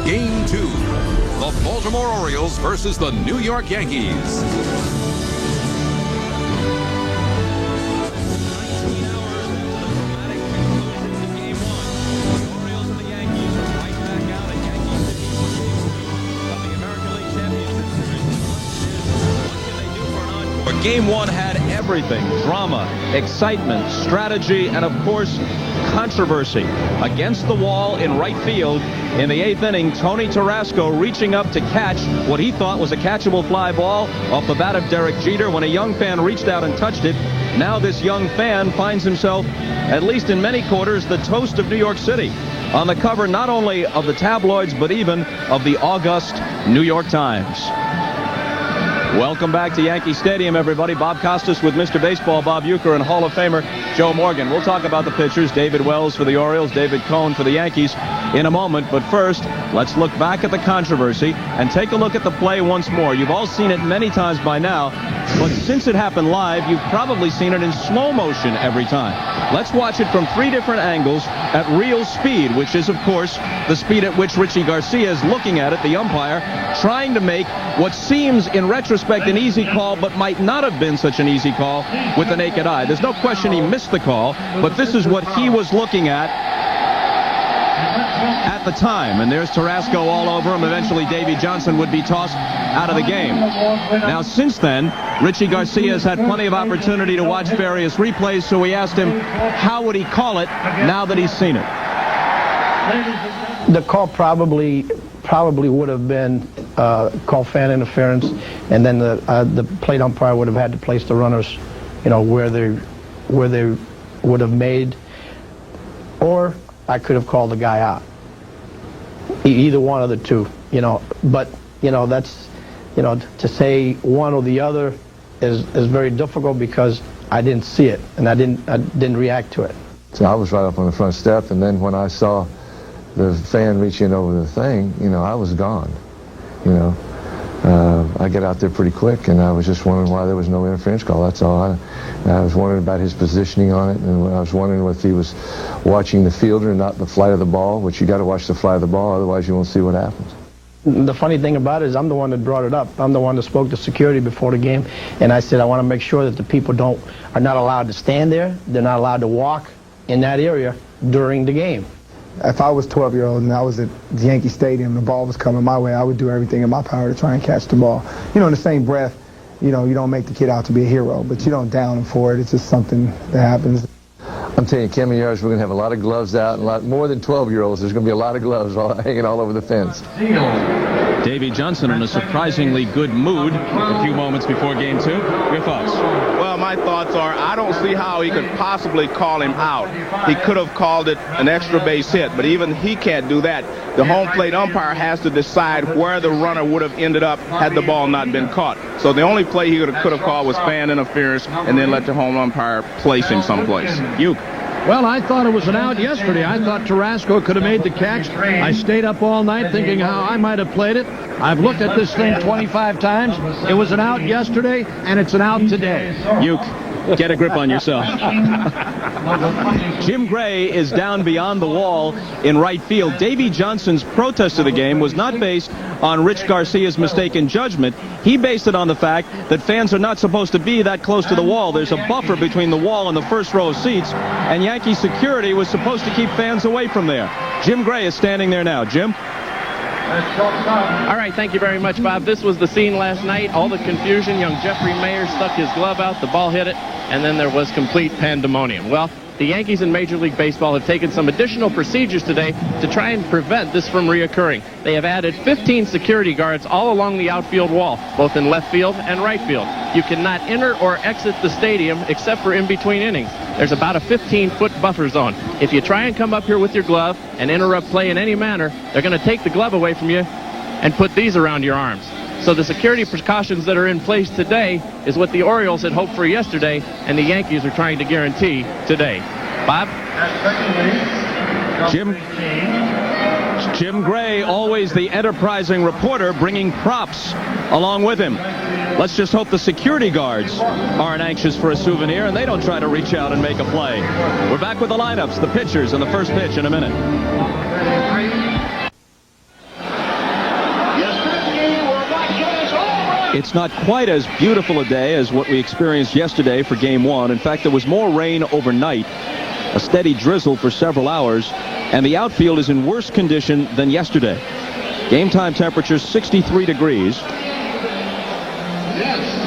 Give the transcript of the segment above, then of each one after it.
Game 2. The Baltimore Orioles versus the New York Yankees. Game 1 had everything: drama, excitement, strategy, and of course, controversy. Against the wall in right field in the 8th inning, Tony Tarasco reaching up to catch what he thought was a catchable fly ball off the bat of Derek Jeter when a young fan reached out and touched it. Now this young fan finds himself, at least in many quarters, the toast of New York City, on the cover not only of the tabloids but even of the august New York Times. Welcome back to Yankee Stadium, everybody. Bob Costas with Mr. Baseball, Bob Uecker, and Hall of Famer Joe Morgan. We'll talk about the pitchers, David Wells for the Orioles, David Cohn for the Yankees, in a moment. But first, let's look back at the controversy and take a look at the play once more. You've all seen it many times by now, but since it happened live, you've probably seen it in slow motion every time. Let's watch it from 3 different angles at real speed, which is, of course, the speed at which Richie Garcia is looking at it, the umpire, trying to make what seems, in retrospect, an easy call, but might not have been such an easy call with the naked eye. There's no question he missed the call, but this is what he was looking at the time. And there's Tarasco all over him. Eventually, Davey Johnson would be tossed out of the game. Now, since then, Richie Garcia has had plenty of opportunity to watch various replays, so we asked him how would he call it now that he's seen it. The call probably would have been called fan interference, and then the plate umpire would have had to place the runners, where they would have made, or I could have called the guy out. Either one of the two, But that's, to say one or the other is very difficult because I didn't see it and I didn't react to it. So I was right up on the front step, and then when I saw the fan reaching over the thing, I was gone. I get out there pretty quick, and I was just wondering why there was no interference call. That's all. I was wondering about his positioning on it, and I was wondering if he was watching the fielder and not the flight of the ball, which you got to watch the flight of the ball, otherwise you won't see what happens. The funny thing about it is I'm the one that brought it up. I'm the one that spoke to security before the game, and I said I want to make sure that the people are not allowed to stand there. They're not allowed to walk in that area during the game. If I was 12-year-old and I was at the Yankee Stadium, the ball was coming my way, I would do everything in my power to try and catch the ball. In the same breath, you don't make the kid out to be a hero, but you don't down him for it. It's just something that happens. I'm telling you, coming years, we're going to have a lot of gloves out, and a lot more than 12-year-olds. There's going to be a lot of gloves hanging all over the fence. Davey Johnson in a surprisingly good mood a few moments before Game 2. Your thoughts? Well, my thoughts are I don't see how he could possibly call him out. He could have called it an extra base hit, but even he can't do that. The home plate umpire has to decide where the runner would have ended up had the ball not been caught. So the only play he could have called was fan interference and then let the home umpire place him someplace. Well, I thought it was an out yesterday. I thought Tarasco could have made the catch. I stayed up all night thinking how I might have played it. I've looked at this thing 25 times. It was an out yesterday, and it's an out today. Get a grip on yourself. Jim Gray is down beyond the wall in right field. Davey Johnson's protest of the game was not based on Rich Garcia's mistaken judgment. He based it on the fact that fans are not supposed to be that close to the wall. There's a buffer between the wall and the first row of seats, and Yankee security was supposed to keep fans away from there. Jim Gray is standing there now. Jim? All right, thank you very much, Bob. This was the scene last night. All the confusion. Young Jeffrey Mayer stuck his glove out. The ball hit it, and then there was complete pandemonium. Well, the Yankees in Major League Baseball have taken some additional procedures today to try and prevent this from reoccurring. They have added 15 security guards all along the outfield wall, both in left field and right field. You cannot enter or exit the stadium except for in between innings. There's about a 15-foot buffer zone. If you try and come up here with your glove and interrupt play in any manner, they're going to take the glove away from you and put these around your arms. So the security precautions that are in place today is what the Orioles had hoped for yesterday, and the Yankees are trying to guarantee today. Bob? Jim Gray, always the enterprising reporter, bringing props along with him. Let's just hope the security guards aren't anxious for a souvenir and they don't try to reach out and make a play. We're back with the lineups, the pitchers, and the first pitch in a minute. It's not quite as beautiful a day as what we experienced yesterday for Game 1. In fact, there was more rain overnight, a steady drizzle for several hours, and the outfield is in worse condition than yesterday. Game time temperature 63 degrees.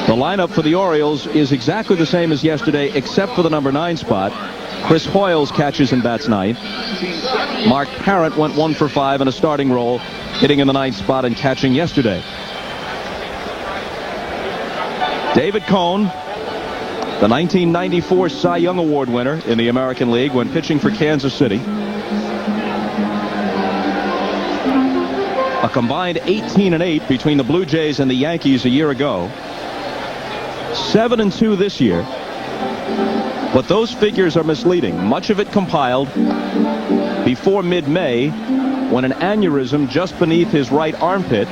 The lineup for the Orioles is exactly the same as yesterday, except for the number 9 spot. Chris Hoyles catches and bats ninth. Mark Parent went 1 for 5 in a starting role, hitting in the 9th spot and catching yesterday. David Cone, the 1994 Cy Young Award winner in the American League when pitching for Kansas City. A combined 18-8 between the Blue Jays and the Yankees a year ago. 7-2 this year. But those figures are misleading. Much of it compiled before mid-May, when an aneurysm just beneath his right armpit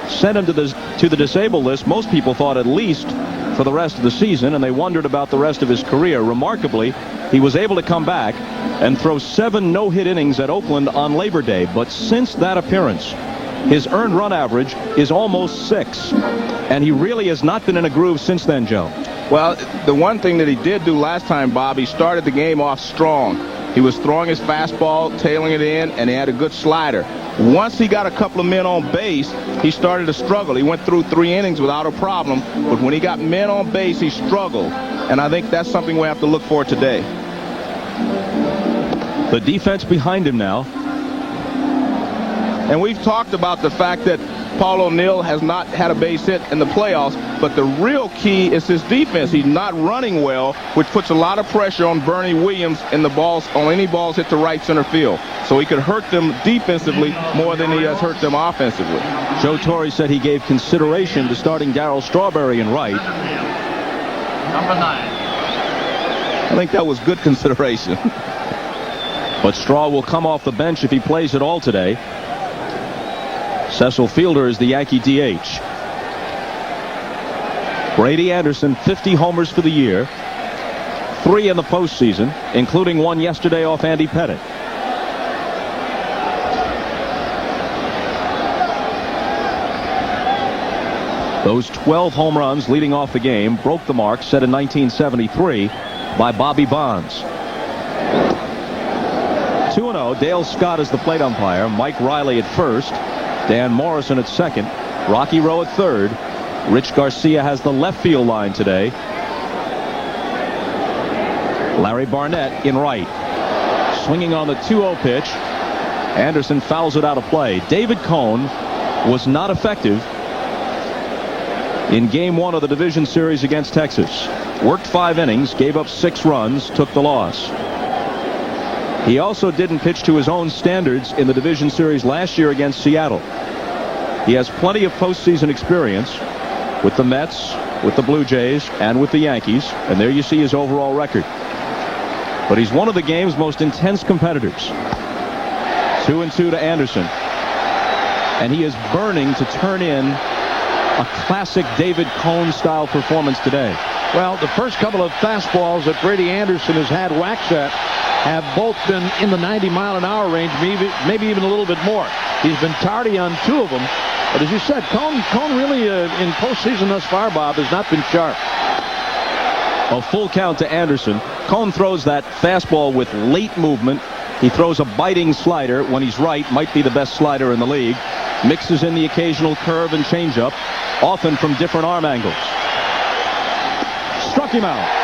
sent him to the disabled list. Most people thought at least for the rest of the season, and they wondered about the rest of his career. Remarkably, he was able to come back and throw 7 no-hit innings at Oakland on Labor Day. But since that appearance, his earned run average is almost 6, and he really has not been in a groove since then, Joe. Well, the one thing that he did do last time, Bob, he started the game off strong. He was throwing his fastball, tailing it in, and he had a good slider. Once he got a couple of men on base, he started to struggle. He went through 3 innings without a problem, but when he got men on base, he struggled. And I think that's something we have to look for today. The defense behind him now. And we've talked about the fact that Paul O'Neill has not had a base hit in the playoffs, but the real key is his defense. He's not running well, which puts a lot of pressure on Bernie Williams in the balls, on any balls hit to right center field. So he could hurt them defensively more than he has hurt them offensively. Joe Torre said he gave consideration to starting Darryl Strawberry in right. Number 9. I think that was good consideration. But Straw will come off the bench if he plays at all today. Cecil Fielder is the Yankee DH. Brady Anderson, 50 homers for the year, 3 in the postseason, including 1 yesterday off Andy Pettitte. Those 12 home runs leading off the game broke the mark set in 1973 by Bobby Bonds. 2-0. Dale Scott is the plate umpire. Mike Riley at first. Dan Morrison at second. Rocky Rowe at third. Rich Garcia has the left field line today. Larry Barnett in right. Swinging on the 2-0 pitch. Anderson fouls it out of play. David Cone was not effective in Game 1 of the division series against Texas. Worked 5 innings, gave up 6 runs, took the loss. He also didn't pitch to his own standards in the division series last year against Seattle. He has plenty of postseason experience with the Mets, with the Blue Jays, and with the Yankees, and there you see his overall record. But he's one of the game's most intense competitors. 2-2 to Anderson. And he is burning to turn in a classic David Cone-style performance today. Well, the first couple of fastballs that Brady Anderson has had whacks at have both been in the 90-mile-an-hour range, maybe even a little bit more. He's been tardy on 2 of them. But as you said, Cone really in postseason thus far, Bob, has not been sharp. A full count to Anderson. Cone throws that fastball with late movement. He throws a biting slider when he's right, might be the best slider in the league. Mixes in the occasional curve and changeup, often from different arm angles. Struck him out.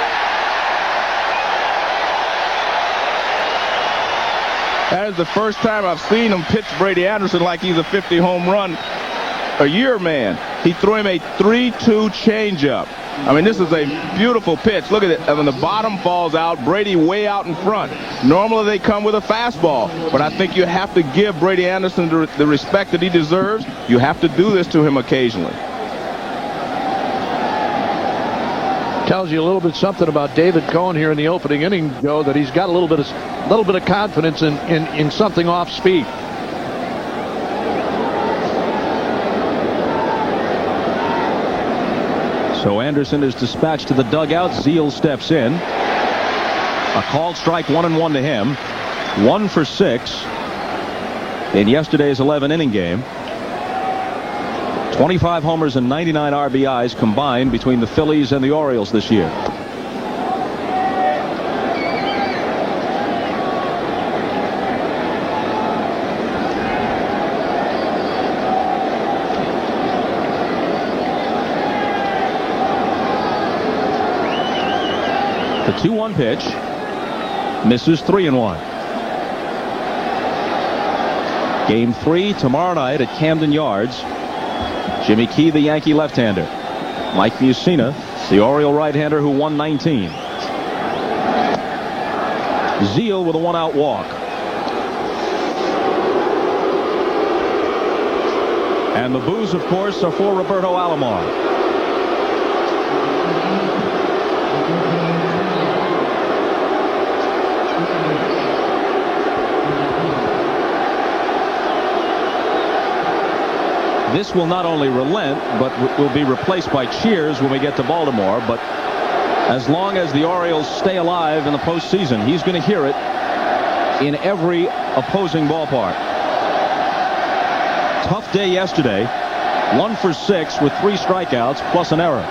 That is the first time I've seen him pitch Brady Anderson like he's a 50 home run a year man. He threw him a 3-2 changeup. I mean, this is a beautiful pitch. Look at it. When the bottom falls out, Brady way out in front. Normally they come with a fastball, but I think you have to give Brady Anderson the respect that he deserves. You have to do this to him occasionally. Tells you a little bit something about David Cone here in the opening inning, Joe, that he's got a little bit of confidence in something off speed. So Anderson is dispatched to the dugout. Zeal steps in. A called strike, 1-1 to him. 1 for 6 in yesterday's 11-inning game. 25 homers and 99 RBIs combined between the Phillies and the Orioles this year. The 2-1 pitch misses. 3-1. Game 3 tomorrow night at Camden Yards. Jimmy Key, the Yankee left-hander. Mike Mussina, the Oriole right-hander who won 19. Zeal with a 1-out walk. And the boos, of course, are for Roberto Alomar. This will not only relent, but will be replaced by cheers when we get to Baltimore. But as long as the Orioles stay alive in the postseason, he's going to hear it in every opposing ballpark. Tough day yesterday. 1 for 6 with 3 strikeouts plus an error.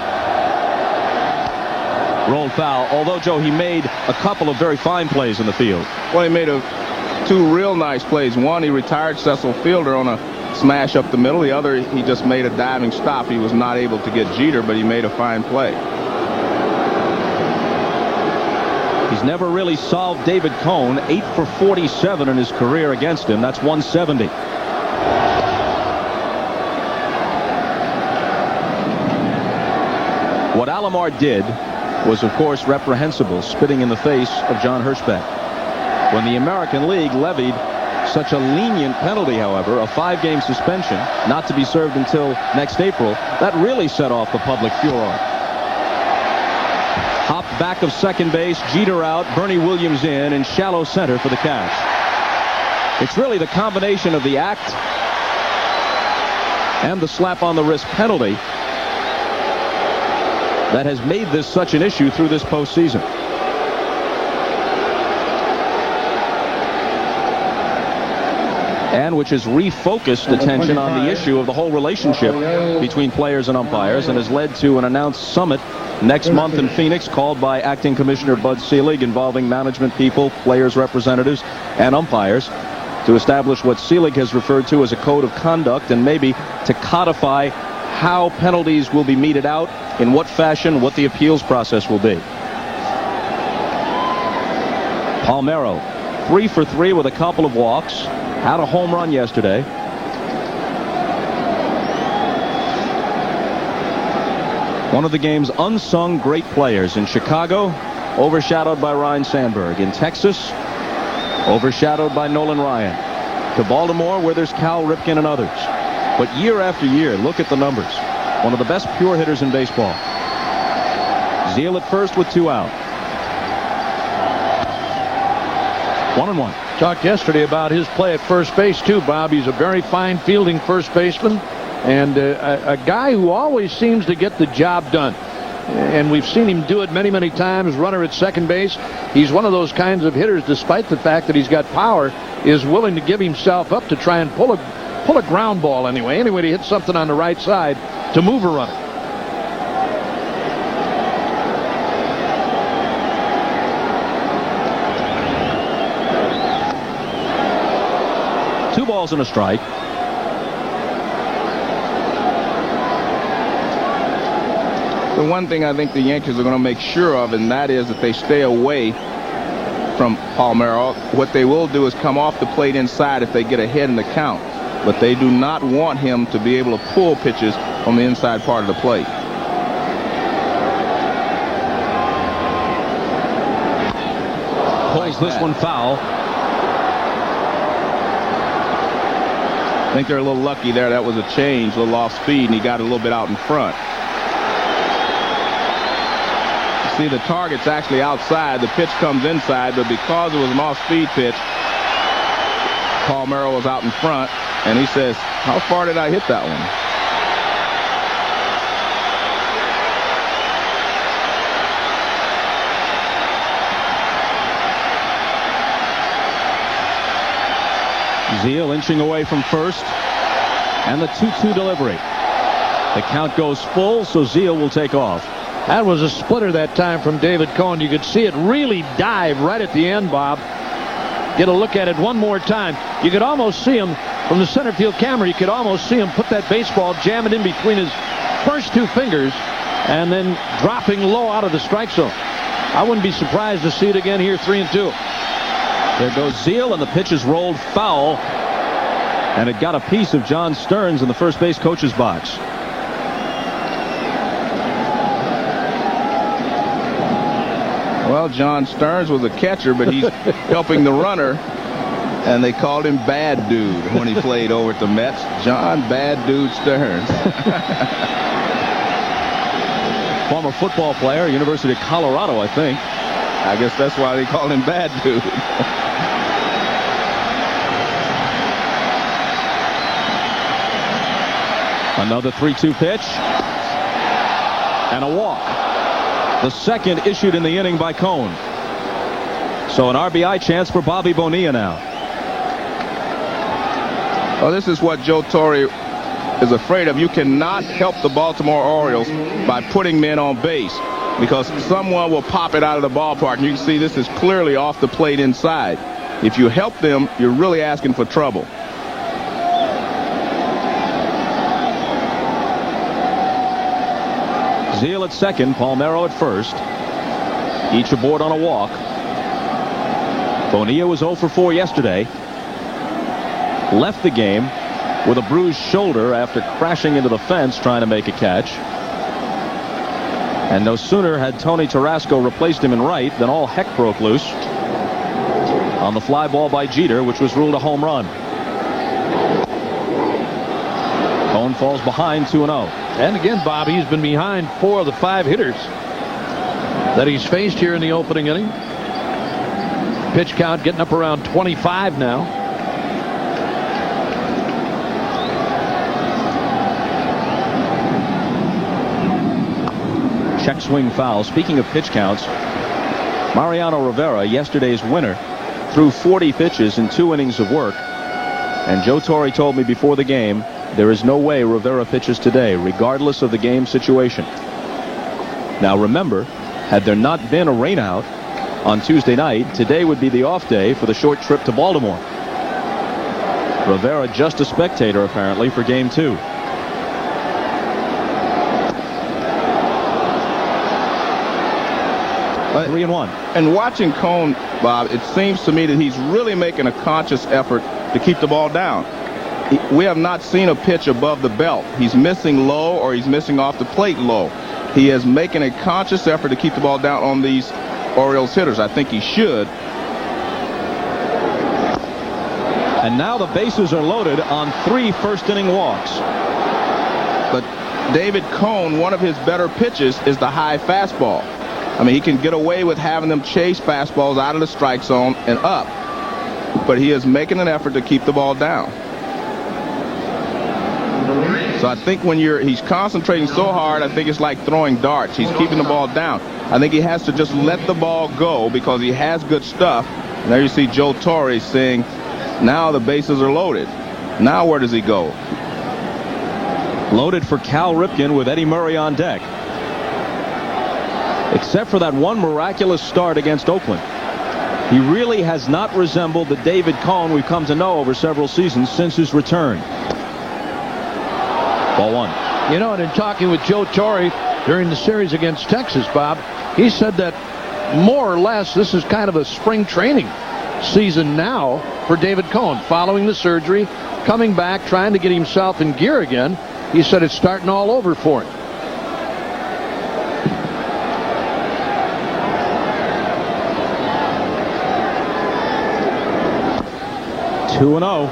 Rolled foul. Although, Joe, he made a couple of very fine plays in the field. Well, he made 2 real nice plays. One, he retired Cecil Fielder on a smash up the middle. The other, he just made a diving stop. He was not able to get Jeter, but he made a fine play. He's never really solved David Cone. 8 for 47 in his career against him. That's 170. What Alomar did was, of course, reprehensible, spitting in the face of John Hirschbeck. When the American League levied such a lenient penalty, however, a 5-game suspension, not to be served until next April, that really set off the public furor. Hop back of second base, Jeter out, Bernie Williams in, and shallow center for the catch. It's really the combination of the act and the slap on the wrist penalty that has made this such an issue through this postseason. And which has refocused attention on the issue of the whole relationship between players and umpires, and has led to an announced summit next month in Phoenix called by Acting Commissioner Bud Selig, involving management people, players' representatives, and umpires, to establish what Selig has referred to as a code of conduct, and maybe to codify how penalties will be meted out, in what fashion, what the appeals process will be. Palmeiro, 3 for 3 with a couple of walks. Had a home run yesterday. One of the game's unsung great players. In Chicago, overshadowed by Ryne Sandberg. In Texas, overshadowed by Nolan Ryan. To Baltimore, where there's Cal Ripken and others. But year after year, look at the numbers. One of the best pure hitters in baseball. Zeal at first with 2 out. 1-1. Talked yesterday about his play at first base too, Bob. He's a very fine fielding first baseman, and a guy who always seems to get the job done. And we've seen him do it many, many times. Runner at second base. He's one of those kinds of hitters, despite the fact that he's got power, is willing to give himself up to try and pull a ground ball anyway to hit something on the right side to move a runner. Two balls and a strike. The one thing I think the Yankees are going to make sure of, and that is that they stay away from Palmeiro. What they will do is come off the plate inside if they get ahead in the count. But they do not want him to be able to pull pitches on the inside part of the plate. Pulls this one foul. I think they're a little lucky there. That was a change, a little off speed, and he got a little bit out in front. See, the target's actually outside. The pitch comes inside, but because it was an off-speed pitch, Palmeiro was out in front, and he says, how far did I hit that one? Zeal inching away from first, and the 2-2 delivery. The count goes full, so Zeal will take off. That was a splitter that time from David Cohn. You could see it really dive right at the end, Bob. Get a look at it one more time. You could almost see him from the center field camera. You could almost see him put that baseball, jam it in between his first two fingers, and then dropping low out of the strike zone. I wouldn't be surprised to see it again here, 3-2. There goes Zeal, and the pitch is rolled foul. And it got a piece of John Stearns in the first base coach's box. Well, John Stearns was a catcher, but he's helping the runner. And they called him Bad Dude when he played over at the Mets. John Bad Dude Stearns. Former football player, University of Colorado, I think. I guess that's why they called him Bad Dude. Another 3-2 pitch. And a walk. The second issued in the inning by Cohn. So an RBI chance for Bobby Bonilla now. Well, this is what Joe Torre is afraid of. You cannot help the Baltimore Orioles by putting men on base, because someone will pop it out of the ballpark. And you can see this is clearly off the plate inside. If you help them, you're really asking for trouble. Zeal at second, Palmeiro at first. Each aboard on a walk. Bonilla was 0 for 4 yesterday. Left the game with a bruised shoulder after crashing into the fence trying to make a catch. And no sooner had Tony Tarasco replaced him in right than all heck broke loose on the fly ball by Jeter, which was ruled a home run. Cohn falls behind 2-0. And again, Bob, he's been behind 4 of the 5 hitters that he's faced here in the opening inning. Pitch count getting up around 25 now. Check swing foul. Speaking of pitch counts, Mariano Rivera, yesterday's winner, threw 40 pitches in 2 innings of work. And Joe Torre told me before the game, there is no way Rivera pitches today, regardless of the game situation. Now remember, had there not been a rainout on Tuesday night, today would be the off day for the short trip to Baltimore. Rivera just a spectator, apparently, for Game 2. But 3-1. And watching Cohn, Bob, it seems to me that he's really making a conscious effort to keep the ball down. We have not seen a pitch above the belt. He's missing low, or he's missing off the plate low. He is making a conscious effort to keep the ball down on these Orioles hitters. I think he should. And now the bases are loaded on 3 first-inning walks. But David Cohn, one of his better pitches is the high fastball. I mean, he can get away with having them chase fastballs out of the strike zone and up. But he is making an effort to keep the ball down. So I think when he's concentrating so hard, I think it's like throwing darts. He's keeping the ball down. I think he has to just let the ball go because he has good stuff. And there you see Joe Torre saying, now the bases are loaded. Now where does he go? Loaded for Cal Ripken with Eddie Murray on deck. Except for that one miraculous start against Oakland, he really has not resembled the David Cohn we've come to know over several seasons since his return. Ball 1. You know, and in talking with Joe Torre during the series against Texas, Bob, he said that more or less this is kind of a spring training season now for David Cohn. Following the surgery, coming back, trying to get himself in gear again. He said it's starting all over for him. Two and 0.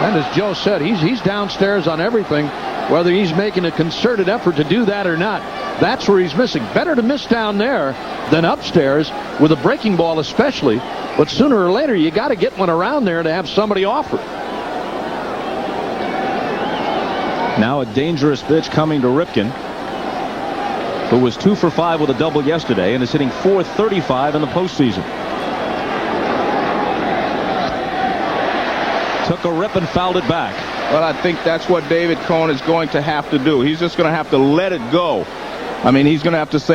And as Joe said, he's downstairs on everything, whether he's making a concerted effort to do that or not. That's where he's missing. Better to miss down there than upstairs with a breaking ball especially. But sooner or later, you got to get one around there to have somebody offer. Now a dangerous pitch coming to Ripken, who was 2 for 5 with a double yesterday and is hitting .435 in the postseason. Took a rip and fouled it back. Well, I think that's what David Cone is going to have to do. He's just going to have to let it go. I mean, he's going to have to say,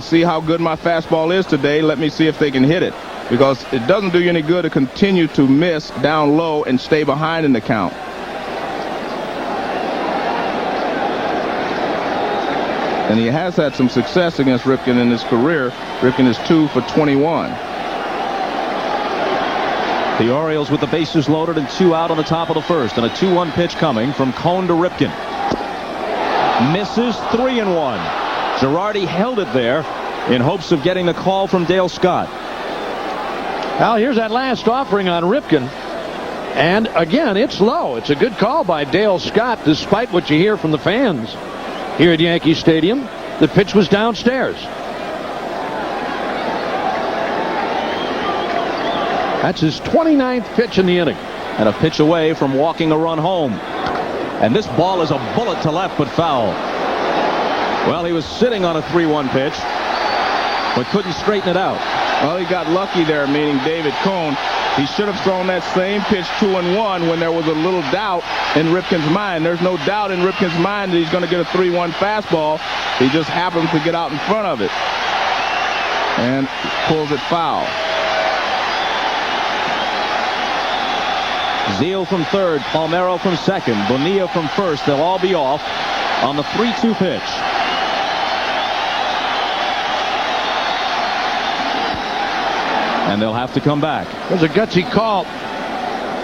see how good my fastball is today. Let me see if they can hit it. Because it doesn't do you any good to continue to miss down low and stay behind in the count. And he has had some success against Ripken in his career. Ripken is 2 for 21. The Orioles with the bases loaded and 2 out on the top of the first, and a 2-1 pitch coming from Cone to Ripken. Misses, 3-1. Girardi held it there in hopes of getting the call from Dale Scott. Well, here's that last offering on Ripken. And again, it's low. It's a good call by Dale Scott, despite what you hear from the fans here at Yankee Stadium. The pitch was downstairs. That's his 29th pitch in the inning. And a pitch away from walking a run home. And this ball is a bullet to left, but foul. Well, he was sitting on a 3-1 pitch, but couldn't straighten it out. Well, he got lucky there, meaning David Cone. He should have thrown that same pitch 2-1 when there was a little doubt in Ripken's mind. There's no doubt in Ripken's mind that he's going to get a 3-1 fastball. He just happens to get out in front of it and pulls it foul. Zeal from third, Palmeiro from second, Bonilla from first. They'll all be off on the 3-2 pitch. And they'll have to come back. There's a gutsy call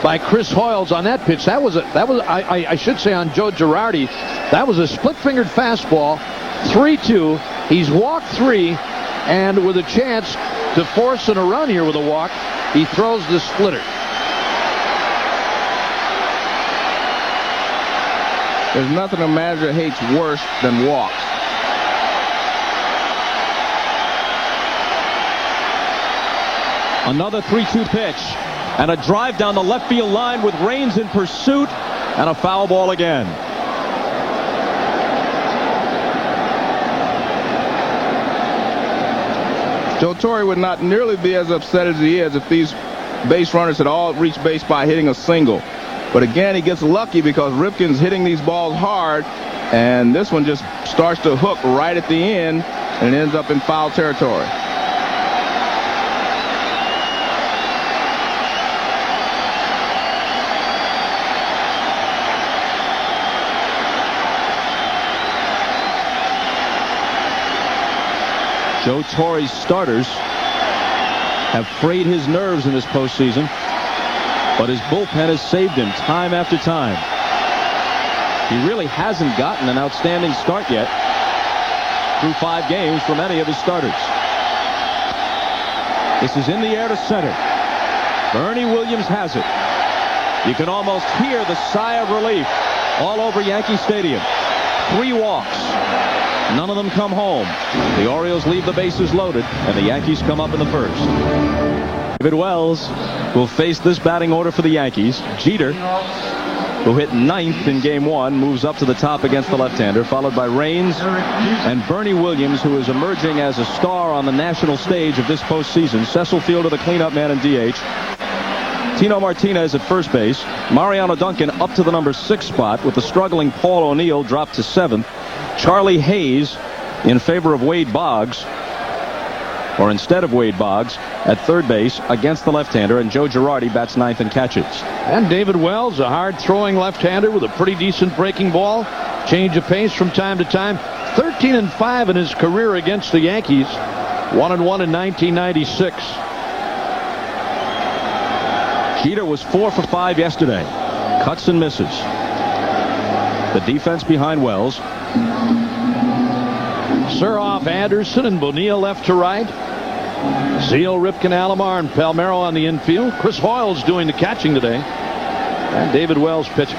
by Chris Hoyles on that pitch. I should say on Joe Girardi, that was a split-fingered fastball, 3-2. He's walked 3, and with a chance to force a run here with a walk, he throws the splitter. There's nothing a manager hates worse than walks. Another 3-2 pitch, and a drive down the left field line with Raines in pursuit, and a foul ball again. Joe Torre would not nearly be as upset as he is if these base runners had all reached base by hitting a single. But again, he gets lucky because Ripken's hitting these balls hard, and this one just starts to hook right at the end, and it ends up in foul territory. Joe Torre's starters have frayed his nerves in this postseason, but his bullpen has saved him time after time. He really hasn't gotten an outstanding start yet through 5 games from any of his starters. This is in the air to center. Bernie Williams has it. You can almost hear the sigh of relief all over Yankee Stadium. 3 walks. None of them come home. The Orioles leave the bases loaded, and the Yankees come up in the first. David Wells will face this batting order for the Yankees. Jeter, who hit 9th in Game 1, moves up to the top against the left-hander, followed by Raines and Bernie Williams, who is emerging as a star on the national stage of this postseason. Cecil Fielder, the cleanup man, in DH. Tino Martinez at first base. Mariano Duncan up to the number 6 spot, with the struggling Paul O'Neill dropped to 7th. Charlie Hayes in favor of Wade Boggs, or instead of Wade Boggs, at third base against the left-hander, and Joe Girardi bats 9th and catches. And David Wells, a hard-throwing left-hander with a pretty decent breaking ball. Change of pace from time to time. 13-5 in his career against the Yankees. 1-1 in 1996. Jeter was 4 for 5 yesterday. Cuts and misses. The defense behind Wells. Surhoff, Anderson, and Bonilla left to right. Zeal, Ripken, Alomar, and Palmeiro on the infield. Chris Hoyles doing the catching today. And David Wells pitching.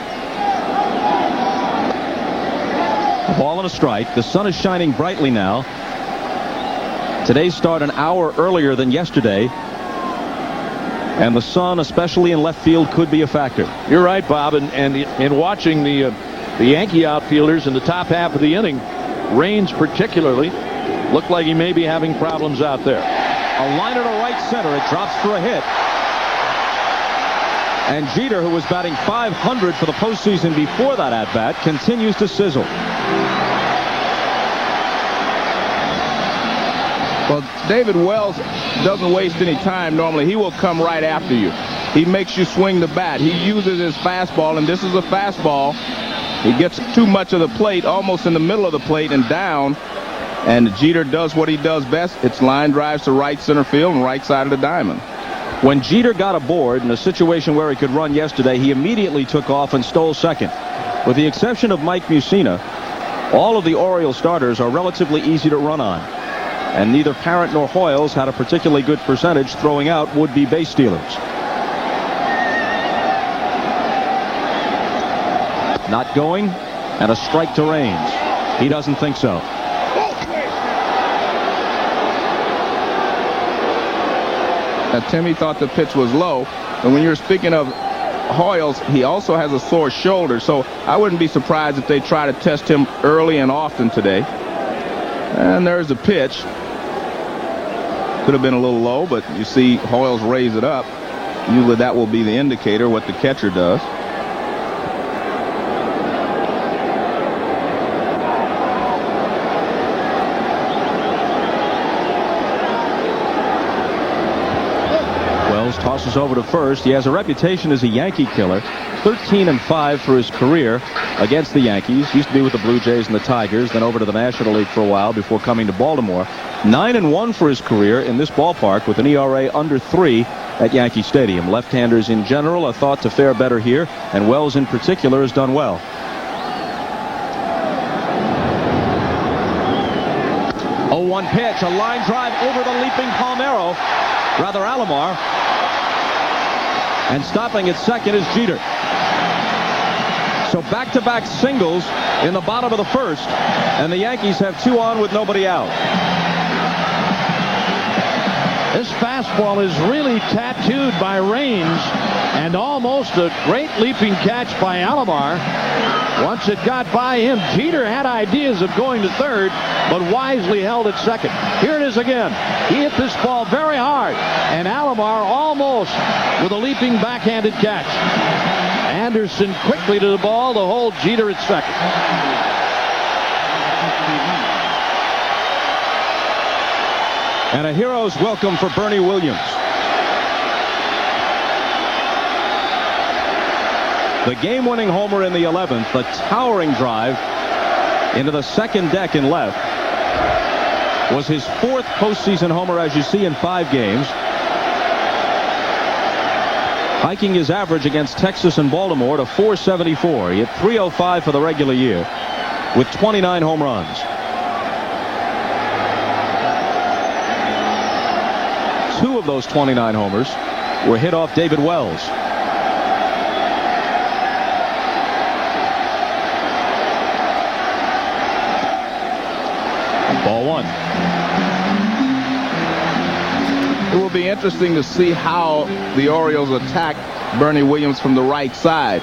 A ball and a strike. The sun is shining brightly now. Today's start an hour earlier than yesterday. And the sun, especially in left field, could be a factor. You're right, Bob. And in watching the Yankee outfielders in the top half of the inning, Raines particularly, looked like he may be having problems out there. A liner to right center. It drops for a hit. And Jeter, who was batting .500 for the postseason before that at-bat, continues to sizzle. Well, David Wells doesn't waste any time normally. He will come right after you. He makes you swing the bat. He uses his fastball, and this is a fastball. He gets too much of the plate, almost in the middle of the plate and down. And Jeter does what he does best. It's line drives to right center field and right side of the diamond. When Jeter got aboard in a situation where he could run yesterday, he immediately took off and stole second. With the exception of Mike Mussina, all of the Orioles starters are relatively easy to run on. And neither Parent nor Hoyles had a particularly good percentage throwing out would-be base stealers. Not going, and a strike to Raines. He doesn't think so. Now, Timmy thought the pitch was low, and when you're speaking of Hoyles, he also has a sore shoulder, so I wouldn't be surprised if they try to test him early and often today. And there's the pitch. Could have been a little low, but you see Hoyles raise it up. Usually that will be the indicator what the catcher does. Tosses over to first. He has a reputation as a Yankee killer. 13-5 for his career against the Yankees. Used to be with the Blue Jays and the Tigers, then over to the National League for a while before coming to Baltimore. 9-1 for his career in this ballpark with an ERA under 3 at Yankee Stadium. Left-handers in general are thought to fare better here, and Wells in particular has done well. Oh, 1 pitch, a line drive over the leaping Alomar. And stopping at second is Jeter. So back-to-back singles in the bottom of the first, and the Yankees have 2 on with nobody out. This fastball is really tattooed by Raines, and almost a great leaping catch by Alomar. Once it got by him, Jeter had ideas of going to third, but wisely held at second. Here it is again. He hit this ball very hard, and Alomar almost with a leaping backhanded catch. Anderson quickly to the ball to hold Jeter at second. And a hero's welcome for Bernie Williams. The game-winning homer in the 11th, the towering drive into the second deck in left, was his 4th postseason homer, as you see, in 5 games. Hiking his average against Texas and Baltimore to .474. He hit .305 for the regular year with 29 home runs. 2 of those 29 homers were hit off David Wells. Ball 1. It will be interesting to see how the Orioles attack Bernie Williams from the right side.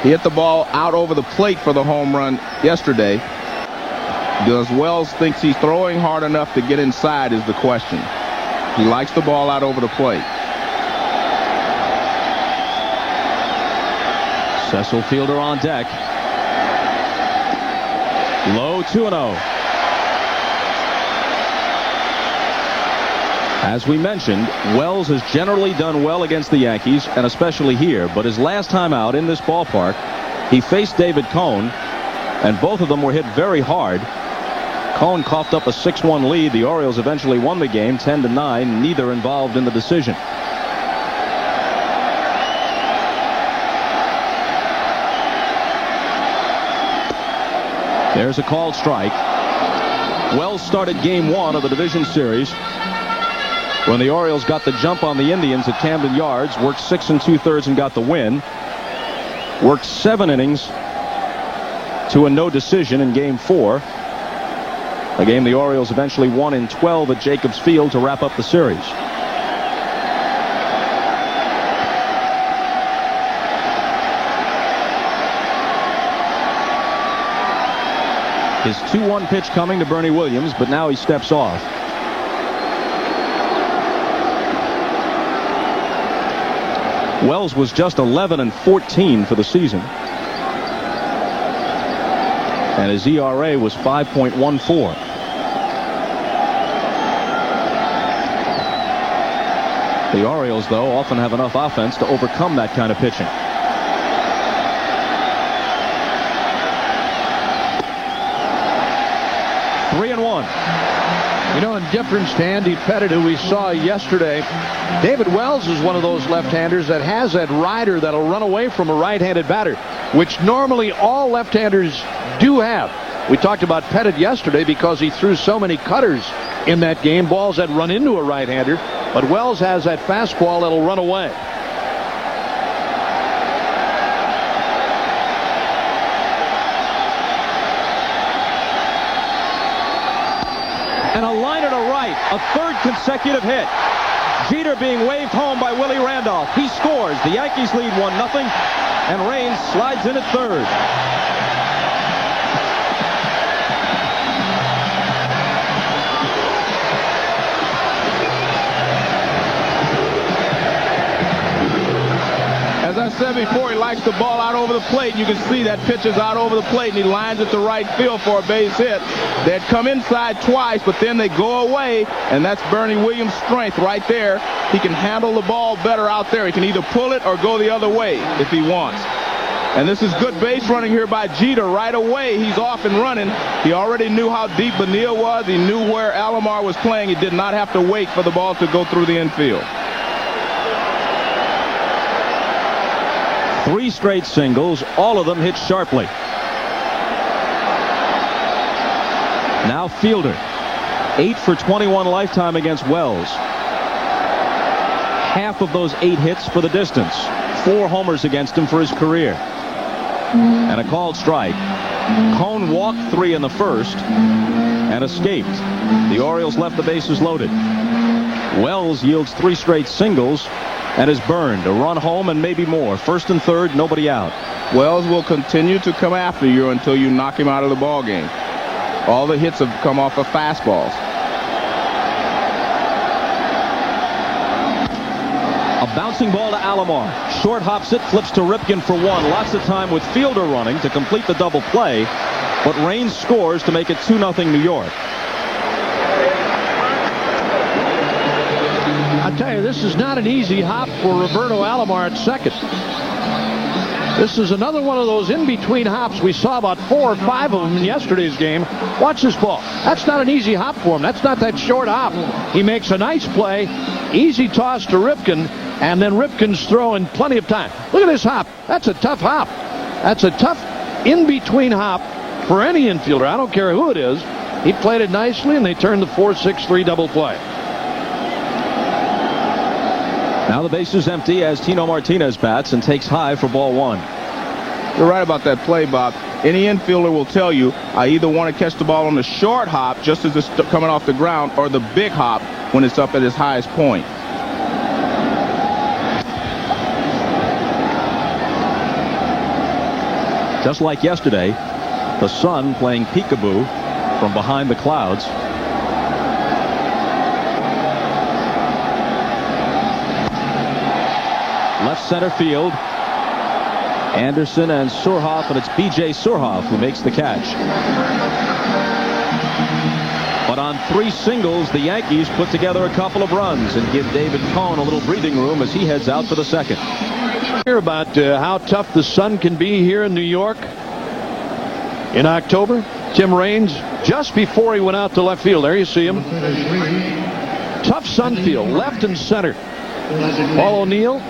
He hit the ball out over the plate for the home run yesterday. Does Wells thinks he's throwing hard enough to get inside is the question. He likes the ball out over the plate. Cecil Fielder on deck. Low 2-0. As we mentioned, Wells has generally done well against the Yankees, and especially here, but his last time out in this ballpark, he faced David Cone, and both of them were hit very hard. Cone coughed up a 6-1 lead. The Orioles eventually won the game 10-9, neither involved in the decision. There's a called strike. Wells started game 1 of the division series when the Orioles got the jump on the Indians at Camden Yards, worked 6 2/3 and got the win. Worked 7 innings to a no decision in game 4. A game the Orioles eventually won in 12 at Jacobs Field to wrap up the series. His 2-1 pitch coming to Bernie Williams, but now he steps off. Wells was just 11-14 for the season. And his ERA was 5.14. The Orioles, though, often have enough offense to overcome that kind of pitching. Three and one. You know, in difference to Andy Pettit, who we saw yesterday, David Wells is one of those left-handers that has that rider that'll run away from a right-handed batter, which normally all left-handers do have. We talked about Pettit yesterday because he threw so many cutters in that game, balls that run into a right-hander, but Wells has that fastball that'll run away. And a liner to right, a third consecutive hit. Jeter being waved home by Willie Randolph. He scores. The Yankees lead 1-0, and Raines slides in at third. As I said before, he likes the ball out over the plate. You can see that pitch is out over the plate, and he lines it to right field for a base hit. They had come inside twice, but then they go away, and that's Bernie Williams' strength right there. He can handle the ball better out there. He can either pull it or go the other way if he wants. And this is good base running here by Jeter. Right away, he's off and running. He already knew how deep Benil was. He knew where Alomar was playing. He did not have to wait for the ball to go through the infield. 3 straight singles, all of them hit sharply. Now Fielder, 8 for 21 lifetime against Wells. Half of those 8 hits for the distance. 4 homers against him for his career. And a called strike. Cone walked 3 in the first and escaped. The Orioles left the bases loaded. Wells yields 3 straight singles and is burned. A run home and maybe more. First and third, nobody out. Wells will continue to come after you until you knock him out of the ball game. All the hits have come off of fastballs. A bouncing ball to Alomar. Short hops it, flips to Ripken for 1. Lots of time with Fielder running to complete the double play, but Raines scores to make it 2-0 New York. I tell you, this is not an easy hop for Roberto Alomar at second. This is another one of those in-between hops. We saw about 4 or 5 of them in yesterday's game. Watch this ball. That's not an easy hop for him. That's not that short hop. He makes a nice play. Easy toss to Ripken, and then Ripken's throwing plenty of time. Look at this hop. That's a tough hop. That's a tough in-between hop for any infielder. I don't care who it is. He played it nicely, and they turned the 4-6-3 double play. Now the base is empty as Tino Martinez bats and takes high for ball 1. You're right about that play, Bob. Any infielder will tell you, I either want to catch the ball on the short hop just as it's coming off the ground, or the big hop when it's up at its highest point. Just like yesterday, the sun playing peekaboo from behind the clouds. Left center field. Anderson and Surhoff, and it's B.J. Surhoff who makes the catch. But on 3 singles, the Yankees put together a couple of runs and give David Cone a little breathing room as he heads out for the second. Hear about how tough the sun can be here in New York in October. Tim Raines, just before he went out to left field, there you see him. Tough sun field, left and center. Paul O'Neill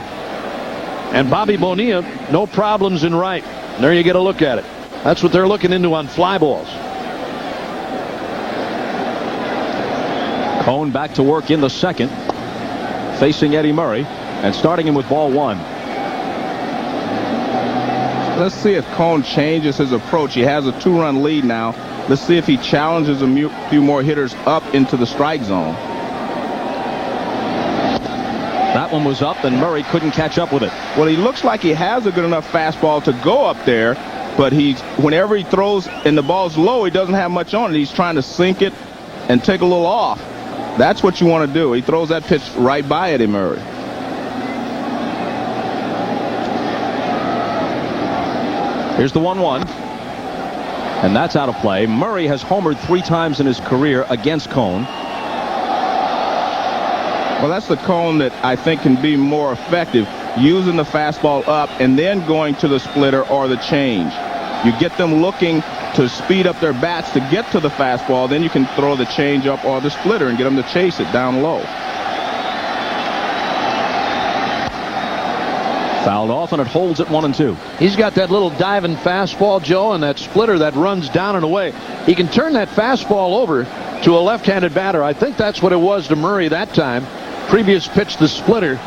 and Bobby Bonilla, no problems in right. There you get a look at it. That's what they're looking into on fly balls. Cone back to work in the second, facing Eddie Murray, and starting him with ball 1. Let's see if Cone changes his approach. He has a 2-run lead now. Let's see if he challenges a few more hitters up into the strike zone. That one was up, and Murray couldn't catch up with it. Well, he looks like he has a good enough fastball to go up there, but whenever he throws and the ball's low, he doesn't have much on it. He's trying to sink it and take a little off. That's what you want to do. He throws that pitch right by Eddie Murray. Here's the 1-1. And that's out of play. Murray has homered 3 times in his career against Cone. Well, that's the Cone that I think can be more effective, using the fastball up and then going to the splitter or the change. You get them looking to speed up their bats to get to the fastball, then you can throw the change up or the splitter and get them to chase it down low. Fouled off, and it holds at 1-2. He's got that little diving fastball, Joe, and that splitter that runs down and away. He can turn that fastball over to a left-handed batter. I think that's what it was to Murray that time. Previous pitch, the splitter.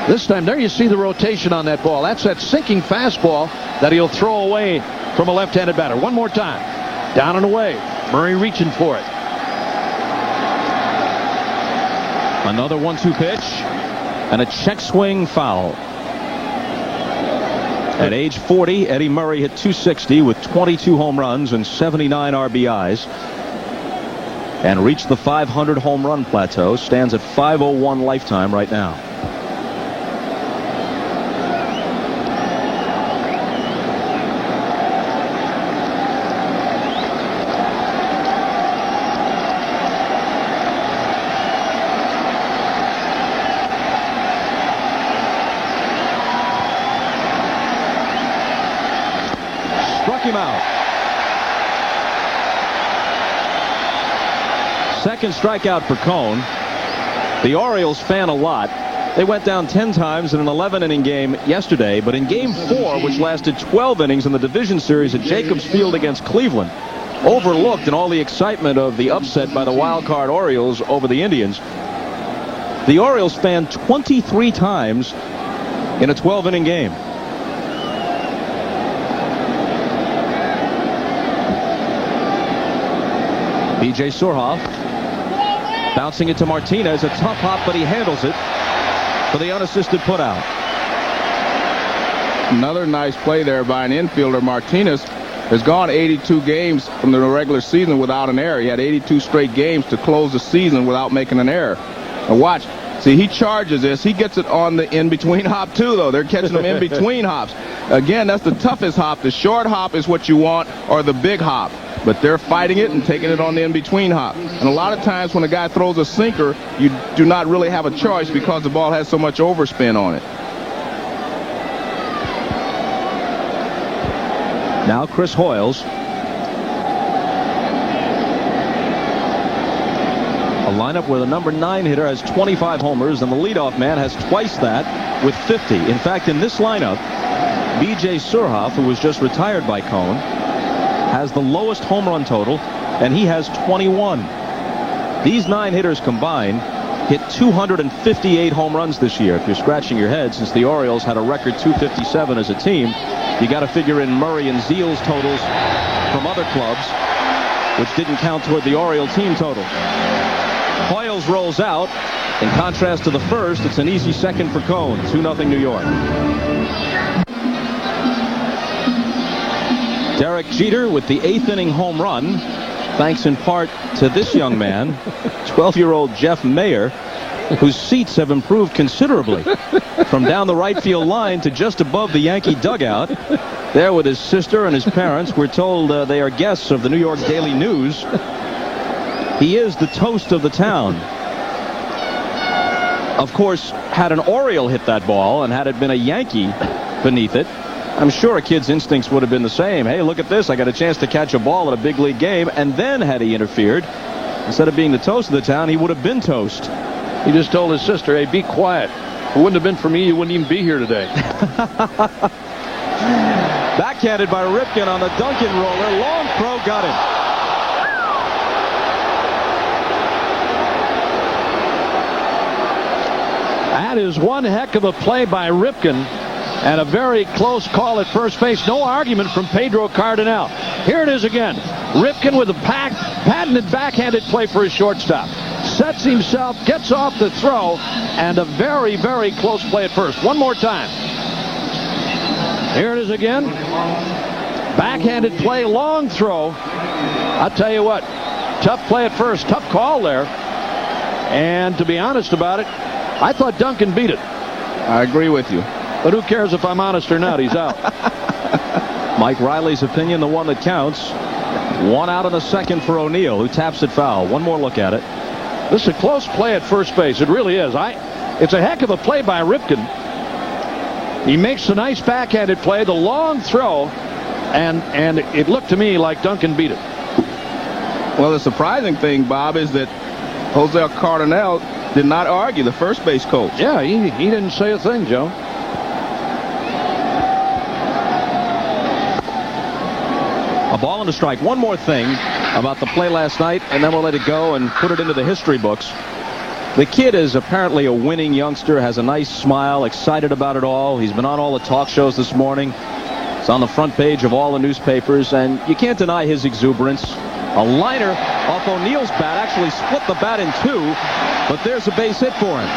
This time, there you see the rotation on that ball. That's that sinking fastball that he'll throw away from a left-handed batter. One more time. Down and away. Murray reaching for it. Another 1-2 pitch. And a check swing foul. At age 40, Eddie Murray hit .260 with 22 home runs and 79 RBIs. And reached the 500 home run plateau. Stands at .501 lifetime right now. Struck him out. Second strikeout for Cone. The Orioles fan a lot. They went down 10 times in an 11-inning game yesterday, but in Game 4, which lasted 12 innings in the division series at Jacobs Field against Cleveland, overlooked in all the excitement of the upset by the wild card Orioles over the Indians, the Orioles fan 23 times in a 12-inning game. B.J. Surhoff bouncing it to Martinez. A tough hop, but he handles it for the unassisted putout. Another nice play there by an infielder. Martinez has gone 82 games from the regular season without an error. He had 82 straight games to close the season without making an error. Now watch. See, he charges this. He gets it on the in-between hop, too, though. They're catching him in-between hops. Again, that's the toughest hop. The short hop is what you want, or the big hop. But they're fighting it and taking it on the in-between hop. And a lot of times when a guy throws a sinker, you do not really have a choice because the ball has so much overspin on it. Now Chris Hoyles. A lineup where the number 9 hitter has 25 homers and the leadoff man has twice that with 50. In fact, in this lineup, B.J. Surhoff, who was just retired by Cone, has the lowest home run total, and he has 21. These 9 hitters combined hit 258 home runs this year. If you're scratching your head, since the Orioles had a record 257 as a team, you got to figure in Murray and Zeal's totals from other clubs, which didn't count toward the Oriole team total. Hoyles rolls out. In contrast to the first, it's an easy second for Cone. 2-0 New York. Derek Jeter with the 8th inning home run, thanks in part to this young man, 12-year-old Jeff Mayer, whose seats have improved considerably from down the right field line to just above the Yankee dugout. There with his sister and his parents. We're told they are guests of the New York Daily News. He is the toast of the town. Of course, had an Oriole hit that ball and had it been a Yankee beneath it, I'm sure a kid's instincts would have been the same. Hey, look at this. I got a chance to catch a ball at a big league game. And then had he interfered, instead of being the toast of the town, he would have been toast. He just told his sister, hey, be quiet. If it wouldn't have been for me, you wouldn't even be here today. Backhanded by Ripken on the Duncan roller. Long throw, got him. That is one heck of a play by Ripken. And a very close call at first base. No argument from Pedro Cardenal. Here it is again. Ripken with a patented backhanded play for his shortstop. Sets himself, gets off the throw, and a very, very close play at first. One more time. Here it is again. Backhanded play, long throw. I'll tell you what, tough play at first, tough call there. And to be honest about it, I thought Duncan beat it. I agree with you. But who cares if I'm honest or not? He's out. Mike Riley's opinion, the one that counts. 1 out in the second for O'Neill, who taps it foul. One more look at it. This is a close play at first base. It really is. It's a heck of a play by Ripken. He makes a nice backhanded play, the long throw, and it looked to me like Duncan beat it. Well, the surprising thing, Bob, is that Jose Cardinal did not argue, the first base coach. Yeah, he didn't say a thing, Joe. A ball and a strike. One more thing about the play last night, and then we'll let it go and put it into the history books. The kid is apparently a winning youngster, has a nice smile, excited about it all. He's been on all the talk shows this morning. It's on the front page of all the newspapers, and you can't deny his exuberance. A liner off O'Neill's bat actually split the bat in two, but there's a base hit for him.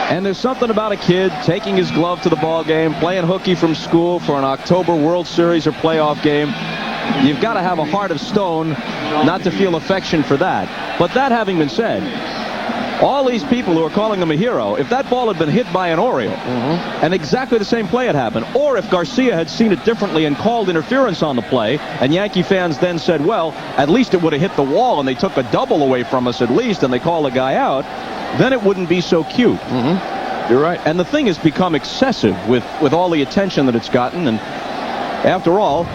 And there's something about a kid taking his glove to the ball game, playing hooky from school for an October World Series or playoff game. You've got to have a heart of stone not to feel affection for that. But that having been said, all these people who are calling him a hero, if that ball had been hit by an Oriole and exactly the same play had happened, or if Garcia had seen it differently and called interference on the play, and Yankee fans then said, well, at least it would have hit the wall and they took a double away from us at least, and they call the guy out, then it wouldn't be so cute. You're right. And the thing has become excessive with all the attention that it's gotten, and after all,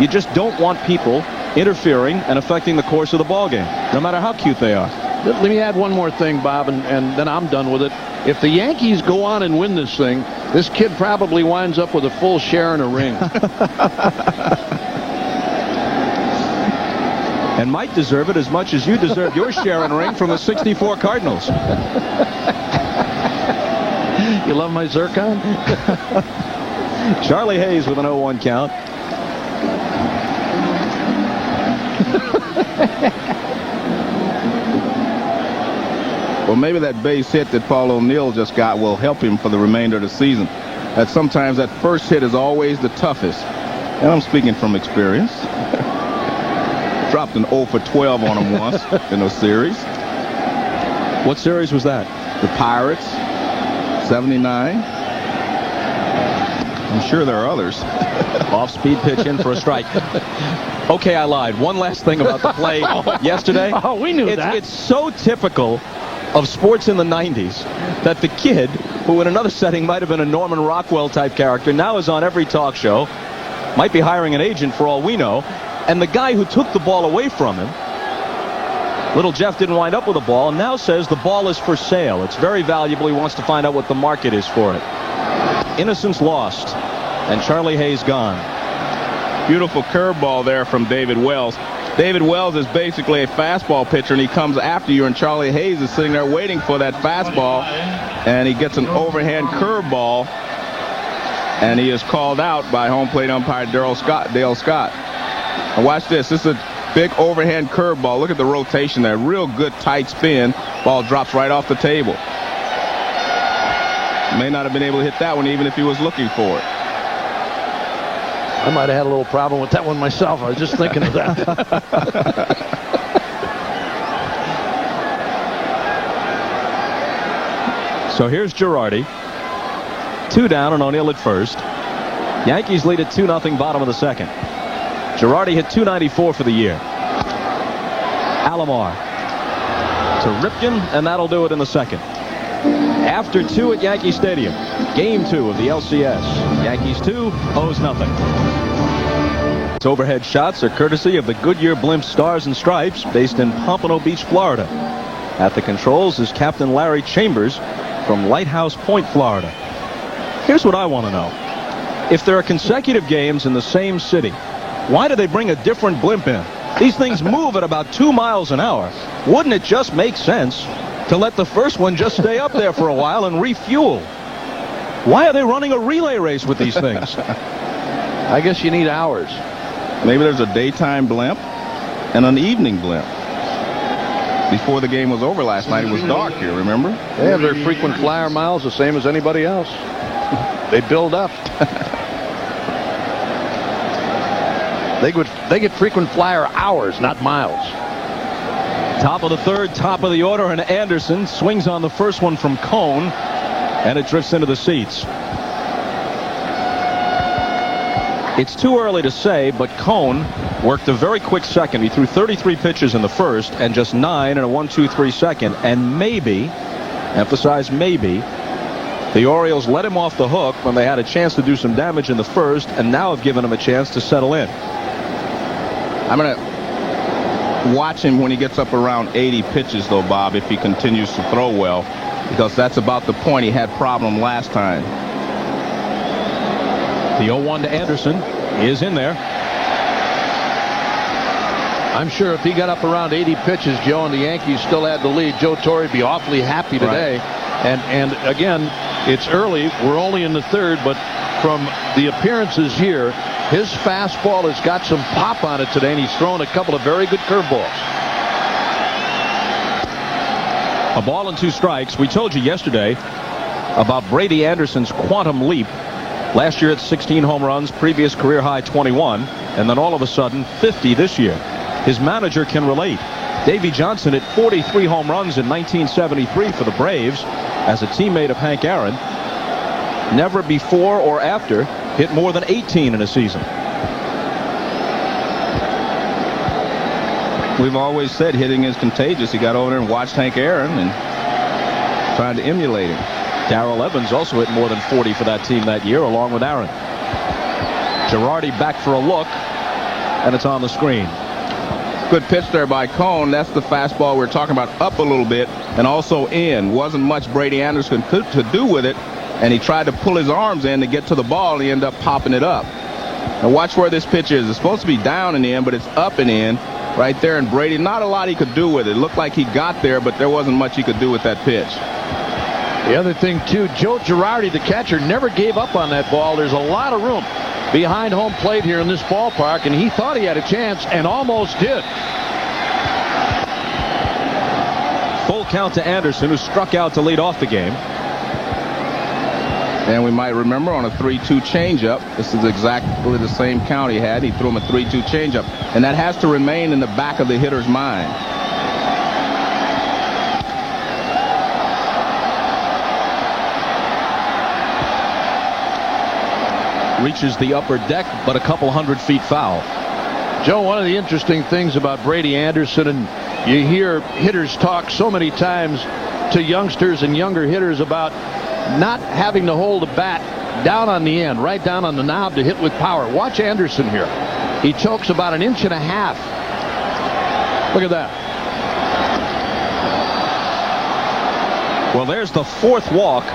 you just don't want people interfering and affecting the course of the ball game, no matter how cute they are. Let me add one more thing, Bob, and then I'm done with it. If the Yankees go on and win this thing, this kid probably winds up with a full share in a ring. And might deserve it as much as you deserve your share in a ring from the '64 Cardinals. You love my zircon? Charlie Hayes with an 0-1 count. Well, maybe that base hit that Paul O'Neill just got will help him for the remainder of the season. That sometimes that first hit is always the toughest. And I'm speaking from experience. Dropped an 0 for 12 on him once in a series. What series was that? The Pirates, 79. I'm sure there are others. Off-speed pitch in for a strike. Okay, I lied. One last thing about the play yesterday. Oh, we knew that. It's so typical of sports in the 90s that the kid, who in another setting might have been a Norman Rockwell type character, now is on every talk show, might be hiring an agent for all we know, and the guy who took the ball away from him, little Jeff, didn't wind up with the ball, and now says the ball is for sale. It's very valuable. He wants to find out what the market is for it. Innocence lost, and Charlie Hayes gone. Beautiful curveball there from David Wells. David Wells is basically a fastball pitcher, and he comes after you, and Charlie Hayes is sitting there waiting for that fastball, and he gets an overhand curveball, and he is called out by home plate umpire Dale Scott. And watch this. This is a big overhand curveball. Look at the rotation there. Real good tight spin. Ball drops right off the table. May not have been able to hit that one even if he was looking for it. I might have had a little problem with that one myself. I was just thinking of that. So here's Girardi. 2 down and O'Neill at first. Yankees lead at 2-0 bottom of the second. Girardi hit .294 for the year. Alomar to Ripken, and that'll do it in the second. After 2 at Yankee Stadium, game 2 of the LCS. Yankees 2, O's nothing. Its overhead shots are courtesy of the Goodyear Blimp Stars and Stripes, based in Pompano Beach, Florida. At the controls is Captain Larry Chambers from Lighthouse Point, Florida. Here's what I want to know. If there are consecutive games in the same city, why do they bring a different blimp in? These things move at about 2 miles an hour. Wouldn't it just make sense to let the first one just stay up there for a while and refuel? Why are they running a relay race with these things? I guess you need hours. Maybe there's a daytime blimp and an evening blimp. Before the game was over last night, it was dark here, remember? They have their frequent flyer miles the same as anybody else. They build up. They get frequent flyer hours, not miles. Top of the third, top of the order, and Anderson swings on the first one from Cone. and it drifts into the seats. It's too early to say, but Cone worked a very quick second. He threw 33 pitches in the first and just 9 in a 1-2-3 second. And maybe, emphasize maybe, the Orioles let him off the hook when they had a chance to do some damage in the first, and now have given him a chance to settle in. I'm going to watch him when he gets up around 80 pitches, though, Bob, if he continues to throw well, because that's about the point he had problem last time. The 0-1 to Anderson is in there. I'm sure if he got up around 80 pitches, Joe, and the Yankees still had the lead, Joe Torre would be awfully happy today. Right. And again, it's early. We're only in the third, but from the appearances here, his fastball has got some pop on it today, and he's thrown a couple of very good curveballs. A ball and 2 strikes. We told you yesterday about Brady Anderson's quantum leap. Last year at 16 home runs, previous career high 21, and then all of a sudden 50 this year. His manager can relate. Davey Johnson hit 43 home runs in 1973 for the Braves as a teammate of Hank Aaron. Never before or after hit more than 18 in a season. We've always said hitting is contagious. He got over there and watched Hank Aaron and tried to emulate him. Darrell Evans also hit more than 40 for that team that year, along with Aaron. Girardi back for a look, and it's on the screen. Good pitch there by Cone. That's the fastball we're talking about, up a little bit and also in. Wasn't much Brady Anderson to do with it, and he tried to pull his arms in to get to the ball, and he ended up popping it up. Now watch where this pitch is. It's supposed to be down and in, but it's up and in right there, and Brady, not a lot he could do with it. It looked like he got there, but there wasn't much he could do with that pitch. The other thing, too, Joe Girardi, the catcher, never gave up on that ball. There's a lot of room behind home plate here in this ballpark, and he thought he had a chance and almost did. Full count to Anderson, who struck out to lead off the game. And we might remember on a 3-2 changeup, this is exactly the same count he had. He threw him a 3-2 changeup, and that has to remain in the back of the hitter's mind. Reaches the upper deck, but a couple 100 feet foul. Joe, one of the interesting things about Brady Anderson, and you hear hitters talk so many times to youngsters and younger hitters about not having to hold the bat down on the end, right down on the knob to hit with power. Watch Anderson here. He chokes about 1.5 inches. Look at that. Well, there's the 4th walk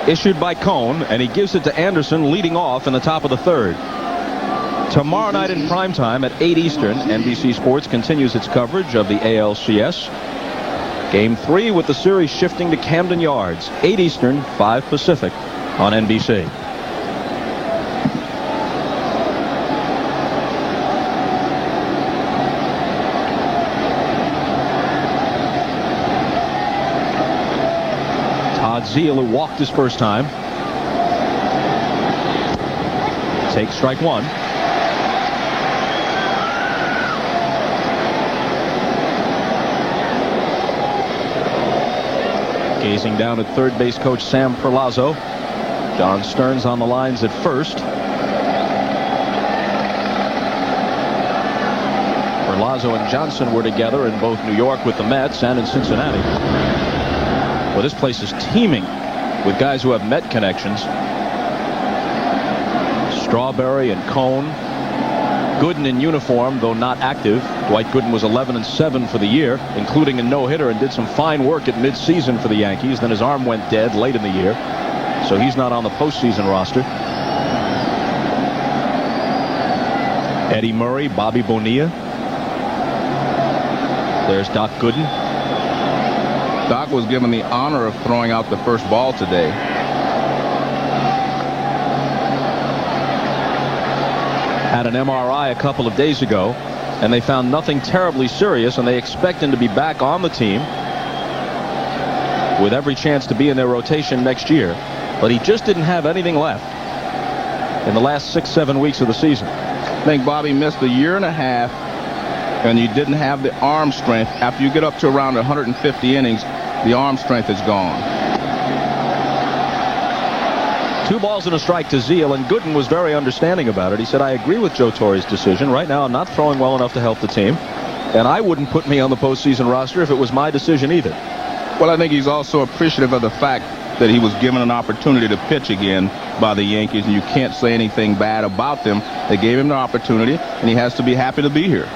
issued by Cone, and he gives it to Anderson leading off in the top of the 3rd. Tomorrow night in primetime at 8 Eastern, NBC Sports continues its coverage of the ALCS. Game 3 with the series shifting to Camden Yards, 8 Eastern, 5 Pacific on NBC. Todd Zeile, who walked his first time, takes strike 1. Gazing down at third base coach Sam Perlazzo. John Stearns on the lines at first. Perlazzo and Johnson were together in both New York with the Mets and in Cincinnati. Well, this place is teeming with guys who have Met connections. Strawberry and Cone. Gooden in uniform, though not active. Dwight Gooden was 11-7 for the year, including a no-hitter, and did some fine work at midseason for the Yankees. Then his arm went dead late in the year, so he's not on the postseason roster. Eddie Murray, Bobby Bonilla. There's Doc Gooden. Doc was given the honor of throwing out the first ball today. Had an MRI a couple of days ago, and they found nothing terribly serious, and they expect him to be back on the team with every chance to be in their rotation next year. But he just didn't have anything left in the last 6-7 weeks of the season. I think Bobby missed 1.5 years, and you didn't have the arm strength. After you get up to around 150 innings, the arm strength is gone. 2 balls and a strike to Zeal, and Gooden was very understanding about it. He said, I agree with Joe Torre's decision. Right now, I'm not throwing well enough to help the team, and I wouldn't put me on the postseason roster if it was my decision either. Well, I think he's also appreciative of the fact that he was given an opportunity to pitch again by the Yankees, and you can't say anything bad about them. They gave him the opportunity, and he has to be happy to be here.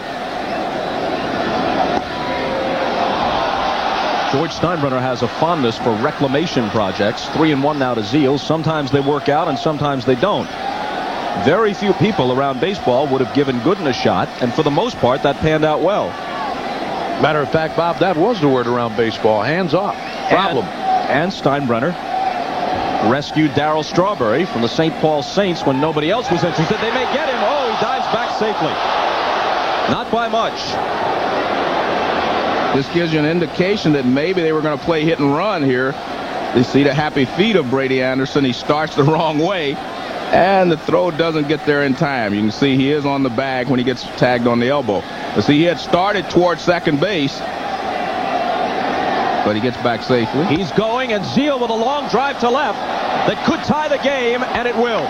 George Steinbrenner has a fondness for reclamation projects. 3-1 now to Zeal. Sometimes they work out and sometimes they don't. Very few people around baseball would have given Gooden a shot, and for the most part that panned out well. Matter of fact, Bob, that was the word around baseball. Hands off. Problem. And Steinbrenner rescued Darryl Strawberry from the St. Paul Saints when nobody else was interested. They may get him. Oh, he dives back safely. Not by much. This gives you an indication that maybe they were going to play hit and run here. You see the happy feet of Brady Anderson. He starts the wrong way, and the throw doesn't get there in time. You can see he is on the bag when he gets tagged on the elbow. But see, he had started towards second base, but he gets back safely. He's going, and Zeal with a long drive to left that could tie the game, and it will.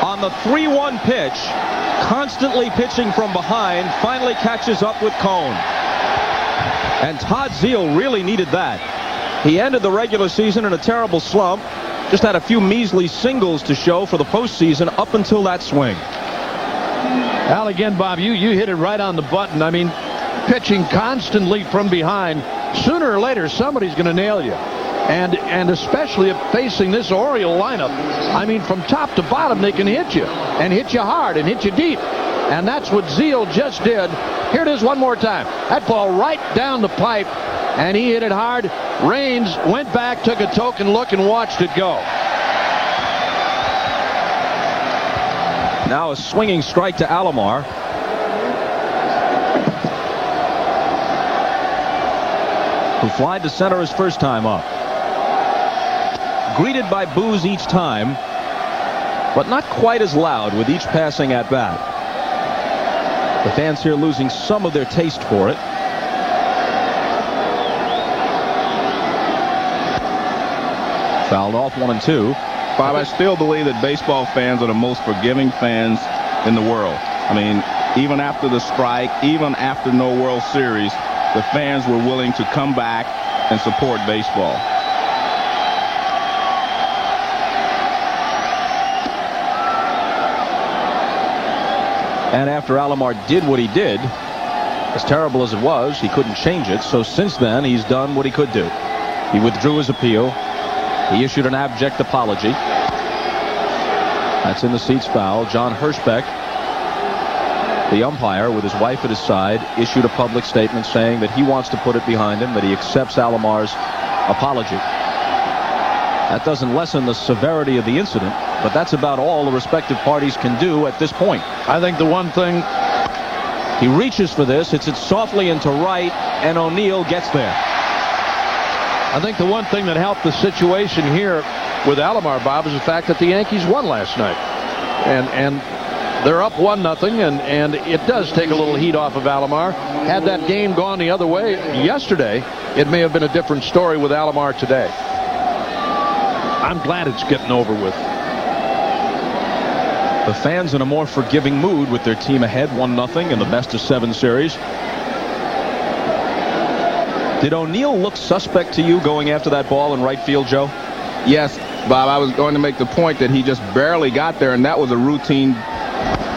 On the 3-1 pitch, constantly pitching from behind, finally catches up with Cone. And Todd Zeal really needed that. He ended the regular season in a terrible slump. Just had a few measly singles to show for the postseason up until that swing. Al, again, Bob, you hit it right on the button. I mean, pitching constantly from behind, sooner or later somebody's going to nail you. And especially if facing this Oriole lineup, I mean, from top to bottom they can hit you, and hit you hard, and hit you deep. And that's what Zeal just did. Here it is one more time. That ball right down the pipe, and he hit it hard. Raines went back, took a token look, and watched it go. Now a swinging strike to Alomar. Who flied to center his first time up. Greeted by boos each time, but not quite as loud with each passing at bat. The fans here losing some of their taste for it. Fouled off 1-2. Bob, I still believe that baseball fans are the most forgiving fans in the world. I mean, even after the strike, even after no World Series, the fans were willing to come back and support baseball. And after Alomar did what he did, as terrible as it was, he couldn't change it. So since then, he's done what he could do. He withdrew his appeal. He issued an abject apology. That's in the seats foul. John Hirschbeck, the umpire, with his wife at his side, issued a public statement saying that he wants to put it behind him, that he accepts Alomar's apology. That doesn't lessen the severity of the incident, but that's about all the respective parties can do at this point. I think the one thing, he reaches for this, hits it softly into right, and O'Neill gets there. I think the one thing that helped the situation here with Alomar, Bob, is the fact that the Yankees won last night. And they're up 1-0, and it does take a little heat off of Alomar. Had that game gone the other way yesterday, it may have been a different story with Alomar today. I'm glad it's getting over with. The fans in a more forgiving mood with their team ahead 1-0 in the best-of-7 series. Did O'Neill look suspect to you going after that ball in right field, Joe? Yes, Bob, I was going to make the point that he just barely got there, and that was a routine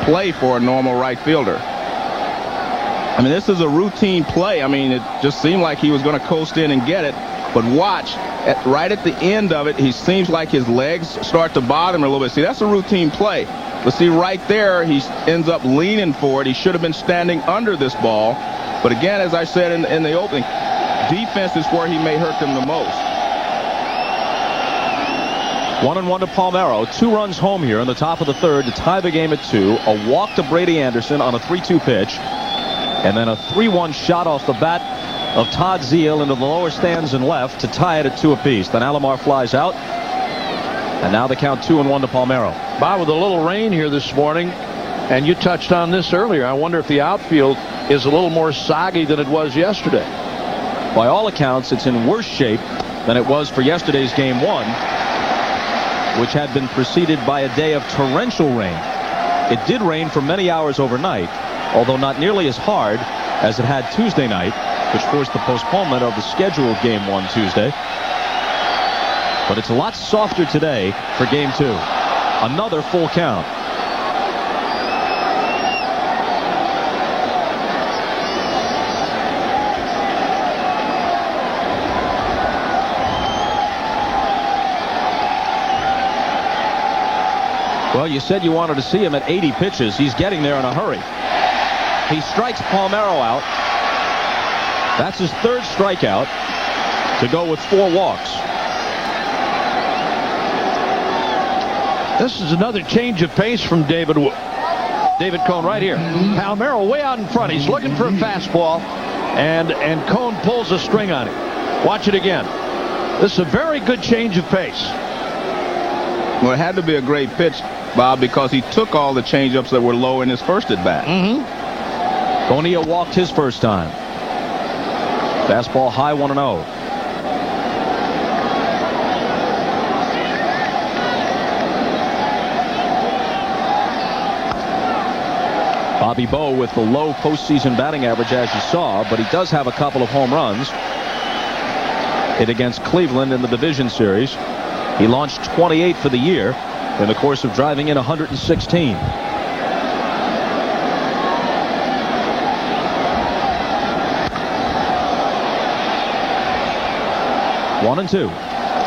play for a normal right fielder. I mean, this is a routine play. I mean, it just seemed like he was going to coast in and get it. But watch, right at the end of it, he seems like his legs start to bother him a little bit. See, that's a routine play. But see, right there, he ends up leaning for it. He should have been standing under this ball. But again, as I said in the opening, defense is where he may hurt them the most. 1-1 to Palmeiro. 2 runs home here in the top of the third to tie the game at 2. A walk to Brady Anderson on a 3-2 pitch. And then a 3-1 shot off the bat of Todd Zeal into the lower stands and left to tie it at 2 apiece. Then Alomar flies out. And now the count 2-1 to Palmeiro. Bob, with a little rain here this morning, and you touched on this earlier, I wonder if the outfield is a little more soggy than it was yesterday. By all accounts, it's in worse shape than it was for yesterday's Game 1, which had been preceded by a day of torrential rain. It did rain for many hours overnight, although not nearly as hard as it had Tuesday night, which forced the postponement of the scheduled Game 1 Tuesday. But it's a lot softer today for Game 2. Another full count. Well, you said you wanted to see him at 80 pitches. He's getting there in a hurry. He strikes Palmeiro out. That's his third strikeout to go with 4 walks. This is another change of pace from David Cone right here. Palmeiro way out in front. He's looking for a fastball, and Cone pulls a string on him. Watch it again. This is a very good change of pace. Well, it had to be a great pitch, Bob, because he took all the changeups that were low in his first at bat. Bonilla walked his first time. Fastball high, 1-0. Bobby Bowe with the low postseason batting average, as you saw, but he does have a couple of home runs. Hit against Cleveland in the division series. He launched 28 for the year in the course of driving in 116. One and two.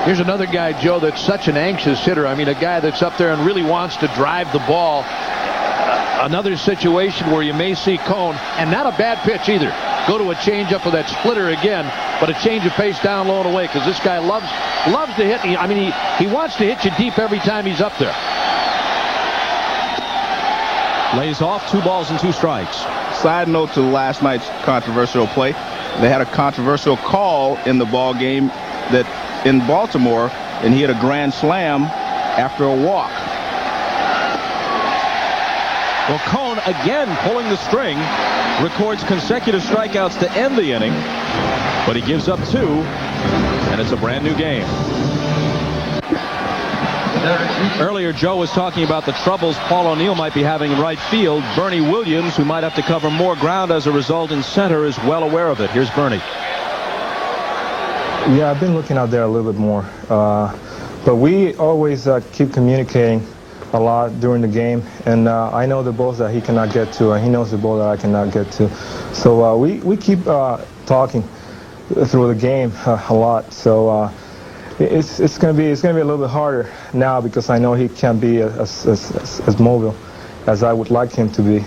Here's another guy, Joe, that's such an anxious hitter. I mean, a guy that's up there and really wants to drive the ball. Another situation where you may see Cone, and not a bad pitch either, go to a changeup with that splitter again, but a change of pace down low and away, because this guy loves to hit. I mean, he wants to hit you deep every time he's up there. Lays off, 2 balls and 2 strikes. Side note to last night's controversial play, they had a controversial call in the ball game that in Baltimore, and he hit a grand slam after a walk. Well, Cone again pulling the string, records consecutive strikeouts to end the inning, but he gives up 2, and it's a brand new game. Earlier, Joe was talking about the troubles Paul O'Neill might be having in right field. Bernie Williams, who might have to cover more ground as a result in center, is well aware of it. Here's Bernie. Yeah, I've been looking out there a little bit more, but we always keep communicating a lot during the game, and I know the balls that he cannot get to, and he knows the ball that I cannot get to. So we keep talking through the game a lot. So it's gonna be a little bit harder now, because I know he can't be as mobile as I would like him to be.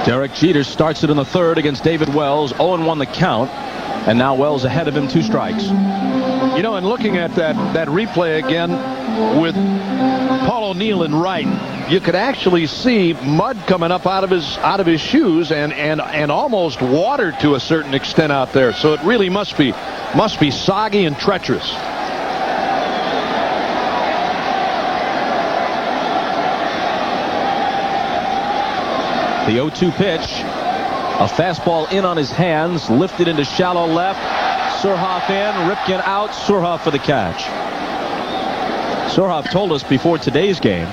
Derek Jeter starts it in the third against David Wells. 0-1 the count, and now Wells ahead of him, 2 strikes. You know, and looking at that replay again with Paul O'Neill in right, you could actually see mud coming up out of his shoes and almost water to a certain extent out there. So it really must be soggy and treacherous. The 0-2 pitch. A fastball in on his hands, lifted into shallow left. Surhoff in, Ripken out, Surhoff for the catch. Surhoff told us before today's game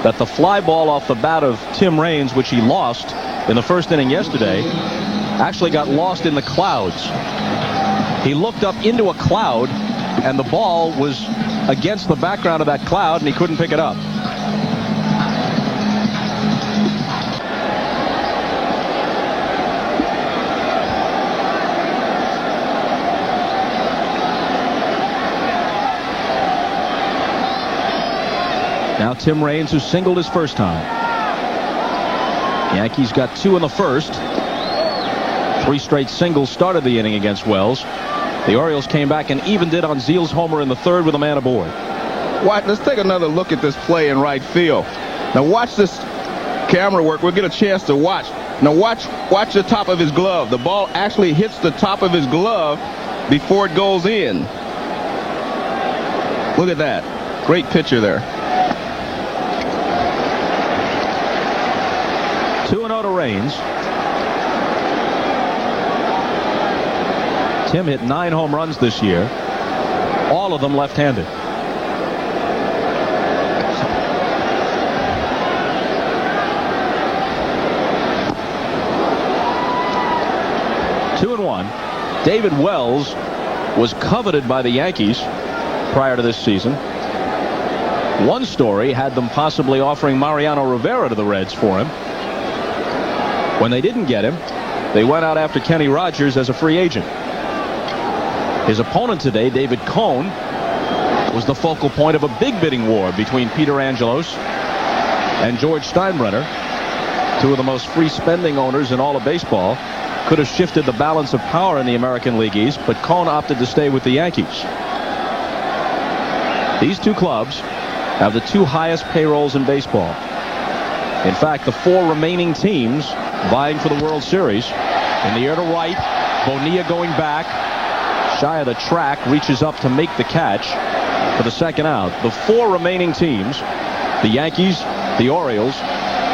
that the fly ball off the bat of Tim Raines, which he lost in the first inning yesterday, actually got lost in the clouds. He looked up into a cloud, and the ball was against the background of that cloud, and he couldn't pick it up. Now Tim Raines, who singled his first time. Yankees got 2 in the first. 3 straight singles started the inning against Wells. The Orioles came back and evened it on Zeal's homer in the third with a man aboard. Let's take another look at this play in right field. Now watch this camera work. We'll get a chance to watch. Now watch the top of his glove. The ball actually hits the top of his glove before it goes in. Look at that. Great picture there. 2-0 to Raines. Tim hit 9 home runs this year, all of them left-handed. Two and one. David Wells was coveted by the Yankees prior to this season. One story had them possibly offering Mariano Rivera to the Reds for him. When they didn't get him, they went out after Kenny Rogers as a free agent. His opponent today, David Cohn, was the focal point of a big bidding war between Peter Angelos and George Steinbrenner, two of the most free-spending owners in all of baseball. Could have shifted the balance of power in the American League East, but Cohn opted to stay with the Yankees. These two clubs have the 2 highest payrolls in baseball. In fact, the 4 remaining teams vying for the World Series, in the air to right, Bonilla going back, shy of the track, reaches up to make the catch for the second out. The 4 remaining teams, the Yankees, the Orioles,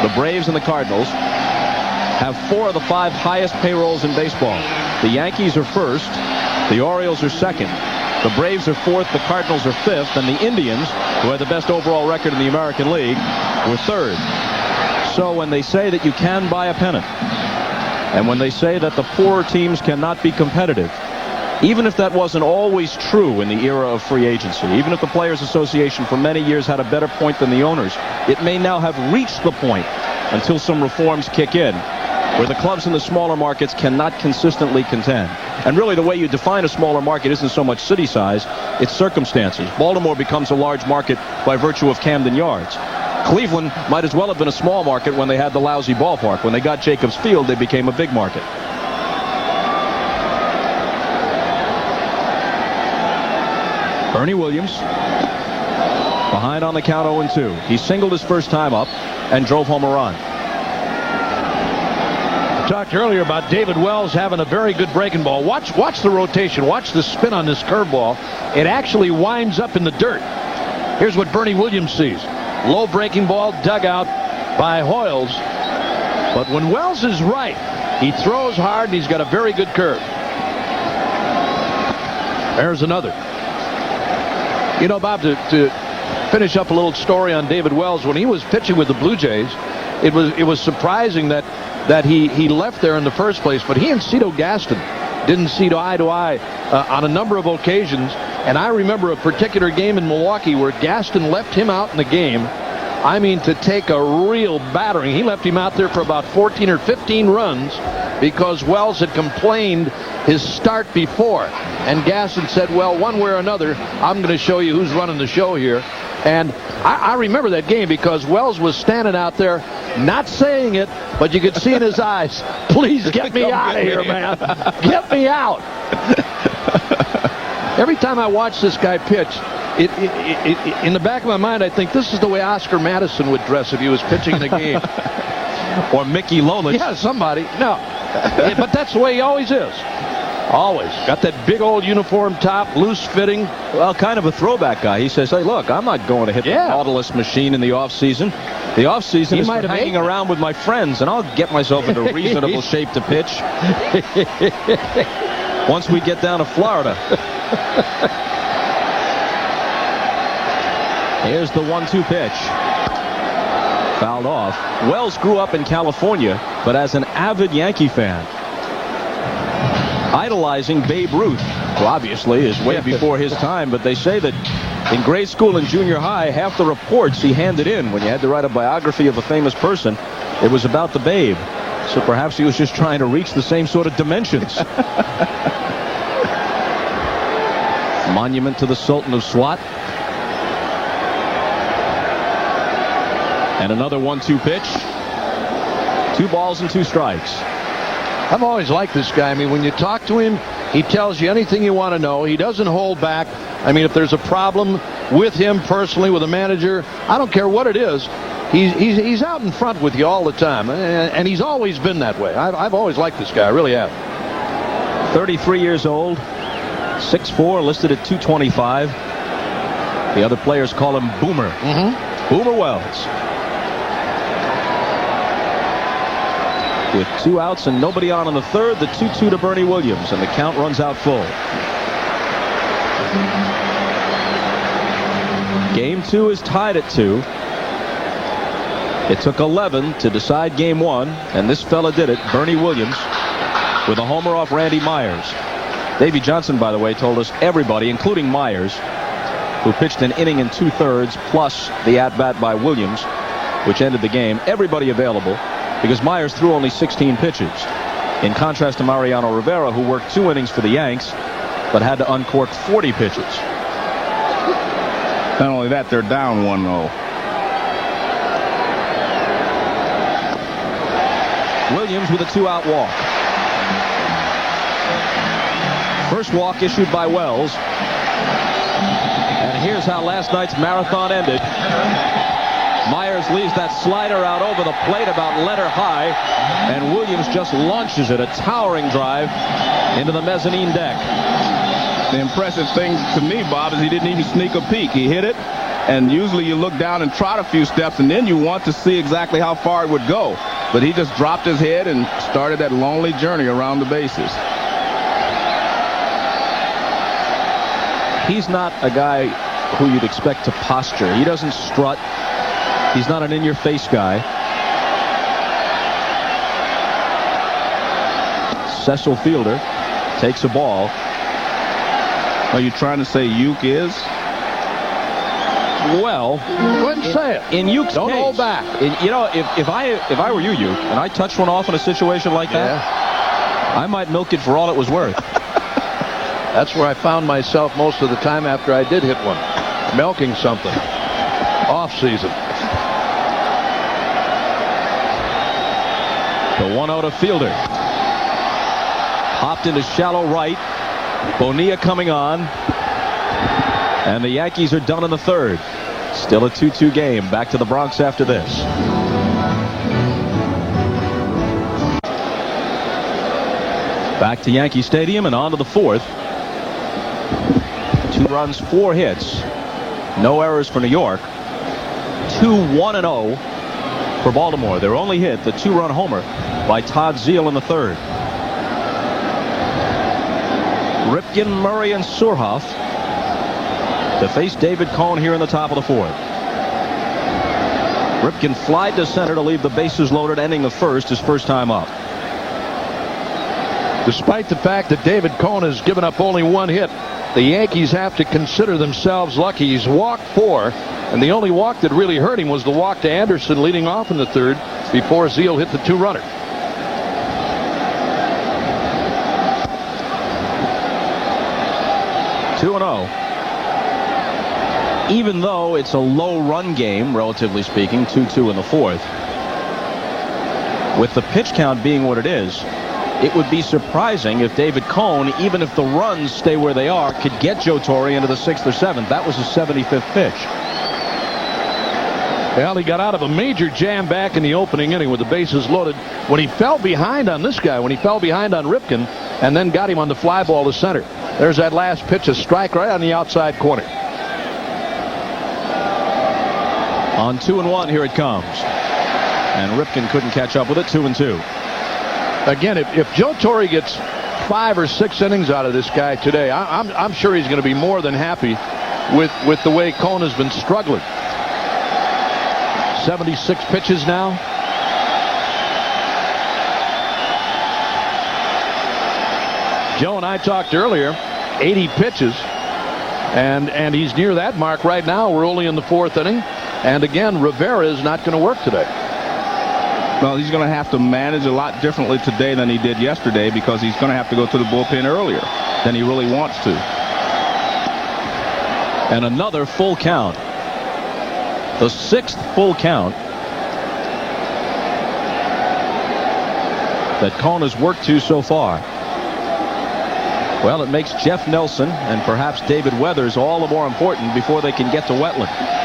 the Braves, and the Cardinals, have 4 of the 5 highest payrolls in baseball. The Yankees are first, the Orioles are second, the Braves are fourth, the Cardinals are fifth, and the Indians, who had the best overall record in the American League, were third. So when they say that you can buy a pennant, and when they say that the poorer teams cannot be competitive, even if that wasn't always true in the era of free agency, even if the Players Association for many years had a better point than the owners, it may now have reached the point, until some reforms kick in, where the clubs in the smaller markets cannot consistently contend. And really the way you define a smaller market isn't so much city size, it's circumstances. Baltimore becomes a large market by virtue of Camden Yards. Cleveland might as well have been a small market when they had the lousy ballpark. When they got Jacobs Field, they became a big market. Bernie Williams behind on the count 0-2. He singled his first time up and drove home a run. Talked earlier about David Wells having a very good breaking ball. Watch the rotation. Watch the spin on this curveball. It actually winds up in the dirt. Here's what Bernie Williams sees. Low breaking ball dug out by Hoyles. But when Wells is right, he throws hard and he's got a very good curve. There's another. You know, Bob, to finish up a little story on David Wells, when he was pitching with the Blue Jays, it was surprising that he left there in the first place, but he and Cito Gaston didn't see eye to eye on a number of occasions. And I remember a particular game in Milwaukee where Gaston left him out in the game. I mean, to take a real battering. He left him out there for about 14 or 15 runs because Wells had complained his start before. And Gaston said, well, one way or another, I'm going to show you who's running the show here. And I remember that game because Wells was standing out there, not saying it, but you could see in his eyes, please get me out of here, man. Get me out. Every time I watch this guy pitch, in the back of my mind, I think this is the way Oscar Madison would dress if he was pitching in a game. Or Mickey Lolich. Yeah, somebody. No. But that's the way he always is. Always. Got that big old uniform top, loose fitting. Well, kind of a throwback guy. He says, hey, look, I'm not going to hit the Nautilus machine in the offseason. The offseason is for hanging around with my friends, and I'll get myself into reasonable shape to pitch once we get down to Florida. Here's the 1-2 pitch. Fouled off. Wells grew up in California, but as an avid Yankee fan, idolizing Babe Ruth, who obviously is way before his time, but they say that in grade school and junior high, half the reports he handed in when you had to write a biography of a famous person, it was about the Babe. So perhaps he was just trying to reach the same sort of dimensions. Monument to the Sultan of Swat. And another 1-2 pitch. 2 balls and 2 strikes. I've always liked this guy. I mean, when you talk to him, he tells you anything you want to know. He doesn't hold back. I mean, if there's a problem with him personally, with a manager, I don't care what it is. He's out in front with you all the time, and he's always been that way. I've always liked this guy. I really have. 33 years old, 6'4", listed at 225. The other players call him Boomer. Boomer Wells. With 2 outs and nobody on in the third, the 2-2 to Bernie Williams, and the count runs out full. Game 2 is tied at 2. It took 11 to decide Game 1, and this fella did it, Bernie Williams, with a homer off Randy Myers. Davey Johnson, by the way, told us everybody, including Myers, who pitched an inning and 2/3 plus the at-bat by Williams, which ended the game, everybody available, because Myers threw only 16 pitches, in contrast to Mariano Rivera, who worked 2 innings for the Yanks, but had to uncork 40 pitches. Not only that, they're down 1-0. Williams with a 2-out walk. First walk issued by Wells. And here's how last night's marathon ended. Myers leaves that slider out over the plate about letter high, and Williams just launches it, a towering drive into the mezzanine deck. The impressive thing to me, Bob, is he didn't even sneak a peek. He hit it, and usually you look down and trot a few steps, and then you want to see exactly how far it would go. But he just dropped his head and started that lonely journey around the bases. He's not a guy who you'd expect to posture. He doesn't strut. He's not an in-your-face guy. Cecil Fielder takes a ball. Are you trying to say Uke is? Well, Go ahead and say it. in Uke's Don't case, hold back. you know, if I were you, Uke, and I touched one off in a situation like that, I might milk it for all it was worth. That's where I found myself most of the time after I did hit one. Milking something. Off season. The 1-0 to Fielder. Popped into shallow right. Bonilla coming on. And the Yankees are done in the third. Still a 2-2 game. Back to the Bronx after this. Back to Yankee Stadium and on to the fourth. 2 runs, 4 hits. No errors for New York. 2-1-0 for Baltimore. Their only hit, the 2-run homer by Todd Zeile in the third. Ripken, Murray, and Surhoff to face David Cone here in the top of the fourth. Ripken flied to center to leave the bases loaded, ending the first, his first time up. Despite the fact that David Cone has given up only 1 hit, the Yankees have to consider themselves lucky. He's walked 4, and the only walk that really hurt him was the walk to Anderson leading off in the third before Zeile hit the 2-runner. Even though it's a low run game, relatively speaking, 2-2 in the fourth, with the pitch count being what it is, it would be surprising if David Cone, even if the runs stay where they are, could get Joe Torre into the 6th or 7th. That was his 75th pitch. Well, he got out of a major jam back in the opening inning with the bases loaded when he fell behind on this guy, when he fell behind on Ripken, and then got him on the fly ball to center. There's that last pitch, a strike right on the outside corner. On 2-1, here it comes. And Ripken couldn't catch up with it, 2-2. Again, if Joe Torre gets 5 or 6 innings out of this guy today, I'm sure he's going to be more than happy with the way Cone has been struggling. 76 pitches now. Joe and I talked earlier, 80 pitches, and he's near that mark right now. We're only in the 4th inning, and again, Rivera is not going to work today. Well, he's going to have to manage a lot differently today than he did yesterday, because he's going to have to go to the bullpen earlier than he really wants to. And another full count. The 6th full count that Cone has worked to so far. Well, it makes Jeff Nelson and perhaps David Weathers all the more important before they can get to Wetland.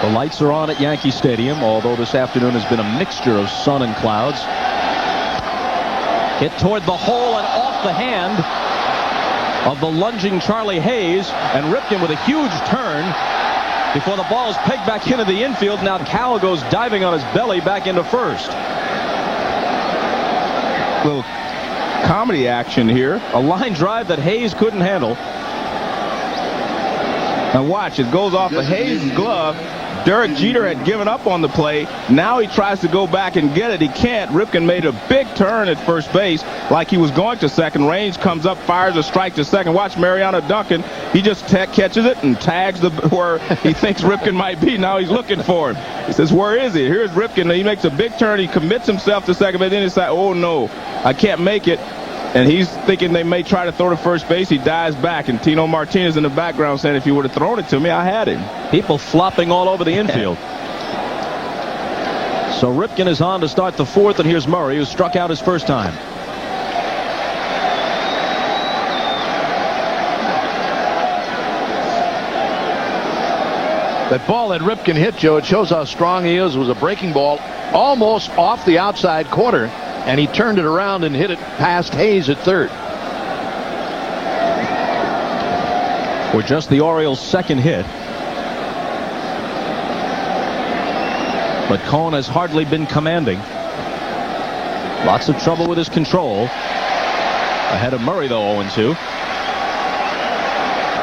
The lights are on at Yankee Stadium, although this afternoon has been a mixture of sun and clouds. Hit toward the hole and off the hand of the lunging Charlie Hayes, and Ripken with a huge turn before the ball is pegged back into the infield. Now Cal goes diving on his belly back into first. Little comedy action here. A line drive that Hayes couldn't handle. Now watch, it goes off of Hayes' glove. Derek Jeter had given up on the play. Now he tries to go back and get it. He can't. Ripken made a big turn at first base like he was going to second. Range comes up, fires a strike to second. Watch Mariano Duncan. He just catches it and tags where he thinks Ripken might be. Now he's looking for him. He says, where is he? Here's Ripken. He makes a big turn. He commits himself to second, but then he says, oh, no, I can't make it. And he's thinking they may try to throw to first base. He dives back, and Tino Martinez in the background saying, if you would have thrown it to me, I had him. People flopping all over the infield. So Ripken is on to start the fourth, and here's Murray, who struck out his first time. That ball that Ripken hit, Joe, it shows how strong he is. It was a breaking ball almost off the outside corner. And he turned it around and hit it past Hayes at third. For just the Orioles' second hit. But Cone has hardly been commanding. Lots of trouble with his control. Ahead of Murray, though, 0-2.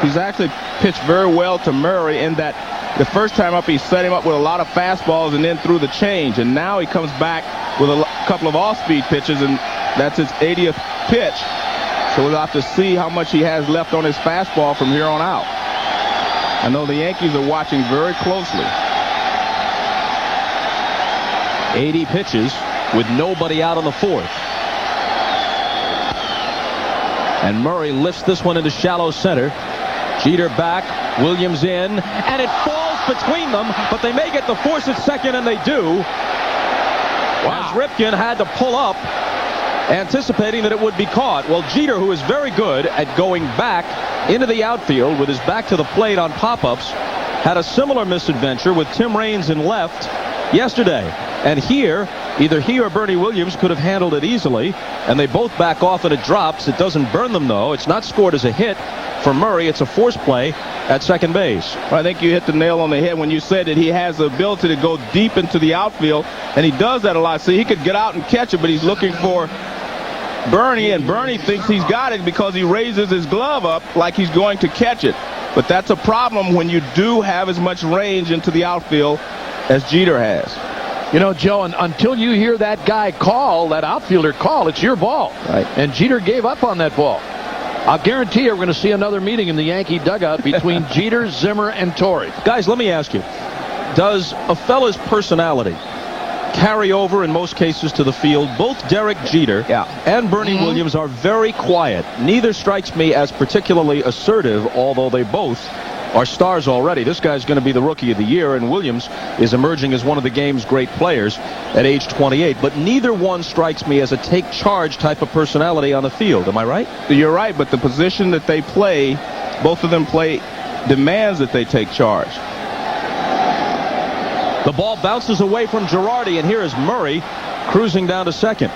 He's actually pitched very well to Murray in that the first time up he set him up with a lot of fastballs and then threw the change. And now he comes back with a couple of off-speed pitches, and that's his 80th pitch. So we'll have to see how much he has left on his fastball from here on out. I know the Yankees are watching very closely. 80 pitches with nobody out on the fourth. And Murray lifts this one into shallow center. Jeter back, Williams in, and it falls between them, but they may get the force at second, and they do. Wow. As Ripken had to pull up, anticipating that it would be caught. Well, Jeter, who is very good at going back into the outfield with his back to the plate on pop-ups, had a similar misadventure with Tim Raines in left yesterday. And here, either he or Bernie Williams could have handled it easily, and they both back off and it drops. It doesn't burn them, though. It's not scored as a hit for Murray. It's a force play at second base. Well, I think you hit the nail on the head when you said that he has the ability to go deep into the outfield, and he does that a lot. See, he could get out and catch it, but he's looking for Bernie, and Bernie thinks he's got it because he raises his glove up like he's going to catch it. But that's a problem when you do have as much range into the outfield as Jeter has. You know, Joe, until you hear that guy call, that outfielder call, it's your ball. Right. And Jeter gave up on that ball. I'll guarantee you we're going to see another meeting in the Yankee dugout between Jeter, Zimmer, and Torrey. Guys, let me ask you, does a fella's personality carry over in most cases to the field? Both Derek Jeter and Bernie Williams are very quiet. Neither strikes me as particularly assertive, although they both are stars already. This guy's going to be the Rookie of the Year, and Williams is emerging as one of the game's great players at age 28. But neither one strikes me as a take-charge type of personality on the field. Am I right? You're right, but the position that they play, both of them play, demands that they take charge. The ball bounces away from Girardi, and here is Murray cruising down to second.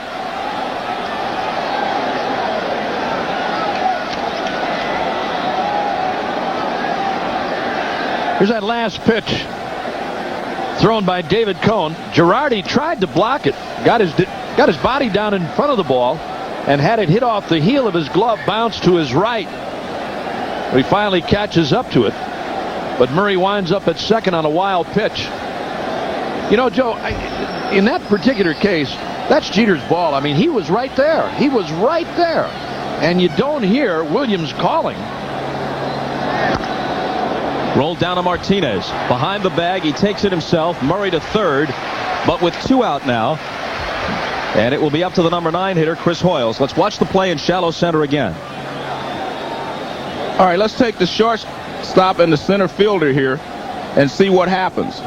Here's that last pitch thrown by David Cone. Girardi tried to block it, got his body down in front of the ball, and had it hit off the heel of his glove, bounce to his right. He finally catches up to it, but Murray winds up at second on a wild pitch. You know, Joe, in that particular case, that's Jeter's ball. I mean, he was right there. He was right there. And you don't hear Williams calling. Rolled down to Martinez. Behind the bag, he takes it himself. Murray to third, but with two out now. And it will be up to the number 9 hitter, Chris Hoyles. Let's watch the play in shallow center again. All right, let's take the shortstop and the center fielder here and see what happens.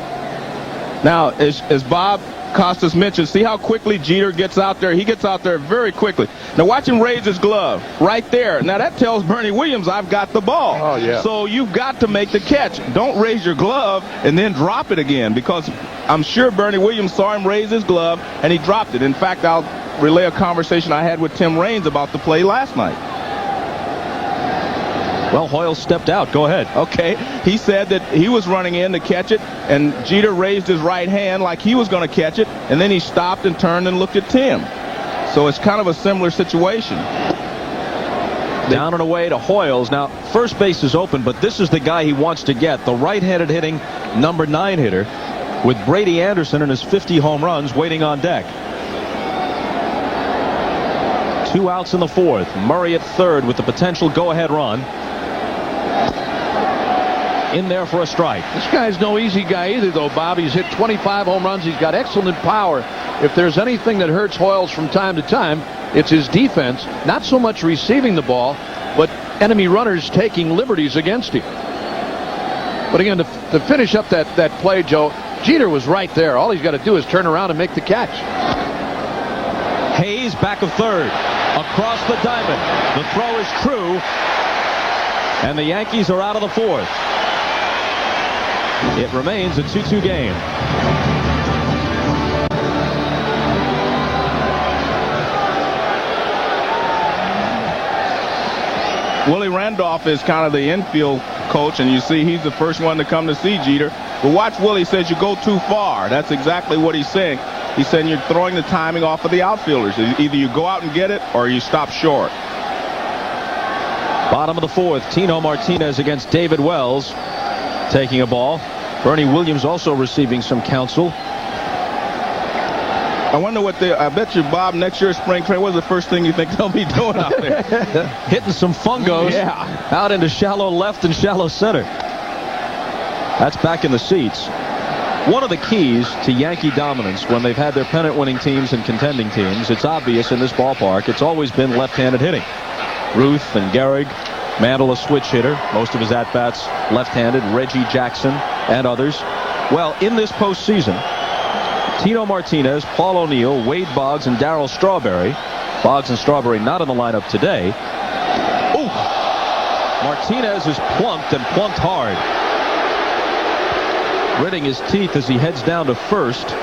Now, as Bob Costas mentioned, see how quickly Jeter gets out there? He gets out there very quickly. Now watch him raise his glove right there. Now that tells Bernie Williams, I've got the ball. Oh, yeah. So you've got to make the catch. Don't raise your glove and then drop it again, because I'm sure Bernie Williams saw him raise his glove and he dropped it. In fact, I'll relay a conversation I had with Tim Raines about the play last night. Well, Hoyle stepped out. Go ahead. Okay. He said that he was running in to catch it, and Jeter raised his right hand like he was going to catch it, and then he stopped and turned and looked at Tim. So it's kind of a similar situation. Down and away to Hoyles. Now, first base is open, but this is the guy he wants to get, the right-handed hitting number 9 hitter, with Brady Anderson and his 50 home runs waiting on deck. 2 outs in the 4th. Murray at third with the potential go-ahead run. In there for a strike. This guy's no easy guy either, though, Bob. He's hit 25 home runs. He's got excellent power. If there's anything that hurts Hoyles from time to time, it's his defense. Not so much receiving the ball, but enemy runners taking liberties against him. But again, to finish up that play, Joe, Jeter was right there. All he's got to do is turn around and make the catch. Hayes back of third. Across the diamond. The throw is true. And the Yankees are out of the 4th. It remains a 2-2 game. Willie Randolph is kind of the infield coach, and you see he's the first one to come to see Jeter. But watch Willie says you go too far. That's exactly what he's saying. He's saying you're throwing the timing off of the outfielders. Either you go out and get it or you stop short. Bottom of the 4th, Tino Martinez against David Wells taking a ball. Bernie Williams also receiving some counsel. I wonder what I bet you, Bob, next year's spring training, what's the first thing you think they'll be doing out there? Hitting some fungos out into shallow left and shallow center. That's back in the seats. One of the keys to Yankee dominance when they've had their pennant-winning teams and contending teams, it's obvious in this ballpark, it's always been left-handed hitting. Ruth and Gehrig, Mantle a switch hitter, most of his at-bats left-handed, Reggie Jackson and others. Well, in this postseason, Tino Martinez, Paul O'Neill, Wade Boggs, and Darryl Strawberry. Boggs and Strawberry not in the lineup today. Ooh! Martinez is plunked and plunked hard. Gritting his teeth as he heads down to first.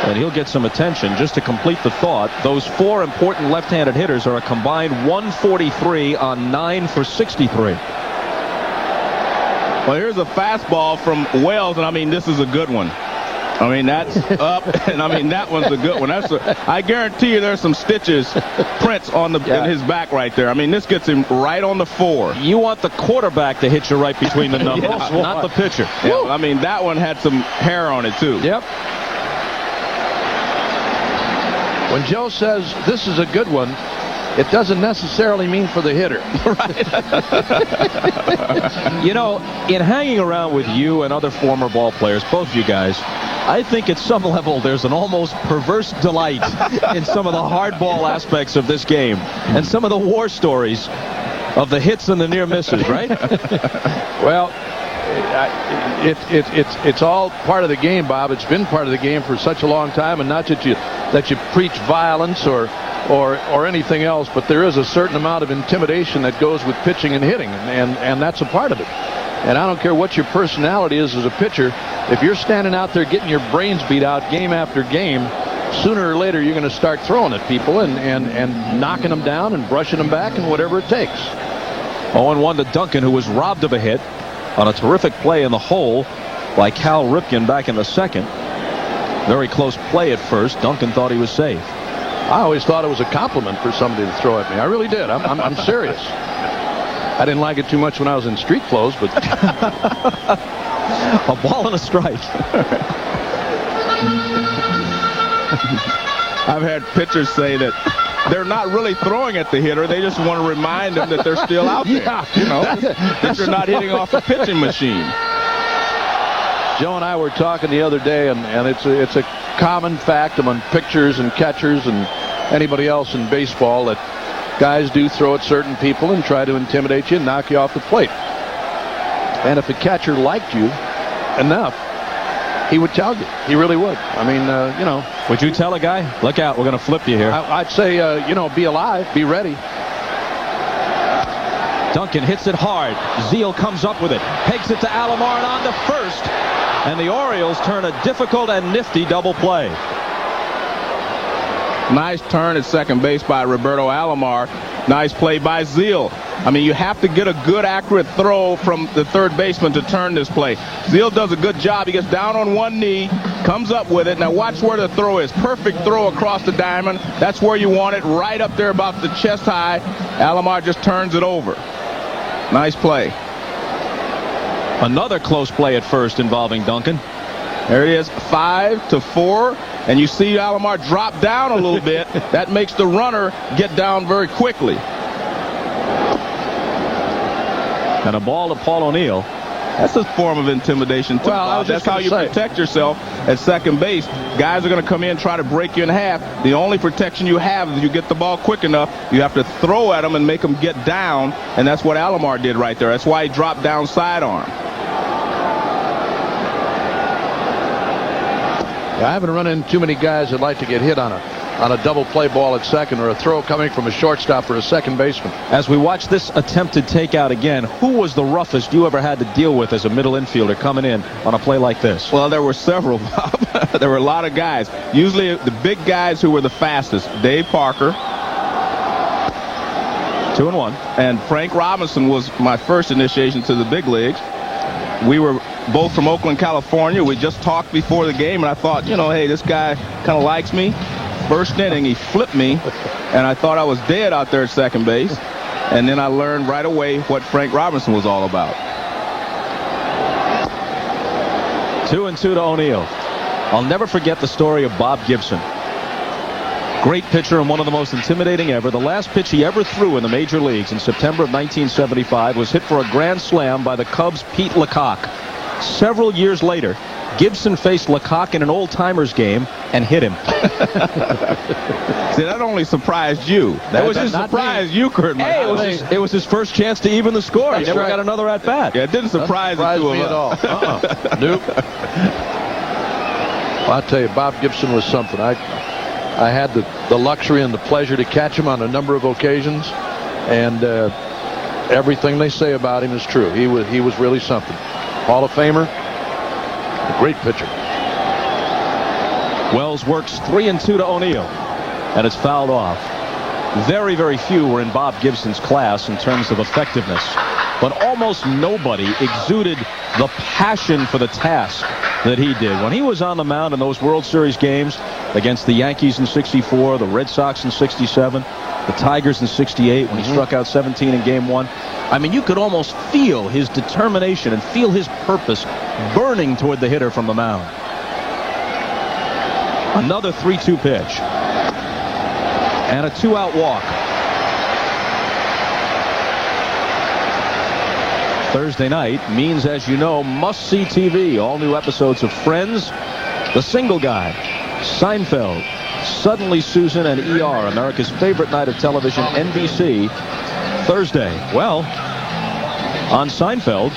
And he'll get some attention. Just to complete the thought, those 4 important left-handed hitters are a combined 143 on 9 for 63. Well, here's a fastball from Wells, and I mean, this is a good one. I mean, that's up, and I mean, that one's a good one. I guarantee you there's some stitches, prints on in his back right there. I mean, this gets him right on the 4. You want the quarterback to hit you right between the numbers, not the pitcher. Yeah, I mean, that one had some hair on it, too. Yep. When Joe says this is a good one, it doesn't necessarily mean for the hitter. Right. You know, in hanging around with you and other former ball players, both of you guys, I think at some level there's an almost perverse delight in some of the hardball aspects of this game and some of the war stories of the hits and the near misses, right? Well, it's all part of the game, Bob. It's been part of the game for such a long time, and not that you preach violence or anything else, but there is a certain amount of intimidation that goes with pitching and hitting, and that's a part of it. And I don't care what your personality is as a pitcher, if you're standing out there getting your brains beat out game after game, sooner or later you're going to start throwing at people and knocking them down and brushing them back and whatever it takes. 0-1 to Duncan, who was robbed of a hit on a terrific play in the hole by Cal Ripken back in the 2nd. Very close play at first. Duncan thought he was safe. I always thought it was a compliment for somebody to throw at me. I really did. I'm serious. I didn't like it too much when I was in street clothes, but a ball and a strike. I've had pitchers say that they're not really throwing at the hitter. They just want to remind them that they're still out there. Yeah. You know, that you're not hitting off a pitching machine. Joe and I were talking the other day, and it's a common fact among pitchers and catchers and anybody else in baseball that guys do throw at certain people and try to intimidate you and knock you off the plate. And if a catcher liked you enough, he would tell you. He really would. I mean, you know. Would you tell a guy, look out, we're going to flip you here? I'd say, you know, be alive, be ready. Duncan hits it hard. Zeal comes up with it. Pegs it to Alomar and on to first. And the Orioles turn a difficult and nifty double play. Nice turn at second base by Roberto Alomar. Nice play by Zeal. I mean, you have to get a good, accurate throw from the third baseman to turn this play. Zeal does a good job. He gets down on one knee, comes up with it. Now watch where the throw is. Perfect throw across the diamond. That's where you want it, right up there about the chest high. Alomar just turns it over. Nice play. Another close play at first involving Duncan. There it is, 5-4. And you see Alomar drop down a little bit. That makes the runner get down very quickly. And a ball to Paul O'Neill. That's a form of intimidation, too. Well, That's how you protect yourself at second base. Guys are going to come in and try to break you in half. The only protection you have is you get the ball quick enough. You have to throw at them and make them get down, and that's what Alomar did right there. That's why he dropped down sidearm. I haven't run into too many guys that like to get hit on a double play ball at second or a throw coming from a shortstop for a second baseman. As we watch this attempted takeout again, who was the roughest you ever had to deal with as a middle infielder coming in on a play like this? Well, there were several, Bob. There were a lot of guys. Usually the big guys who were the fastest. Dave Parker. 2-1. And Frank Robinson was my first initiation to the big leagues. We were both from Oakland, California. We just talked before the game, and I thought, you know, hey, this guy kind of likes me. First inning, he flipped me, and I thought I was dead out there at second base. And then I learned right away what Frank Robinson was all about. 2-2 to O'Neill. I'll never forget the story of Bob Gibson. Great pitcher and one of the most intimidating ever. The last pitch he ever threw in the major leagues in September of 1975 was hit for a grand slam by the Cubs' Pete Lecoq. Several years later, Gibson faced Lecoq in an old-timers game and hit him. See, that only surprised you. That was his surprise you, Kurt. Hey, it was his first chance to even the score. He never got another at-bat. Yeah, it didn't surprise the two me of at all. us. Nope. Well, I'll tell you, Bob Gibson was something. I had the luxury and the pleasure to catch him on a number of occasions, and everything they say about him is true. He was really something. Hall of Famer, a great pitcher. Wells works 3-2 to O'Neill, and it's fouled off. Very, very few were in Bob Gibson's class in terms of effectiveness, but almost nobody exuded the passion for the task that he did. When he was on the mound in those World Series games against the Yankees in '64, the Red Sox in '67, the Tigers in '68, when he struck out 17 in Game 1, I mean, you could almost feel his determination and feel his purpose burning toward the hitter from the mound. Another 3-2 pitch. And a 2-out walk. Thursday night means, as you know, must-see TV. All new episodes of Friends, The Single Guy, Seinfeld, Suddenly Susan, and ER, America's favorite night of television, NBC, Thursday. Well, on Seinfeld,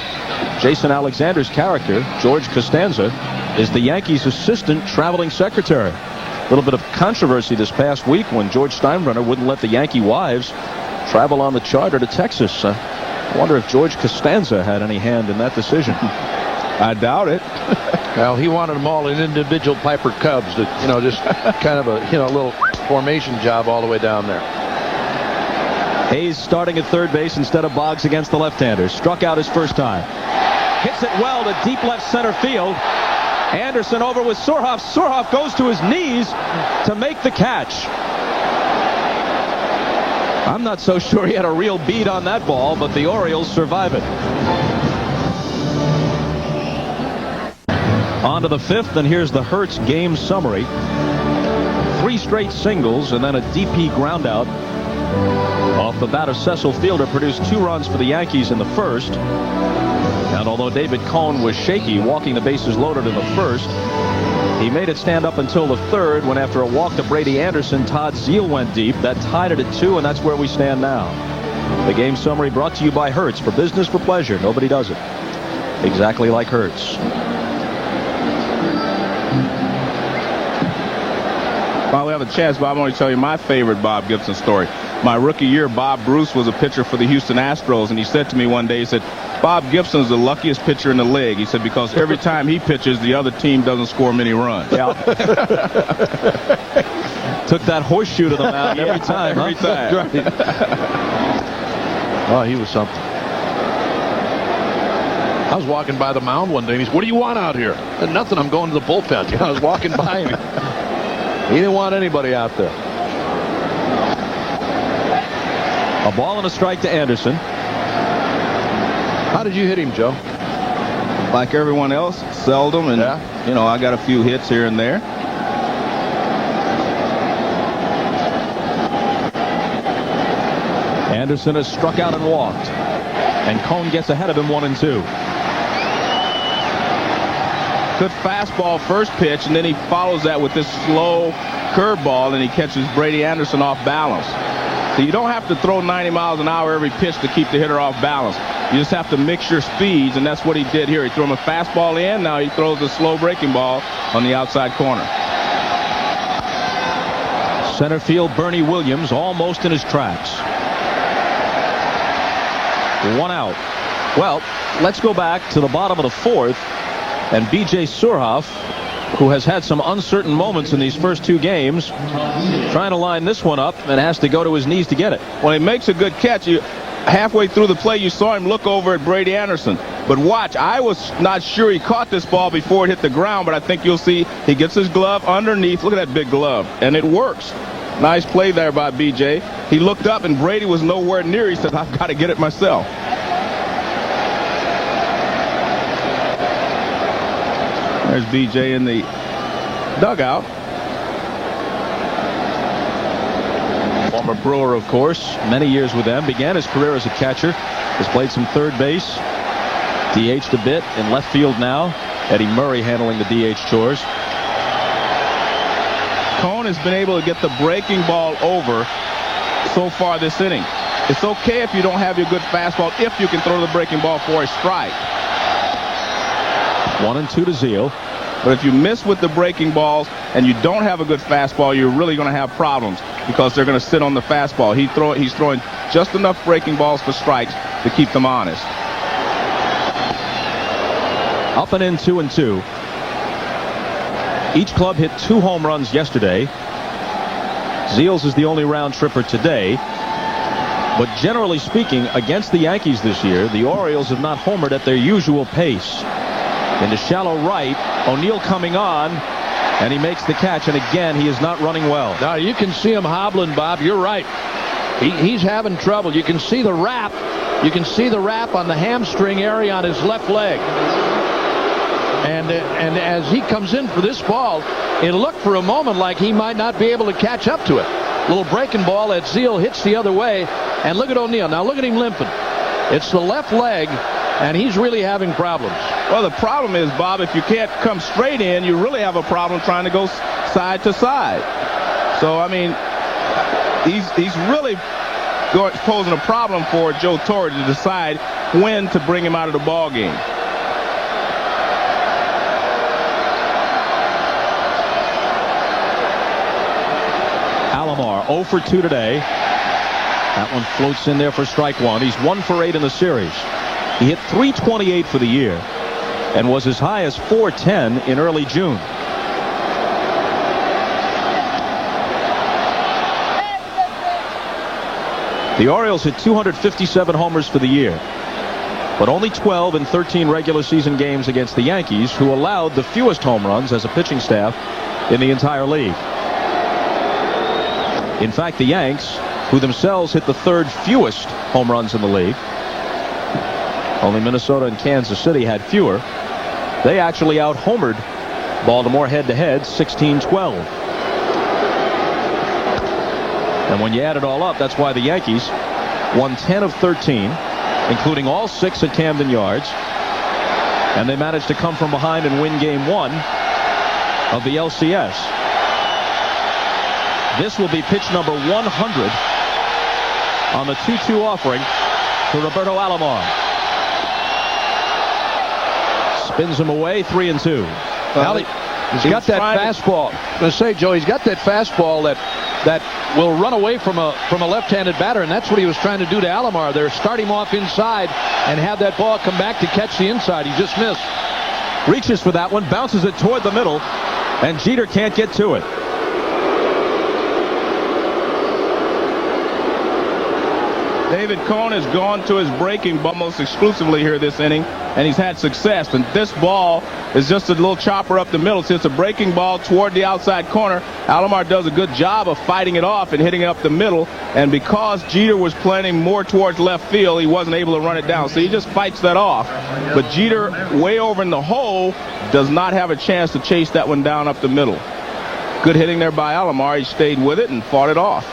Jason Alexander's character, George Costanza, is the Yankees' assistant traveling secretary. A little bit of controversy this past week when George Steinbrenner wouldn't let the Yankee wives travel on the charter to Texas. I wonder if George Costanza had any hand in that decision. I doubt it. Well, he wanted them all in individual Piper Cubs to, you know, just kind of a, you know, little formation job all the way down there. Hayes starting at third base instead of Boggs against the left-handers. Struck out his first time. Hits it well to deep left center field. Anderson over with Surhoff. Surhoff goes to his knees to make the catch. I'm not so sure he had a real bead on that ball, but the Orioles survive it. On to the fifth, and here's the Hertz game summary. 3 straight singles and then a DP groundout off the bat of Cecil Fielder produced 2 runs for the Yankees in the first. And although David Cohn was shaky walking the bases loaded in the first, he made it stand up until the third, when after a walk to Brady Anderson, Todd Zeal went deep. That tied it at 2, and that's where we stand now. The game summary brought to you by Hertz. For business, for pleasure. Nobody does it exactly like Hertz. While we have a chance, Bob, I want to tell you my favorite Bob Gibson story. My rookie year, Bob Bruce was a pitcher for the Houston Astros, and he said to me one day, he said, Bob Gibson is the luckiest pitcher in the league. He said, because every time he pitches, the other team doesn't score many runs. Yeah. Took that horseshoe to the mound every time. Every time. Right. Oh, he was something. I was walking by the mound one day, and he said, what do you want out here? I said, nothing, I'm going to the bullpen. You know, I was walking by him. He didn't want anybody out there. A ball and a strike to Anderson. How did you hit him, Joe? Like everyone else, seldom, and, you know, I got a few hits here and there. Anderson has struck out and walked. And Cone gets ahead of him 1-2. Good fastball first pitch, and then he follows that with this slow curveball, and he catches Brady Anderson off balance. So you don't have to throw 90 miles an hour every pitch to keep the hitter off balance. You just have to mix your speeds, and that's what he did here. He threw him a fastball in. Now he throws a slow breaking ball on the outside corner. Center field, Bernie Williams almost in his tracks. 1 out. Well, let's go back to the bottom of the 4th. And B.J. Surhoff, who has had some uncertain moments in these first 2 games, trying to line this one up and has to go to his knees to get it. Well, he makes a good catch. Halfway through the play, you saw him look over at Brady Anderson. But watch, I was not sure he caught this ball before it hit the ground, but I think you'll see he gets his glove underneath. Look at that big glove, and it works. Nice play there by B.J. He looked up, and Brady was nowhere near. He said, I've got to get it myself. There's B.J. in the dugout. Former Brewer, of course, many years with them. Began his career as a catcher. Has played some third base. DH'd a bit in left field now. Eddie Murray handling the DH chores. Cone has been able to get the breaking ball over so far this inning. It's okay if you don't have your good fastball, if you can throw the breaking ball for a strike. 1-2 to Zeal. But if you miss with the breaking balls and you don't have a good fastball, you're really going to have problems because they're going to sit on the fastball. He's throwing just enough breaking balls for strikes to keep them honest. Up and in 2-2. Each club hit 2 home runs yesterday. Zeal's is the only round tripper today. But generally speaking, against the Yankees this year, the Orioles have not homered at their usual pace. Into shallow right, O'Neill coming on, and he makes the catch, and again, he is not running well. Now, you can see him hobbling, Bob. You're right. He's having trouble. You can see the wrap. You can see the wrap on the hamstring area on his left leg. And as he comes in for this ball, it looked for a moment like he might not be able to catch up to it. Little breaking ball that Zeal hits the other way, and look at O'Neill. Now, look at him limping. It's the left leg, and he's really having problems. Well, the problem is, Bob, if you can't come straight in, you really have a problem trying to go side to side. So, I mean, he's really posing a problem for Joe Torre to decide when to bring him out of the ball game. Alomar 0 for 2 today. That one floats in there for strike 1. He's 1 for 8 in the series. He hit .328 for the year and was as high as .410 in early June. The Orioles hit 257 homers for the year, but only 12 in 13 regular season games against the Yankees, who allowed the fewest home runs as a pitching staff in the entire league. In fact, the Yanks, who themselves hit the 3rd fewest home runs in the league, only Minnesota and Kansas City had fewer, they actually out-homered Baltimore head-to-head 16-12. And when you add it all up, that's why the Yankees won 10 of 13, including all 6 at Camden Yards. And they managed to come from behind and win Game 1 of the LCS. This will be pitch number 100 on the 2-2 offering to Roberto Alomar. Spins him away, 3-2. He's got that fastball. I'm going to say, Joe, he's got that fastball that will run away from a left-handed batter, and that's what he was trying to do to Alomar there. Start him off inside and have that ball come back to catch the inside. He just missed. Reaches for that one, bounces it toward the middle, and Jeter can't get to it. David Cone has gone to his breaking ball almost exclusively here this inning, and he's had success. And this ball is just a little chopper up the middle. Since it's a breaking ball toward the outside corner, Alomar does a good job of fighting it off and hitting it up the middle. And because Jeter was planning more towards left field, he wasn't able to run it down. So he just fights that off. But Jeter, way over in the hole, does not have a chance to chase that one down up the middle. Good hitting there by Alomar. He stayed with it and fought it off.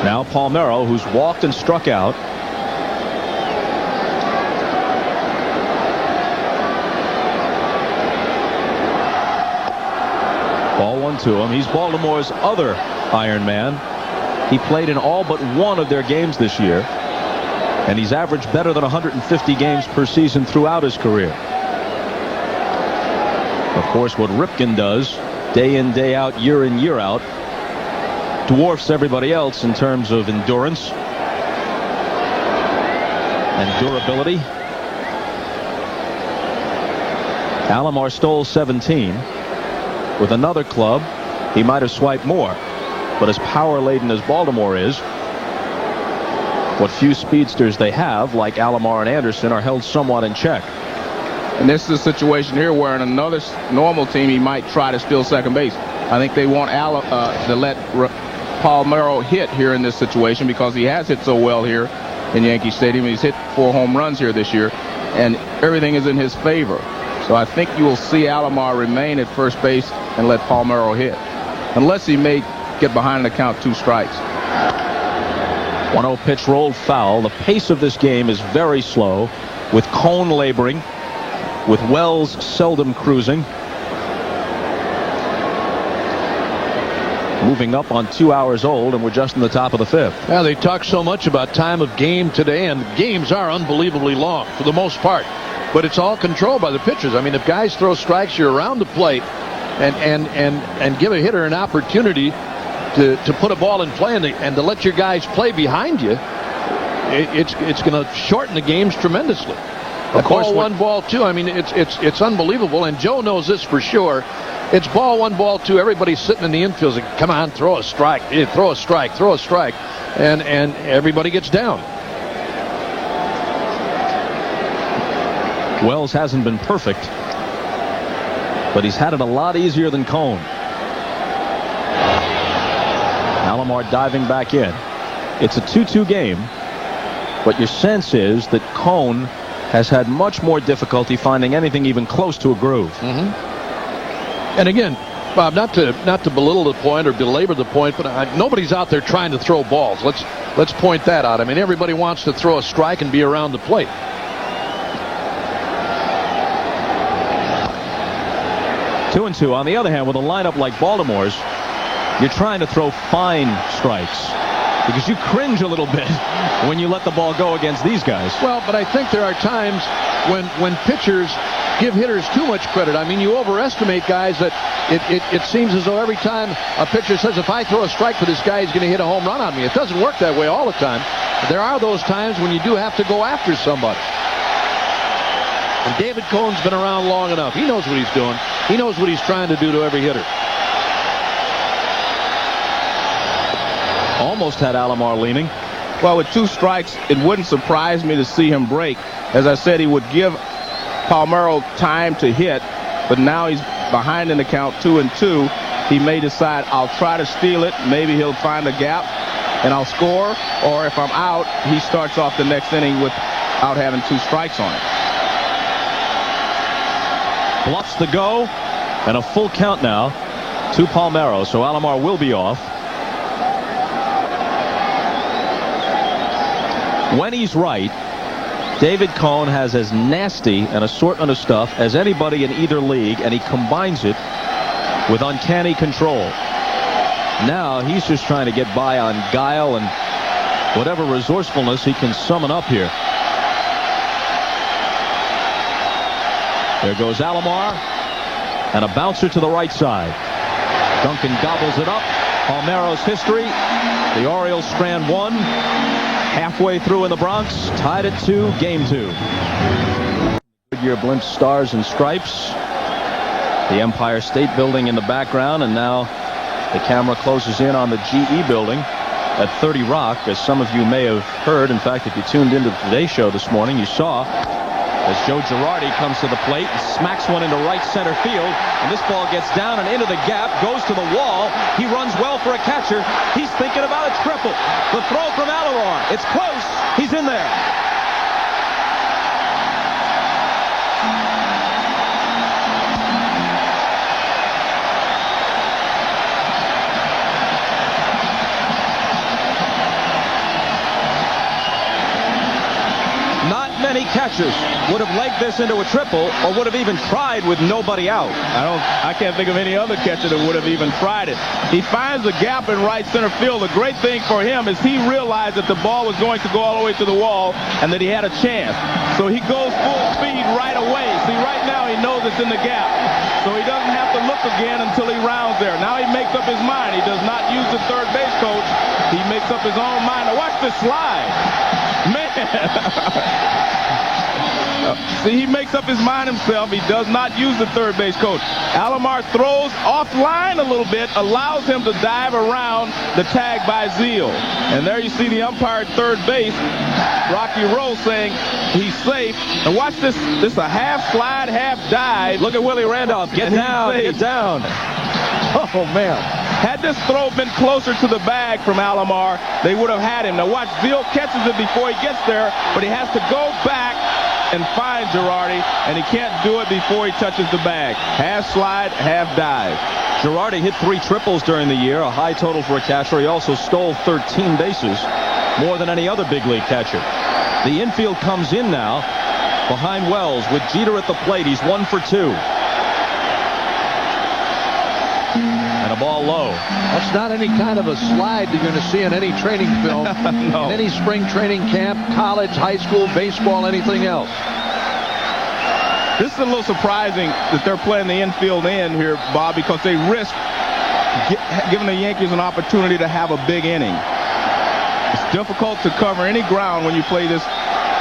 Now Palmeiro, who's walked and struck out. Ball 1 to him. He's Baltimore's other Iron Man. He played in all but one of their games this year, and he's averaged better than 150 games per season throughout his career. Of course, what Ripken does day in, day out, year in, year out, dwarfs everybody else in terms of endurance and durability. Alomar stole 17. With another club, he might have swiped more, but as power-laden as Baltimore is, what few speedsters they have, like Alomar and Anderson, are held somewhat in check. And this is a situation here where in another normal team, he might try to steal second base. I think they want to let Palmeiro hit here in this situation because he has hit so well here in Yankee Stadium. He's hit 4 home runs here this year, and everything is in his favor. So I think you will see Alomar remain at first base and let Palmeiro hit, unless he may get behind and count 2 strikes. 1-0 pitch rolled foul. The pace of this game is very slow, with Cone laboring, with Wells seldom cruising. Moving up on 2 hours old, and we're just in the top of the 5th. Yeah, they talk so much about time of game today, and games are unbelievably long for the most part. But it's all controlled by the pitchers. I mean, if guys throw strikes, you're around the plate and give a hitter an opportunity to put a ball in play and to let your guys play behind you. It's going to shorten the games tremendously. Of course, ball 1, ball 2. I mean, it's unbelievable, and Joe knows this for sure. It's ball 1, ball 2. Everybody's sitting in the infield saying, come on, throw a strike, throw a strike, throw a strike. And everybody gets down. Wells hasn't been perfect, but he's had it a lot easier than Cone. Alomar diving back in. It's a 2-2 game, but your sense is that Cone has had much more difficulty finding anything even close to a groove. And again, Bob, not to belittle the point or belabor the point, but nobody's out there trying to throw balls. Let's point that out. I mean, everybody wants to throw a strike and be around the plate. Two and two. On the other hand, with a lineup like Baltimore's, you're trying to throw fine strikes because you cringe a little bit when you let the ball go against these guys. Well, but I think there are times when pitchers give hitters too much credit. I mean, you overestimate guys that it seems as though every time a pitcher says, if I throw a strike for this guy, he's going to hit a home run on me. It doesn't work that way all the time. There are those times when you do have to go after somebody. And David Cone's been around long enough. He knows what he's doing. He knows what he's trying to do to every hitter. Almost had Alomar leaning. Well, with 2 strikes, it wouldn't surprise me to see him break. As I said, he would give Palmeiro time to hit, but now he's behind in the count 2-2. He may decide, I'll try to steal it. Maybe he'll find a gap and I'll score. Or if I'm out, he starts off the next inning without having 2 strikes on it. Bluffs the go, and a full count now to Palmeiro, so Alomar will be off. When he's right, David Cone has as nasty an assortment of stuff as anybody in either league, and he combines it with uncanny control. Now he's just trying to get by on guile and whatever resourcefulness he can summon up here. There goes Alomar, and a bouncer to the right side. Duncan gobbles it up. Palmeiro's history. The Orioles strand one. Halfway through in the Bronx, tied at 2, game 2. Goodyear blimp stars and stripes. The Empire State Building in the background, and now the camera closes in on the GE Building at 30 Rock, as some of you may have heard. In fact, if you tuned into the Today Show this morning, you saw as Joe Girardi comes to the plate and smacks one into right center field, and this ball gets down and into the gap, goes to the wall. He runs well for a catcher. He's thinking about a triple. The throw from Alomar. It's close. He's in there. Many catchers would have legged this into a triple, or would have even tried with nobody out. I can't think of any other catcher that would have even tried it. He finds a gap in right center field. The great thing for him is he realized that the ball was going to go all the way to the wall and that he had a chance. So he goes full speed right away. See, right now he knows it's in the gap. So he doesn't have to look again until he rounds there. Now he makes up his mind. He does not use the third base coach. He makes up his own mind. Now watch this slide. Man. See, he makes up his mind himself. He does not use the third base coach. Alomar throws offline a little bit, allows him to dive around the tag by Zeal. And there you see the umpire at third base, Rocky Rowe, saying he's safe. And watch this. This is a half slide, half dive. Look at Willie Randolph. Get down, get down. Oh, man. Had this throw been closer to the bag from Alomar, they would have had him. Now watch, Zeal catches it before he gets there, but he has to go back and find Girardi, and he can't do it before he touches the bag. Half slide, half dive. Girardi hit 3 triples during the year, a high total for a catcher. He also stole 13 bases, more than any other big league catcher. The infield comes in now behind Wells with Jeter at the plate. He's 1 for 2. And a ball low. That's not any kind of a slide you're going to see in any training film, no. In any spring training camp, college, high school, baseball, anything else. This is a little surprising that they're playing the infield in here, Bob, because they risk giving the Yankees an opportunity to have a big inning. It's difficult to cover any ground when you play this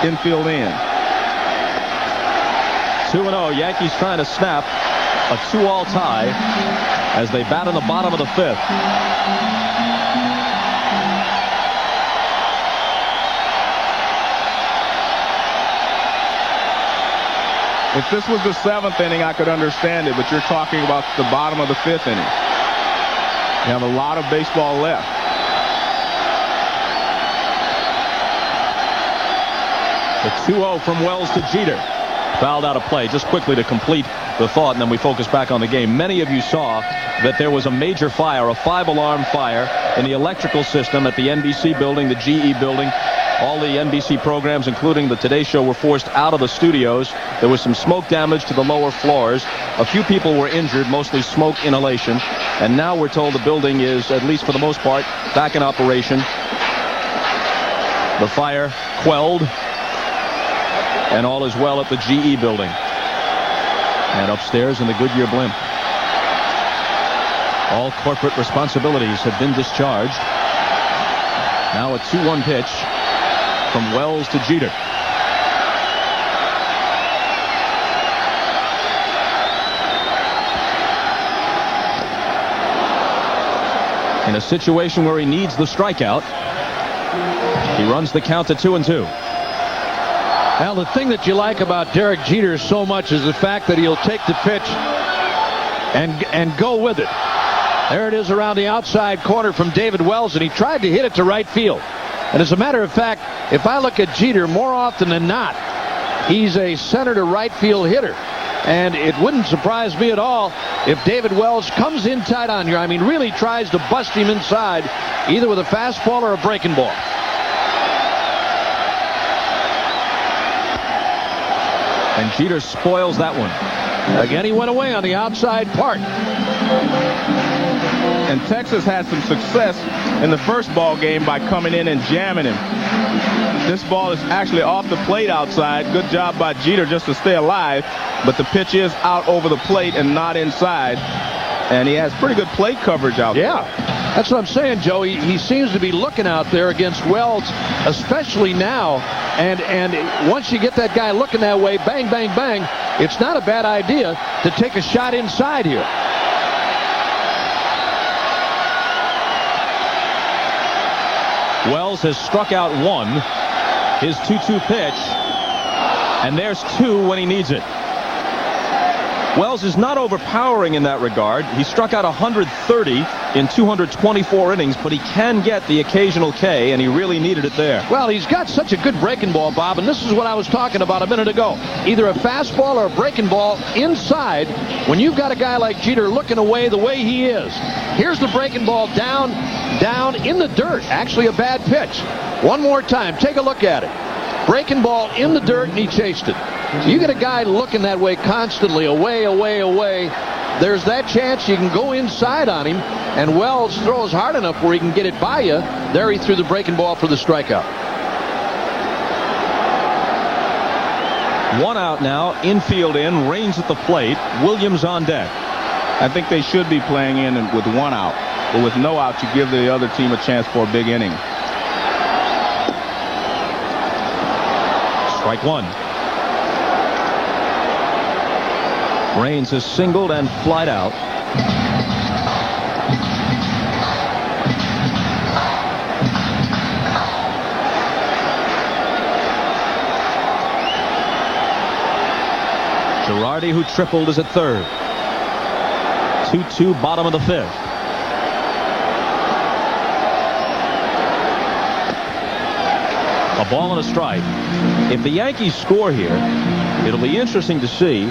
infield in. 2-0. Yankees trying to snap a 2-all tie as they bat in the bottom of the 5th. If this was the 7th inning, I could understand it, but you're talking about the bottom of the 5th inning. You have a lot of baseball left. The 2-0 from Wells to Jeter. Fouled out of play. Just quickly to complete the thought, and then we focus back on the game. Many of you saw that there was a major fire, a 5-alarm fire in the electrical system at the NBC building, the GE building. All the NBC programs, including the Today Show, were forced out of the studios. There was some smoke damage to the lower floors. A few people were injured, mostly smoke inhalation. And now we're told the building is, at least for the most part, back in operation. The fire quelled. And all is well at the GE building. And upstairs in the Goodyear blimp. All corporate responsibilities have been discharged. Now a 2-1 pitch from Wells to Jeter. In a situation where he needs the strikeout, he runs the count to 2-2. Well, the thing that you like about Derek Jeter so much is the fact that he'll take the pitch and go with it. There it is around the outside corner from David Wells, and he tried to hit it to right field. And as a matter of fact, if I look at Jeter, more often than not, he's a center to right field hitter. And it wouldn't surprise me at all if David Wells comes in tight on here. I mean, really tries to bust him inside, either with a fastball or a breaking ball. And Jeter spoils that one. Again, he went away on the outside part. And Texas had some success in the first ball game by coming in and jamming him. This ball is actually off the plate outside. Good job by Jeter just to stay alive. But the pitch is out over the plate and not inside. And he has pretty good plate coverage out there. Yeah, that's what I'm saying, Joe. He seems to be looking out there against Wells, especially now. And once you get that guy looking that way, bang, bang, bang, it's not a bad idea to take a shot inside here. Wells has struck out one, his 2-2 pitch, and there's two when he needs it. Wells is not overpowering in that regard. He struck out 130 in 224 innings, but he can get the occasional K, and he really needed it there. Well, he's got such a good breaking ball, Bob, and this is what I was talking about a minute ago. Either a fastball or a breaking ball inside when you've got a guy like Jeter looking away the way he is. Here's the breaking ball down in the dirt. Actually a bad pitch. One more time. Take a look at it. Breaking ball in the dirt, and he chased it. So you get a guy looking that way constantly, away, away, away. There's that chance you can go inside on him, and Wells throws hard enough where he can get it by you. There he threw the breaking ball for the strikeout. One out now, infield in, Raines at the plate, Williams on deck. I think they should be playing in with one out. But with no out, you give the other team a chance for a big inning. Strike one. Raines has singled and flied out. Girardi, who tripled, is at third. 2-2, bottom of the fifth. A ball and a strike. If the Yankees score here, it'll be interesting to see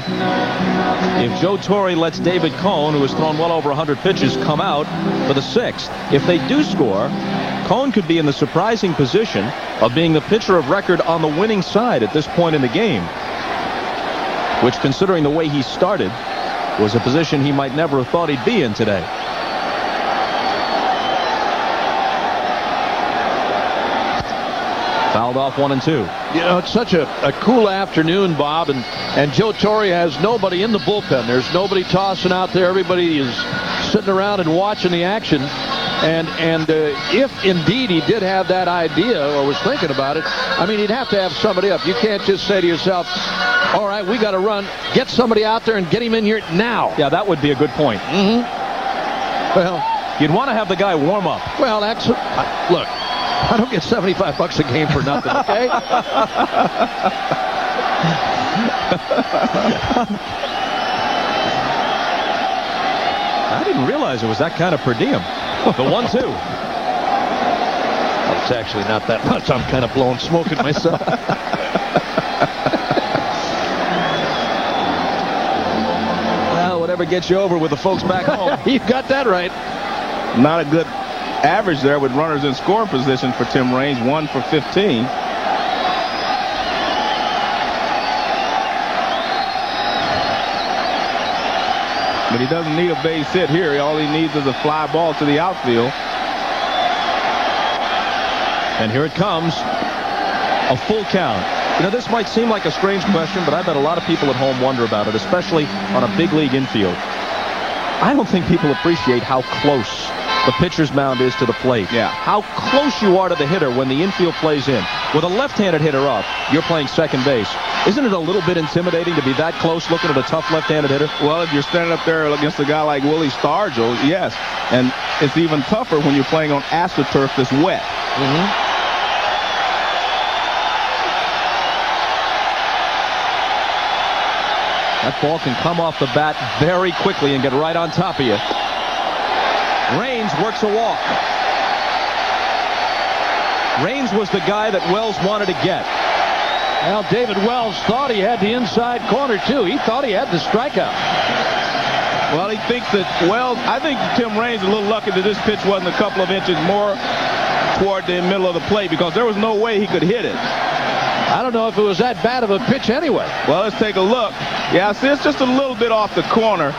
if Joe Torre lets David Cone, who has thrown well over 100 pitches, come out for the sixth. If they do score, Cone could be in the surprising position of being the pitcher of record on the winning side at this point in the game, which, considering the way he started, was a position he might never have thought he'd be in today. Fouled off 1-2. You know, it's such a cool afternoon, Bob, and Joe Torre has nobody in the bullpen. There's nobody tossing out there. Everybody is sitting around and watching the action. And if indeed he did have that idea or was thinking about it, I mean, he'd have to have somebody up. You can't just say to yourself, all right, we got to run, get somebody out there and get him in here now. Yeah, that would be a good point. Well, you'd want to have the guy warm up. Well, that's look, I don't get $75 a game for nothing, okay? I didn't realize it was that kind of per diem. The 1-2. Well, it's actually not that much. I'm kind of blowing smoke at myself. Well, whatever gets you over with the folks back home. You got that right. Not a good average there with runners in scoring position for Tim Raines. 1 for 15. But he doesn't need a base hit here. All he needs is a fly ball to the outfield. And here it comes. A full count. You know, this might seem like a strange question, but I bet a lot of people at home wonder about it, especially on a big league infield. I don't think people appreciate how close the pitcher's mound is to the plate. Yeah. How close you are to the hitter when the infield plays in. With a left-handed hitter up, you're playing second base. Isn't it a little bit intimidating to be that close looking at a tough left-handed hitter? Well, if you're standing up there against a guy like Willie Stargell, yes. And it's even tougher when you're playing on AstroTurf that's wet. That ball can come off the bat very quickly and get right on top of you. Raines works a walk. Raines was the guy that Wells wanted to get. Well, David Wells thought he had the inside corner, too. He thought he had the strikeout. Well, he thinks that Wells, I think Tim Raines is a little lucky that this pitch wasn't a couple of inches more toward the middle of the plate, because there was no way he could hit it. I don't know if it was that bad of a pitch anyway. Well, let's take a look. Yeah, see, it's just a little bit off the corner.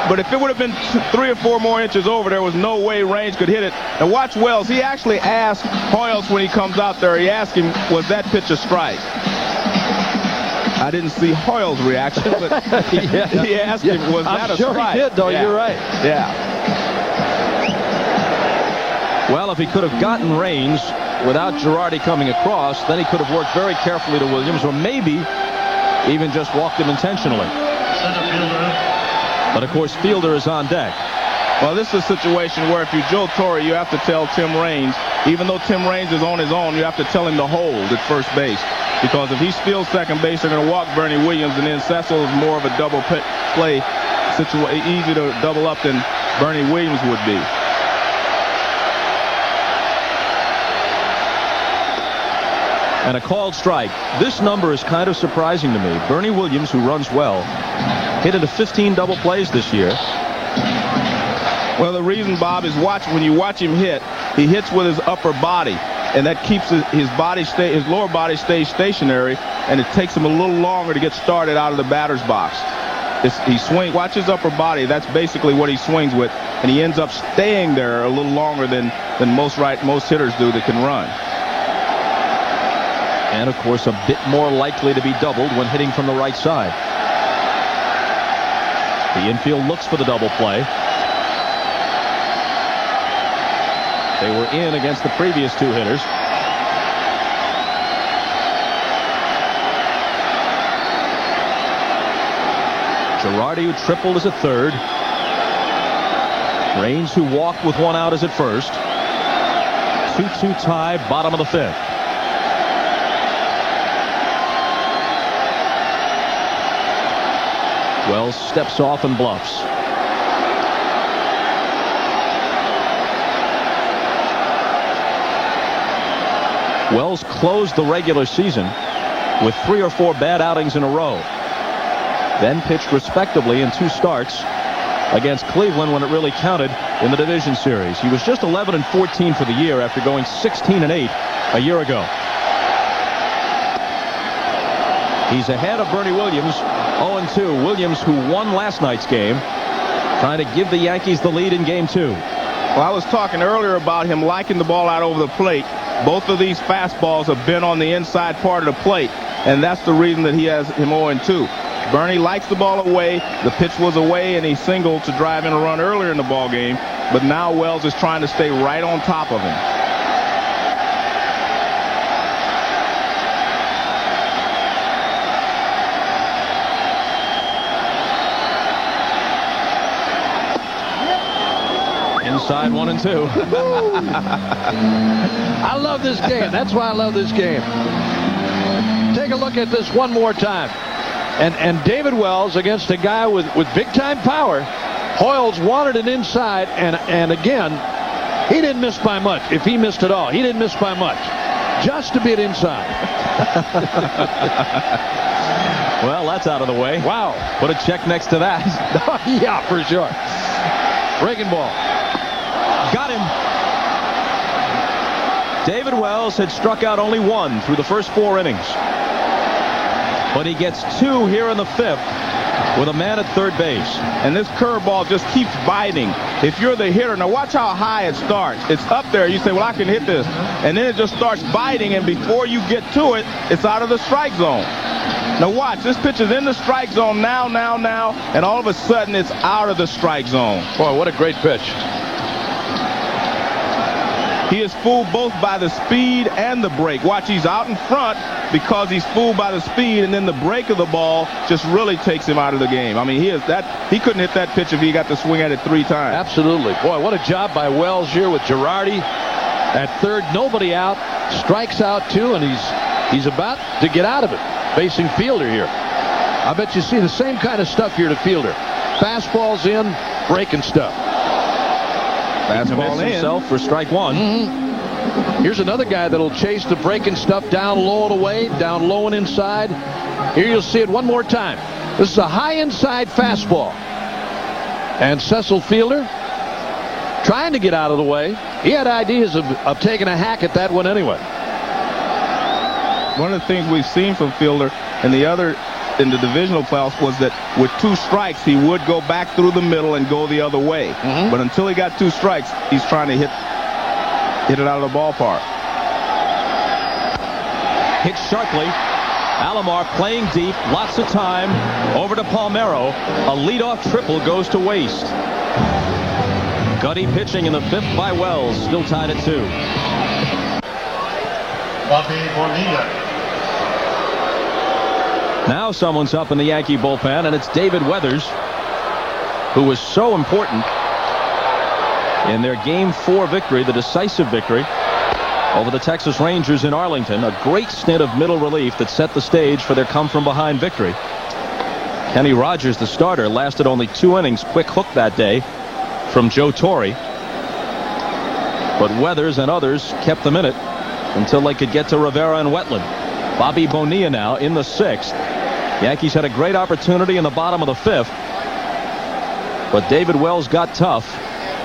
but if it would have been 3 or 4 more inches over, there was no way Range could hit it. And watch Wells. He actually asked Hoyles when he comes out there, he asked him, was that pitch a strike? I didn't see Hoyle's reaction, but he asked him, was that a strike? I'm sure he did, though. You're right. Yeah. Well, if he could have gotten Range without Girardi coming across, then he could have worked very carefully to Williams, or maybe even just walked him intentionally. But of course, Fielder is on deck. Well, this is a situation where if you're Joe Torre, you have to tell Tim Raines, even though Tim Raines is on his own, you have to tell him to hold at first base. Because if he steals second base, they're going to walk Bernie Williams, and then Cecil is more of a double play situation, easy to double up than Bernie Williams would be. And a called strike. This number is kind of surprising to me. Bernie Williams, who runs well, hit into 15 double plays this year. Well, the reason, Bob, is when you watch him hit, he hits with his upper body, and that keeps his lower body stays stationary, and it takes him a little longer to get started out of the batter's box. Watch his upper body. That's basically what he swings with, and he ends up staying there a little longer than most hitters do that can run. And, of course, a bit more likely to be doubled when hitting from the right side. The infield looks for the double play. They were in against the previous 2 hitters. Girardi, who tripled, is at third. Raines, who walked with 1 out, is at first. 2-2 tie, bottom of the 5th. Wells steps off and bluffs. Wells closed the regular season with 3 or 4 bad outings in a row. Then pitched respectably in 2 starts against Cleveland when it really counted in the division series. He was just 11-14 for the year after going 16-8 a year ago. He's ahead of Bernie Williams, 0-2. Williams, who won last night's game, trying to give the Yankees the lead in game 2. Well, I was talking earlier about him liking the ball out over the plate. Both of these fastballs have been on the inside part of the plate, and that's the reason that he has him 0-2. Bernie likes the ball away. The pitch was away, and he singled to drive in a run earlier in the ball game. But now Wells is trying to stay right on top of him. Inside 1-2. I love this game. That's why I love this game. Take a look at this one more time. And David Wells against a guy with big-time power. Hoyles wanted it inside, and again, he didn't miss by much. If he missed at all, he didn't miss by much. Just a bit inside. Well, that's out of the way. Wow. Put a check next to that. Yeah, for sure. Breaking ball. Got him. David Wells had struck out only 1 through the first 4 innings. But he gets 2 here in the 5th with a man at third base. And this curveball just keeps biting. If you're the hitter, now watch how high it starts. It's up there. You say, well, I can hit this. And then it just starts biting, and before you get to it, it's out of the strike zone. Now watch, this pitch is in the strike zone now, and all of a sudden it's out of the strike zone. Boy, what a great pitch. He is fooled both by the speed and the break. Watch, he's out in front because he's fooled by the speed, and then the break of the ball just really takes him out of the game. I mean, he couldn't hit that pitch if he got to swing at it 3 times. Absolutely. Boy, what a job by Wells here with Girardi at third. Nobody out. Strikes out 2, and he's about to get out of it. Facing Fielder here. I bet you see the same kind of stuff here to Fielder. Fastballs in, breaking stuff. Fastball in. Himself for strike 1. Here's another guy that'll chase the breaking stuff down low and away, down low and inside. Here you'll see it one more time. This is a high inside fastball. And Cecil Fielder trying to get out of the way. He had ideas of taking a hack at that one anyway. One of the things we've seen from Fielder in the other in the divisional playoffs was that with 2 strikes, he would go back through the middle and go the other way. But until he got 2 strikes, he's trying to hit it out of the ballpark. Hit sharply. Alomar playing deep, lots of time. Over to Palmeiro. A leadoff triple goes to waste. Gutty pitching in the 5th by Wells, still tied at 2. Now someone's up in the Yankee bullpen, and it's David Weathers, who was so important in their Game 4 victory, the decisive victory over the Texas Rangers in Arlington. A great stint of middle relief that set the stage for their come-from-behind victory. Kenny Rogers, the starter, lasted only 2 innings. Quick hook that day from Joe Torre. But Weathers and others kept them in it until they could get to Rivera and Wetland. Bobby Bonilla now in the 6th. Yankees had a great opportunity in the bottom of the 5th. But David Wells got tough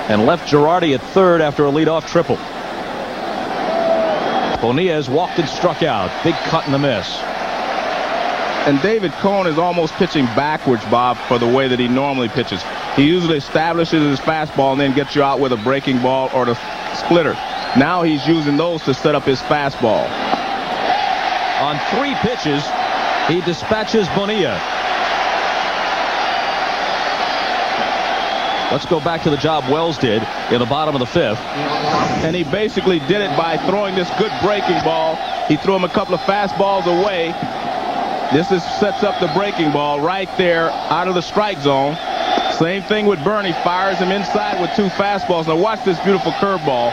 and left Girardi at 3rd after a leadoff triple. Bonilla has walked and struck out. Big cut and a miss. And David Cone is almost pitching backwards, Bob, for the way that he normally pitches. He usually establishes his fastball and then gets you out with a breaking ball or the splitter. Now he's using those to set up his fastball. On 3 pitches, he dispatches Bonilla. Let's go back to the job Wells did in the bottom of the 5th. And he basically did it by throwing this good breaking ball. He threw him a couple of fastballs away. This sets up the breaking ball right there out of the strike zone. Same thing with Bernie. Fires him inside with 2 fastballs. Now watch this beautiful curveball.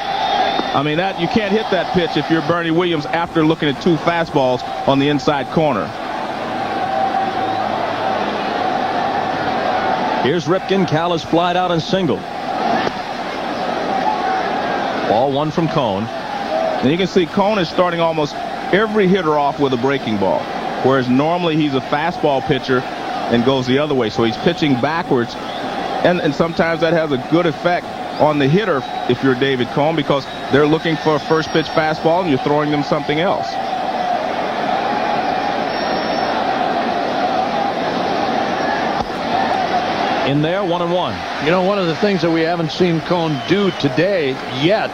I mean, that you can't hit that pitch if you're Bernie Williams after looking at 2 fastballs on the inside corner. Here's Ripken. Cal is flied out and singled. Ball 1 from Cone. And you can see Cone is starting almost every hitter off with a breaking ball, whereas normally he's a fastball pitcher and goes the other way. So he's pitching backwards, and sometimes that has a good effect on the hitter if you're David Cone, because they're looking for a first pitch fastball and you're throwing them something else. In there, 1-1. You know, one of the things that we haven't seen Cone do today yet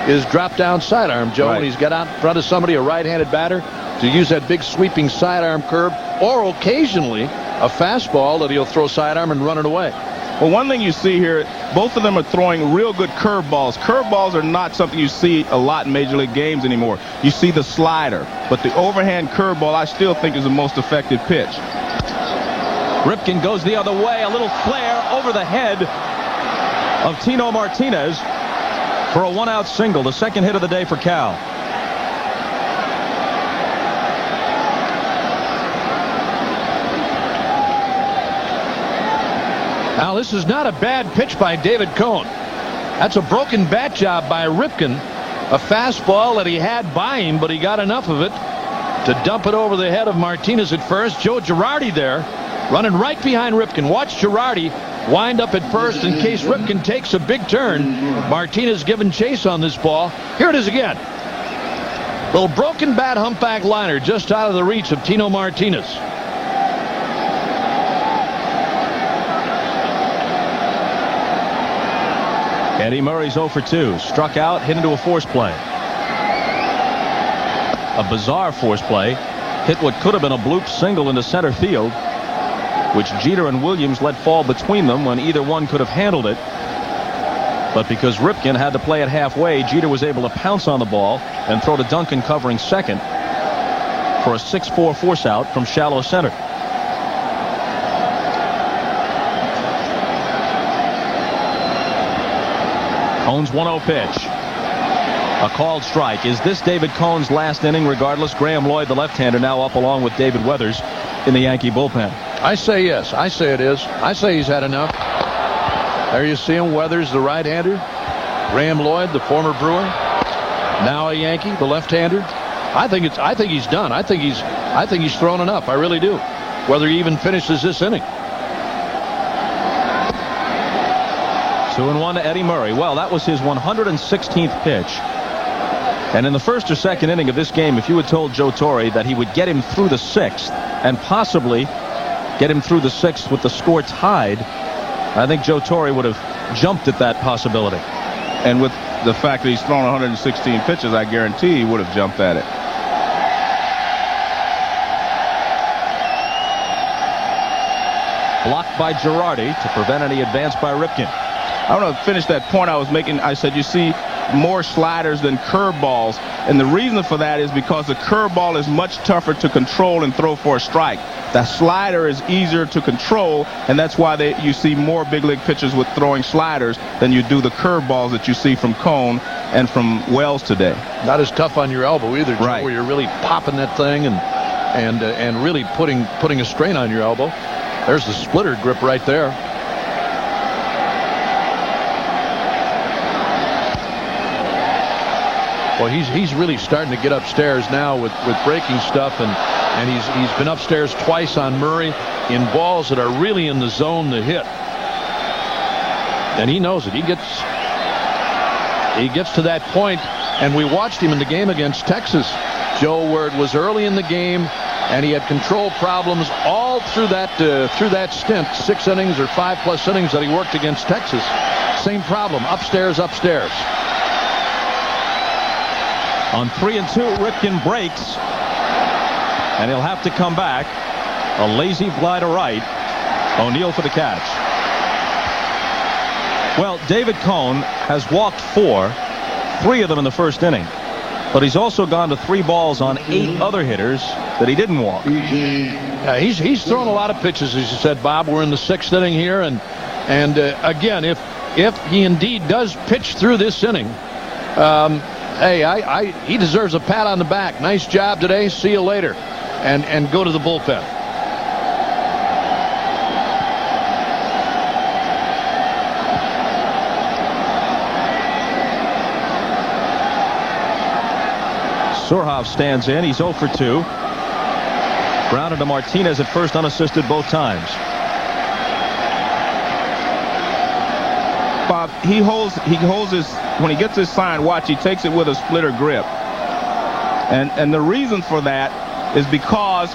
is drop down sidearm, Joe. Right. When he's got out in front of somebody, a right-handed batter, to use that big sweeping sidearm curve, or occasionally a fastball that he'll throw sidearm and run it away. Well, one thing you see here, both of them are throwing real good curveballs. Curveballs are not something you see a lot in Major League games anymore. You see the slider, but the overhand curveball I still think is the most effective pitch. Ripken goes the other way. A little flare over the head of Tino Martinez for a 1-out single. The second hit of the day for Cal. Now, this is not a bad pitch by David Cone. That's a broken bat job by Ripken. A fastball that he had by him, but he got enough of it to dump it over the head of Martinez at first. Joe Girardi there, running right behind Ripken. Watch Girardi wind up at first in case Ripken takes a big turn. Martinez giving chase on this ball. Here it is again. Little broken bat humpback liner just out of the reach of Tino Martinez. Eddie Murray's 0 for 2. Struck out, hit into a force play. A bizarre force play. Hit what could have been a bloop single into center field, which Jeter and Williams let fall between them when either one could have handled it. But because Ripken had to play it halfway, Jeter was able to pounce on the ball and throw to Duncan covering second for a 6-4 force out from shallow center. Cone's 1-0 pitch. A called strike. Is this David Cone's last inning regardless? Graham Lloyd, the left-hander, now up along with David Weathers in the Yankee bullpen. I say yes. I say it is. I say he's had enough. There you see him, Weathers, the right-hander. Graham Lloyd, the former Brewer. Now a Yankee, the left-hander. I think he's done. I think he's thrown enough. I really do. Whether he even finishes this inning. 2-1 to Eddie Murray. Well, that was his 116th pitch. And in the first or second inning of this game, if you had told Joe Torre that he would get him through the 6th and possibly get him through the 6th with the score tied, I think Joe Torre would have jumped at that possibility. And with the fact that he's thrown 116 pitches, I guarantee he would have jumped at it. Blocked by Girardi to prevent any advance by Ripken. I want to finish that point I was making. I said you see more sliders than curveballs, and the reason for that is because the curveball is much tougher to control and throw for a strike. The slider is easier to control, and that's why you see more big league pitchers with throwing sliders than you do the curveballs that you see from Cone and from Wells today. Not as tough on your elbow either, Joe, right, where you're really popping that thing and really putting a strain on your elbow. There's the splitter grip right there. Well, he's really starting to get upstairs now with breaking stuff, and he's been upstairs twice on Murray in balls that are really in the zone to hit. And he knows it. He gets to that point, and we watched him in the game against Texas, Joe, where it was early in the game, and he had control problems all through that stint, 6 innings or 5+ innings that he worked against Texas. Same problem, upstairs. On 3-2, Ripken breaks, and he'll have to come back. A lazy fly to right. O'Neill for the catch. Well, David Cone has walked 4, 3 of them in the first inning. But he's also gone to 3 balls on 8 other hitters that he didn't walk. Yeah, he's thrown a lot of pitches, as you said, Bob. We're in the 6th inning here, and again, if he indeed does pitch through this inning, hey, he deserves a pat on the back. Nice job today. See you later, and go to the bullpen. Surhoff stands in. He's 0 for 2. Grounded to Martinez at first, unassisted both times. Bob, he holds his, when he gets his sign, watch, he takes it with a splitter grip. And the reason for that is because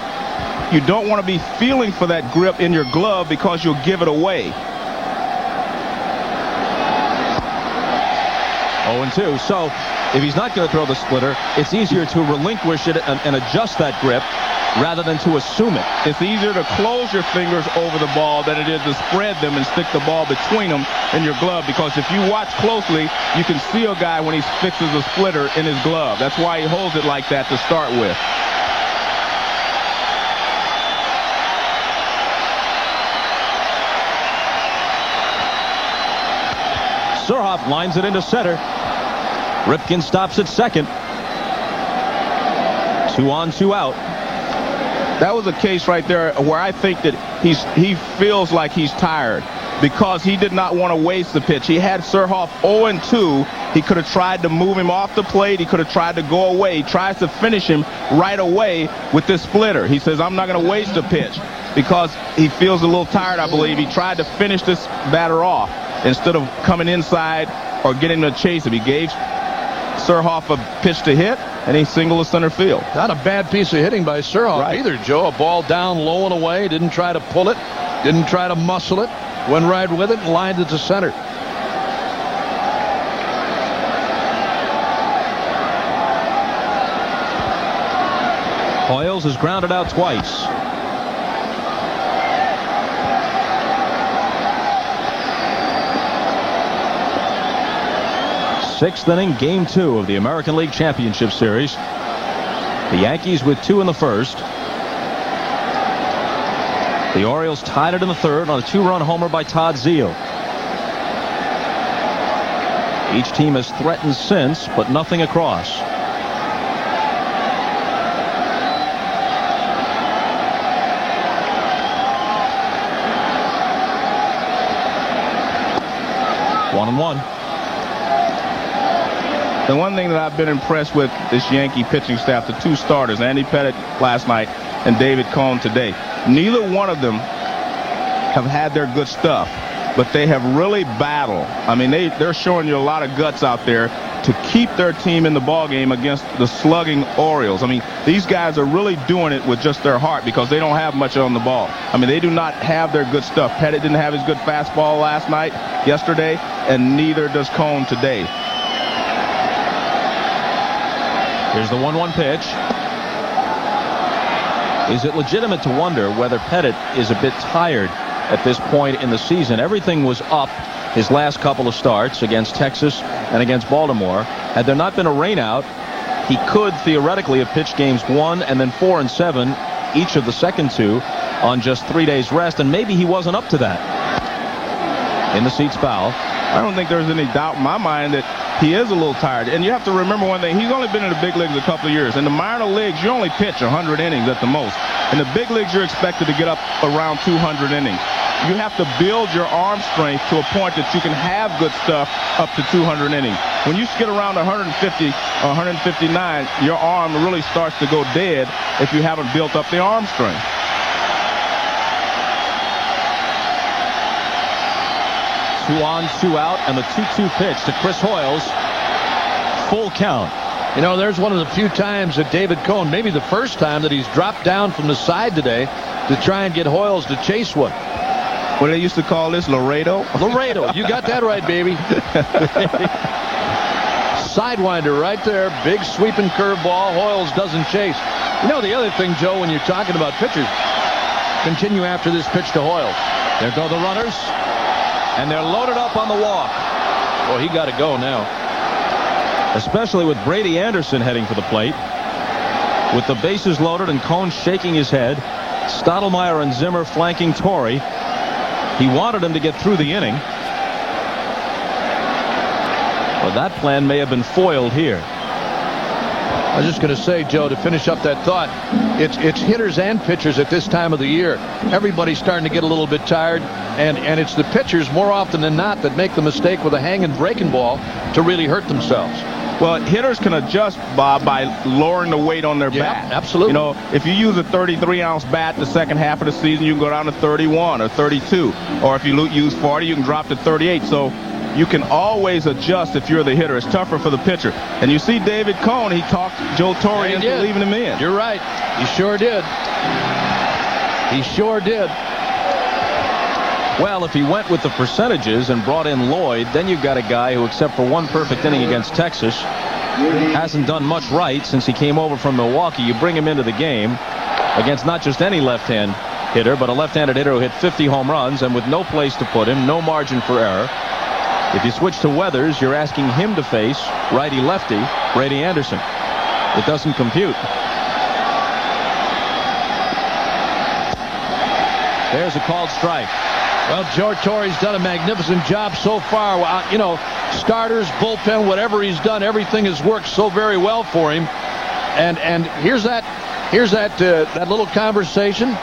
you don't want to be feeling for that grip in your glove because you'll give it away. 0-2. So if he's not going to throw the splitter, it's easier to relinquish it and adjust that grip rather than to assume it. It's easier to close your fingers over the ball than it is to spread them and stick the ball between them in your glove, because if you watch closely, you can see a guy when he fixes a splitter in his glove. That's why he holds it like that to start with. Surhoff lines it into center. Ripken stops at second. 2 on, 2 out. That was a case right there where I think that he feels like he's tired because he did not want to waste the pitch. He had Surhoff 0-2. He could have tried to move him off the plate. He could have tried to go away. He tries to finish him right away with this splitter. He says, I'm not going to waste a pitch because he feels a little tired, I believe. He tried to finish this batter off instead of coming inside or getting to chase him. He gave Surhoff a pitch to hit, and he singled to center field. Not a bad piece of hitting by Surhoff either, Joe. A ball down low and away. Didn't try to pull it. Didn't try to muscle it. Went right with it and lined it to center. Hoyles is grounded out twice. Sixth inning, game 2 of the American League Championship Series. The Yankees with 2 in the first. The Orioles tied it in the third on a 2-run homer by Todd Zeile. Each team has threatened since, but nothing across. One and one. The one thing that I've been impressed with this Yankee pitching staff, the 2 starters, Andy Pettitte last night and David Cone today, neither one of them have had their good stuff, but they have really battled. I mean, they're showing you a lot of guts out there, to keep their team in the ball game against the slugging Orioles. I mean, these guys are really doing it with just their heart because they don't have much on the ball. I mean, they do not have their good stuff. Pettit didn't have his good fastball yesterday, and neither does Cone today. Here's the 1-1 pitch. Is it legitimate to wonder whether Pettit is a bit tired at this point in the season? Everything was up his last couple of starts against Texas and against Baltimore. Had there not been a rainout, he could theoretically have pitched games 1 and then 4 and 7, each of the second 2, on just 3 days rest, and maybe he wasn't up to that. In the seats foul. I don't think there's any doubt in my mind that he is a little tired. And you have to remember one thing. He's only been in the big leagues a couple of years. In the minor leagues, you only pitch 100 innings at the most. In the big leagues, you're expected to get up around 200 innings. You have to build your arm strength to a point that you can have good stuff up to 200 innings. When you skid around 150 or 159, your arm really starts to go dead if you haven't built up the arm strength. Two on, two out, and the 2-2 pitch to Chris Hoyles. Full count. You know, there's one of the few times that David Cone, maybe the first time, that he's dropped down from the side today to try and get Hoyles to chase one. What do they used to call this? Laredo? Laredo. You got that right, baby. Sidewinder right there. Big sweeping curveball. Hoyles doesn't chase. You know, the other thing, Joe, when you're talking about pitchers, continue after this pitch to Hoyles. There go the runners. And they're loaded up on the walk. Well, he got to go now. Especially with Brady Anderson heading for the plate. With the bases loaded and Cone shaking his head. Stottlemyre and Zimmer flanking Torrey. He wanted him to get through the inning. Well, that plan may have been foiled here. I was just going to say, Joe, to finish up that thought, it's hitters and pitchers at this time of the year. Everybody's starting to get a little bit tired, and it's the pitchers more often than not that make the mistake with a hanging breaking ball to really hurt themselves. Well, hitters can adjust, Bob, by lowering the weight on their bat. Absolutely. You know, if you use a 33-ounce bat the second half of the season, you can go down to 31 or 32. Or if you use 40, you can drop to 38. So you can always adjust if you're the hitter. It's tougher for the pitcher. And you see David Cone, he talked Joe Torre into leaving him in. You're right. He sure did. He sure did. Well, if he went with the percentages and brought in Lloyd, then you've got a guy who, except for one perfect inning against Texas, hasn't done much right since he came over from Milwaukee. You bring him into the game against not just any left-hand hitter, but a left-handed hitter who hit 50 home runs, and with no place to put him, no margin for error. If you switch to Weathers, you're asking him to face righty-lefty Brady Anderson. It doesn't compute. There's a called strike. Well, Joe Torre's done a magnificent job so far. You know, starters, bullpen, whatever he's done, everything has worked so very well for him. And here's that little conversation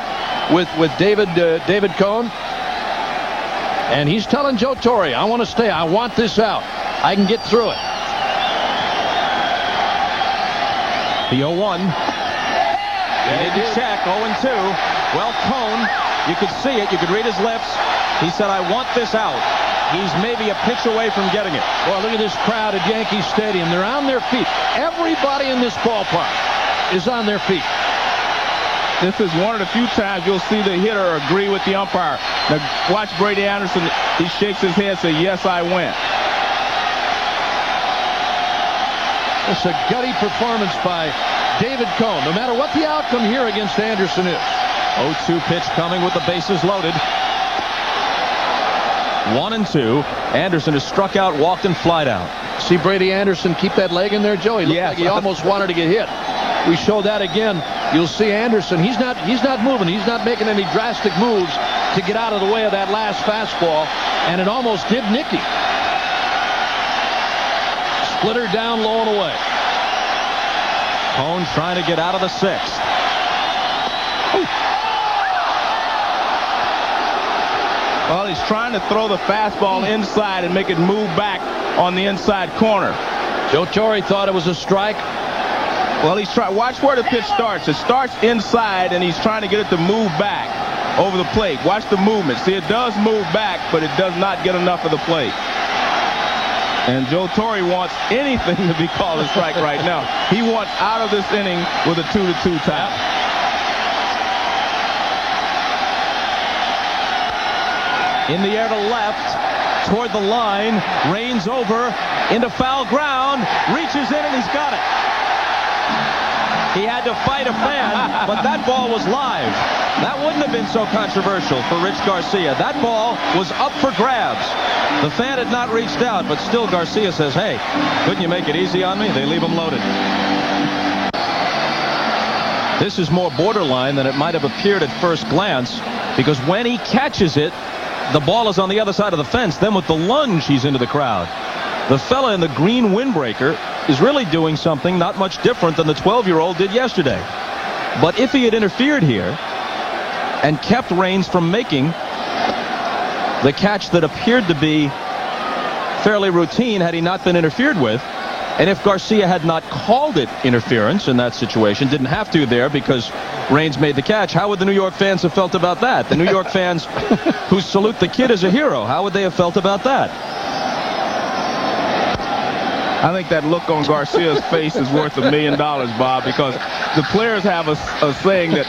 with David Cone. And he's telling Joe Torre, I want to stay. I want this out. I can get through it. The 0-1. He didn't check. 0-2. Well, Cone, you could see it. You could read his lips. He said, I want this out. He's maybe a pitch away from getting it. Well, look at this crowd at Yankee Stadium. They're on their feet. Everybody in this ballpark is on their feet. This is one of the few times you'll see the hitter agree with the umpire. Now, watch Brady Anderson. He shakes his head, says, yes, I went. It's a gutty performance by David Cone, no matter what the outcome here against Anderson is. 0-2 pitch coming with the bases loaded. 1-2. Anderson is struck out, walked, and flied out. See Brady Anderson keep that leg in there, Joe? He looked like he almost wanted to get hit. We show that again. You'll see Anderson. He's not moving. He's not making any drastic moves to get out of the way of that last fastball, and it almost did Nicky. Splitter down low and away. Cone trying to get out of the sixth. Well, he's trying to throw the fastball inside and make it move back on the inside corner. Joe Torre thought it was a strike. Well, he's trying. Watch where the pitch starts. It starts inside, and he's trying to get it to move back over the plate. Watch the movement. See, it does move back, but it does not get enough of the plate. And Joe Torre wants anything to be called a strike right now. He wants out of this inning with a 2-2 tie. In the air to left, toward the line, Rains over, into foul ground, reaches in and he's got it. He had to fight a fan, but that ball was live. That wouldn't have been so controversial for Rich Garcia. That ball was up for grabs. The fan had not reached out, but still Garcia says, hey, couldn't you make it easy on me? They leave him loaded. This is more borderline than it might have appeared at first glance, because when he catches it, the ball is on the other side of the fence. Then with the lunge, he's into the crowd. The fella in the green windbreaker is really doing something not much different than the 12-year-old did yesterday. But if he had interfered here and kept Rains from making the catch that appeared to be fairly routine had he not been interfered with, and if Garcia had not called it interference in that situation, didn't have to there because Rains made the catch, how would the New York fans have felt about that? The New York fans who salute the kid as a hero, how would they have felt about that? I think that look on Garcia's face is worth $1 million, Bob, because the players have a saying that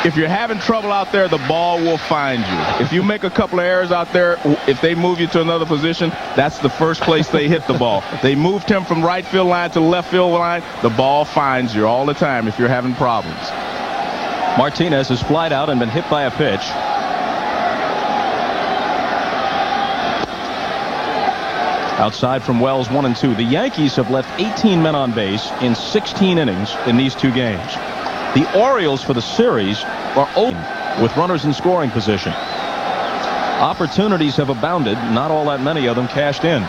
if you're having trouble out there, the ball will find you. If you make a couple of errors out there, if they move you to another position, that's the first place they hit the ball. They moved him from right field line to left field line. The ball finds you all the time if you're having problems. Martinez has flied out and been hit by a pitch. Outside from Wells, 1-2. The Yankees have left 18 men on base in 16 innings in these two games. The Orioles for the series are open with runners in scoring position. Opportunities have abounded. Not all that many of them cashed in.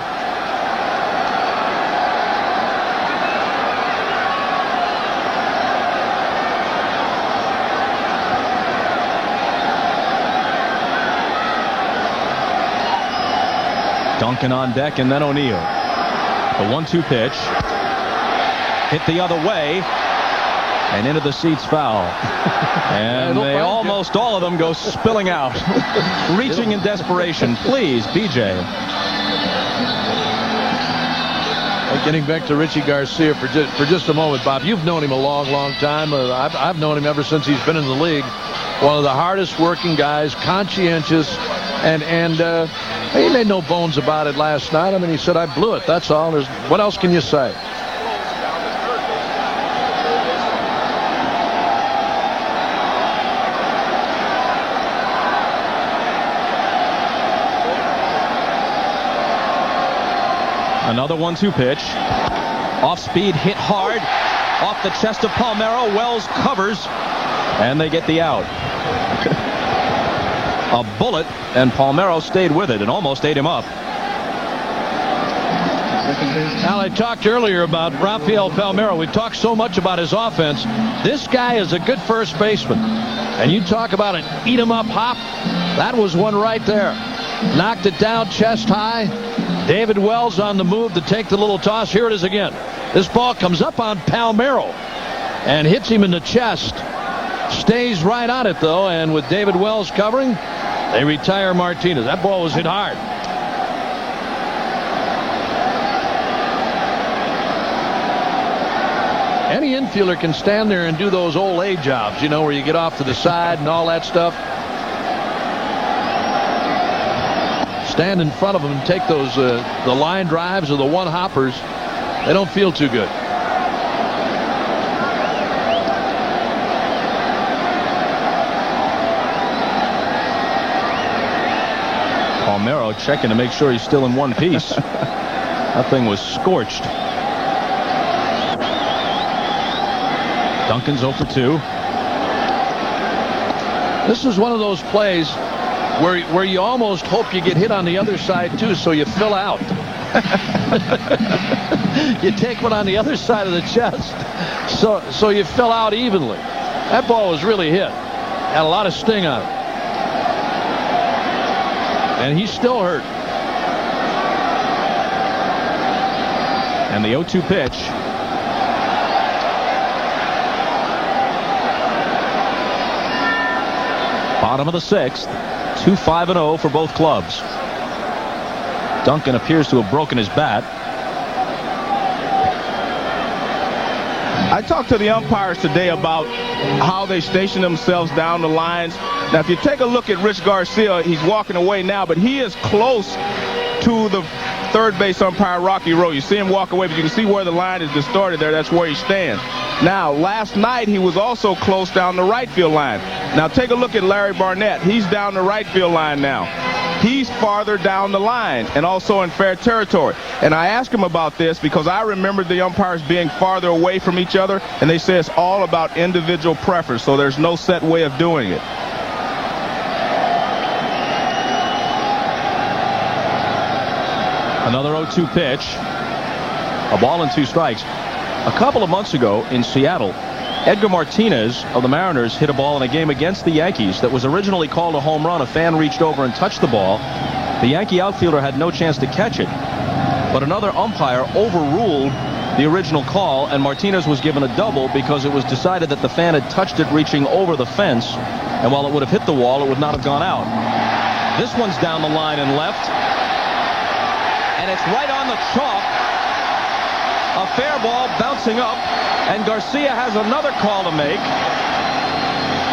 Duncan on deck and then O'Neill. The 1-2 pitch. Hit the other way. And into the seats foul. And they almost all of them go spilling out. Reaching in desperation. Please, BJ. Well, getting back to Richie Garcia for just a moment, Bob. You've known him a long, long time. I've known him ever since he's been in the league. One of the hardest working guys, conscientious, and he made no bones about it last night. I mean, he said, I blew it. That's all. What else can you say? Another 1-2 pitch. Off speed, hit hard. Off the chest of Palmeiro. Wells covers. And they get the out. A bullet, and Palmeiro stayed with it and almost ate him up. Al, I talked earlier about Rafael Palmeiro. We've talked so much about his offense. This guy is a good first baseman. And you talk about an eat-em-up hop. That was one right there. Knocked it down chest high. David Wells on the move to take the little toss. Here it is again. This ball comes up on Palmeiro and hits him in the chest. Stays right on it, though, and with David Wells covering, they retire Martinez. That ball was hit hard. Any infielder can stand there and do those old A jobs, you know, where you get off to the side and all that stuff. Stand in front of them and take those the line drives or the one hoppers. They don't feel too good. Palmeiro checking to make sure he's still in one piece. That thing was scorched. Duncan's 0 for 2. This is one of those plays where you almost hope you get hit on the other side too, so you fill out. You take one on the other side of the chest, so you fill out evenly. That ball was really hit. Had a lot of sting on it. And he's still hurt. And the 0-2 pitch. Bottom of the 6th. 2-5-0 for both clubs. Duncan appears to have broken his bat. I talked to the umpires today about how they station themselves down the lines. Now, if you take a look at Rich Garcia, he's walking away now, but he is close to the third base umpire, Rocky Rowe. You see him walk away, but you can see where the line is distorted there. That's where he stands. Now, last night, he was also close down the right field line. Now, take a look at Larry Barnett. He's down the right field line now. He's farther down the line and also in fair territory. And I asked him about this because I remembered the umpires being farther away from each other, and they say it's all about individual preference, so there's no set way of doing it. Another 0-2 pitch. A ball and 2 strikes. A couple of months ago in Seattle, Edgar Martinez of the Mariners hit a ball in a game against the Yankees that was originally called a home run. A fan reached over and touched the ball. The Yankee outfielder had no chance to catch it, but another umpire overruled the original call, and Martinez was given a double because it was decided that the fan had touched it reaching over the fence, and while it would have hit the wall, it would not have gone out. This one's down the line and left, and it's right on the chalk. A fair ball bouncing up, and Garcia has another call to make.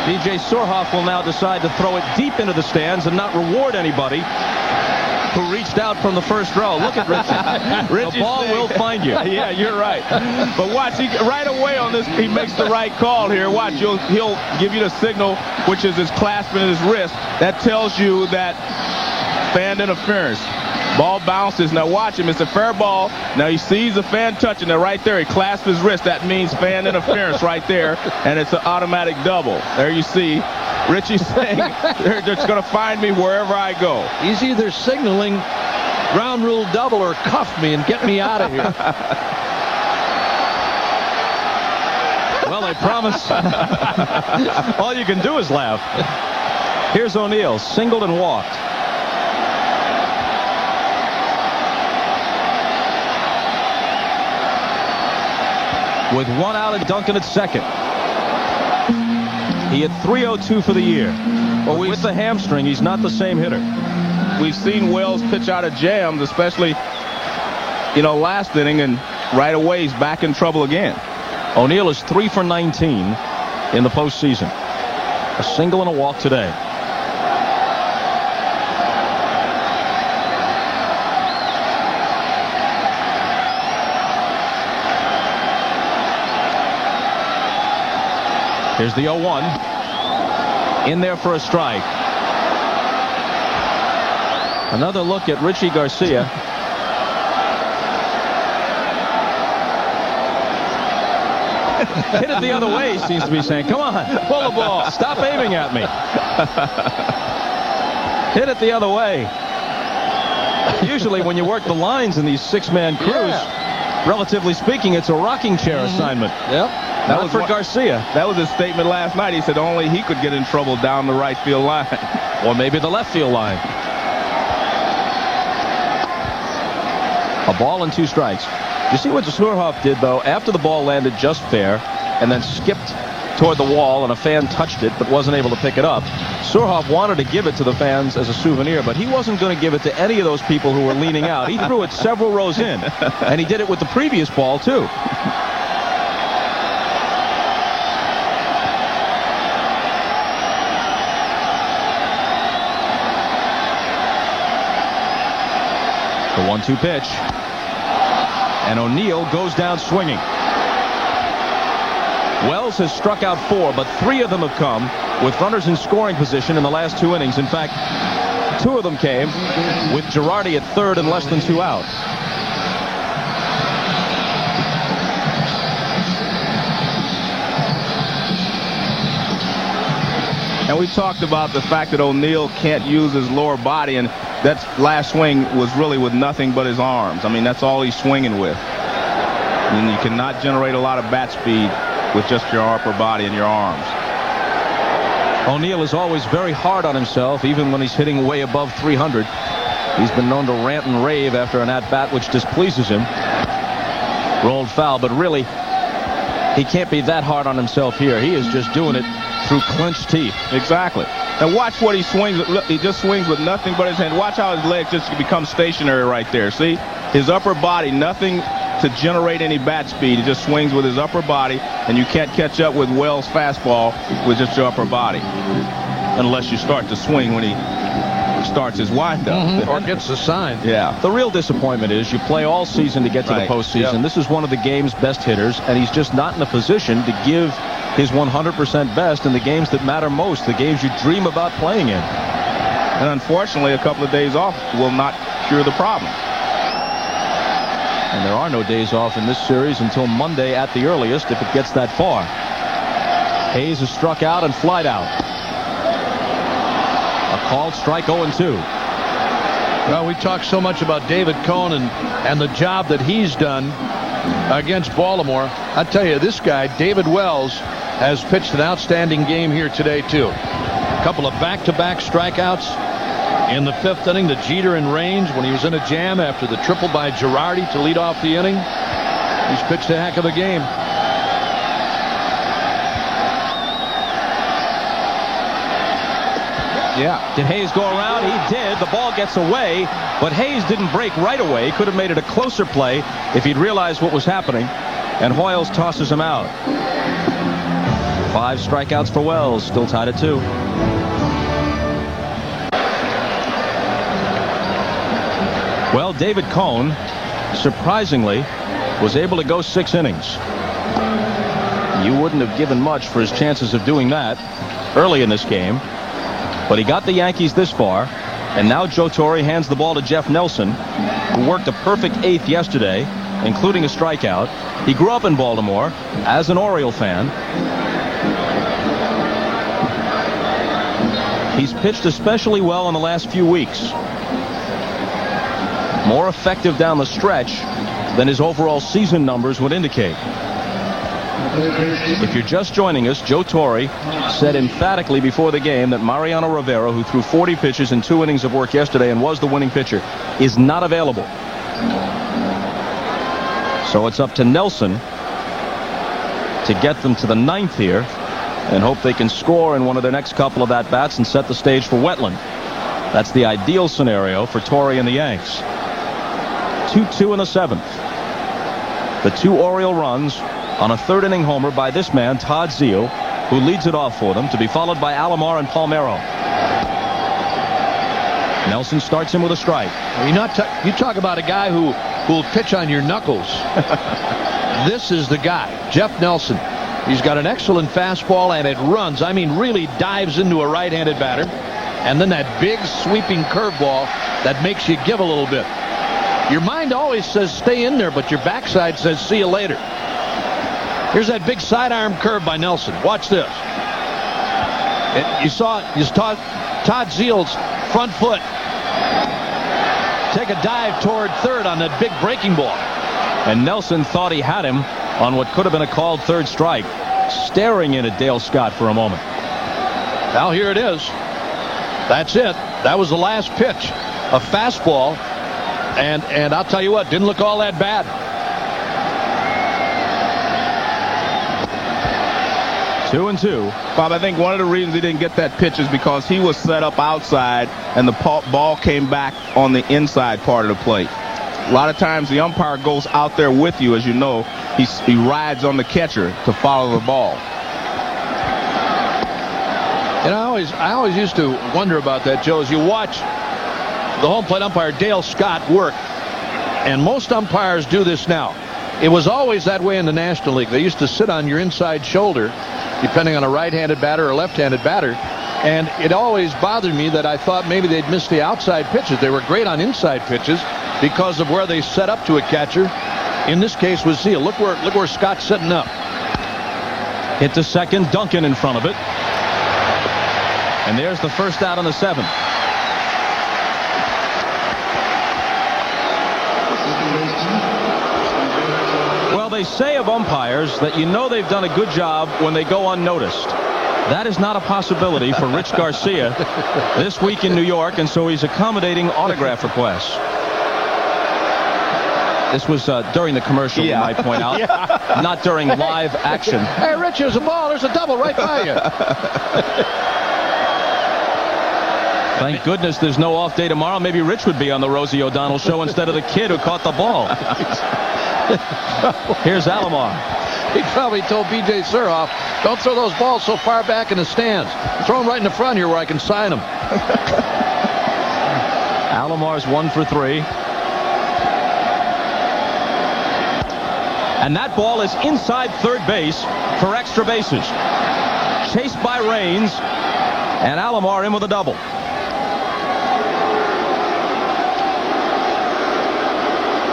DJ Surhoff will now decide to throw it deep into the stands and not reward anybody who reached out from the first row. Look at Richie. The ball will find you. Yeah, you're right. But watch, right away on this, he makes the right call here. Watch, he'll give you the signal, which is his clasping his wrist. That tells you that fan interference. Ball bounces. Now watch him. It's a fair ball. Now he sees the fan touching it right there. He clasps his wrist. That means fan interference right there. And it's an automatic double. There you see Richie saying they're just going to find me wherever I go. He's either signaling ground rule double or cuff me and get me out of here. Well, they promise. All you can do is laugh. Here's O'Neill, singled and walked. With 1 out and Duncan at second. He hit .302 for the year. Well, with the hamstring, he's not the same hitter. We've seen Wells pitch out of jams, especially, last inning, and right away he's back in trouble again. O'Neill is 3 for 19 in the postseason. A single and a walk today. Here's the 0-1. In there for a strike. Another look at Richie Garcia. Hit it the other way, he seems to be saying. Come on, pull the ball. Stop aiming at me. Hit it the other way. Usually when you work the lines in these 6-man crews, relatively speaking, it's a rocking chair assignment. Yep. That was for Garcia. That was his statement last night. He said only he could get in trouble down the right field line. Or maybe the left field line. A ball and 2 strikes. You see what Surhoff did, though? After the ball landed just fair and then skipped toward the wall and a fan touched it but wasn't able to pick it up, Surhoff wanted to give it to the fans as a souvenir, but he wasn't going to give it to any of those people who were leaning out. He threw it several rows in, and he did it with the previous ball, too. The 1-2 pitch. And O'Neill goes down swinging. Wells has struck out 4, but 3 of them have come with runners in scoring position in the last 2 innings. In fact, 2 of them came with Girardi at third and less than 2 out. And we talked about the fact that O'Neill can't use his lower body, and that last swing was really with nothing but his arms. I mean, that's all he's swinging with. And you cannot generate a lot of bat speed with just your upper body and your arms. O'Neill is always very hard on himself, even when he's hitting way above 300. He's been known to rant and rave after an at-bat which displeases him. Rolled foul, but really, he can't be that hard on himself here. He is just doing it through clenched teeth. Exactly. And watch what he swings with. Look, he just swings with nothing but his hand. Watch how his legs just become stationary right there. See? His upper body, nothing to generate any bat speed. He just swings with his upper body, and you can't catch up with Wells' fastball with just your upper body. Unless you start to swing when he starts his windup. Or gets the sign. Yeah. The real disappointment is you play all season to get to the postseason. This is one of the game's best hitters, and he's just not in a position to give his 100% best in the games that matter most, the games you dream about playing in. And unfortunately, a couple of days off will not cure the problem. And there are no days off in this series until Monday at the earliest, if it gets that far. Hayes is struck out and flied out. A called strike 0-2. Well, we talk so much about David Cone and the job that he's done against Baltimore. I tell you, this guy, David Wells, has pitched an outstanding game here today, too. A couple of back-to-back strikeouts in the 5th inning to Jeter in range when he was in a jam after the triple by Girardi to lead off the inning. He's pitched a heck of a game. Yeah. Did Hayes go around? He did. The ball gets away, but Hayes didn't break right away. He could have made it a closer play if he'd realized what was happening. And Hoyles tosses him out. 5 strikeouts for Wells, still tied at 2. Well, David Cone, surprisingly, was able to go 6 innings. You wouldn't have given much for his chances of doing that early in this game. But he got the Yankees this far, and now Joe Torre hands the ball to Jeff Nelson, who worked a perfect 8th yesterday, including a strikeout. He grew up in Baltimore as an Oriole fan. He's pitched especially well in the last few weeks. More effective down the stretch than his overall season numbers would indicate. If you're just joining us, Joe Torre said emphatically before the game that Mariano Rivera, who threw 40 pitches in 2 innings of work yesterday and was the winning pitcher, is not available. So it's up to Nelson to get them to the 9th here and hope they can score in one of their next couple of at-bats and set the stage for Wetland. That's the ideal scenario for Torre and the Yanks. 2-2 in the 7th. The 2 Oriole runs on a 3rd inning homer by this man, Todd Zeile, who leads it off for them, to be followed by Alomar and Palmeiro. Nelson starts him with a strike. You talk about a guy who'll pitch on your knuckles. This is the guy, Jeff Nelson. He's got an excellent fastball, and it runs. I mean, really dives into a right-handed batter. And then that big sweeping curveball that makes you give a little bit. Your mind always says stay in there, but your backside says see you later. Here's that big sidearm curve by Nelson. Watch this. You saw Todd Zeile's front foot take a dive toward 3rd on that big breaking ball. And Nelson thought he had him on what could have been a called 3rd strike, staring in at Dale Scott for a moment. Now here it is. That's it. That was the last pitch. A fastball. And I'll tell you what, didn't look all that bad. 2-2. Bob, I think one of the reasons he didn't get that pitch is because he was set up outside and the ball came back on the inside part of the plate. A lot of times the umpire goes out there with you, as you know. He rides on the catcher to follow the ball. And I always used to wonder about that, Joe, as you watch the home plate umpire Dale Scott work, and most umpires do this now. It was always that way in the National League. They used to sit on your inside shoulder, depending on a right-handed batter or left-handed batter, and it always bothered me that I thought maybe they'd miss the outside pitches. They were great on inside pitches because of where they set up to a catcher. In this case was Zeile. Look where Scott's setting up. Hit to second, Duncan in front of it. And there's the first out on the 7th. Well, they say of umpires that you know they've done a good job when they go unnoticed. That is not a possibility for Rich Garcia this week in New York, and so he's accommodating autograph requests. This was during the commercial, you might point out, not during live action. Hey, Rich, there's a ball. There's a double right by you. Thank goodness there's no off day tomorrow. Maybe Rich would be on the Rosie O'Donnell show instead of the kid who caught the ball. Here's Alomar. He probably told B.J. Surhoff, don't throw those balls so far back in the stands. Throw them right in the front here where I can sign them. Alomar's 1 for 3. And that ball is inside third base for extra bases. Chased by Raines, and Alomar in with a double.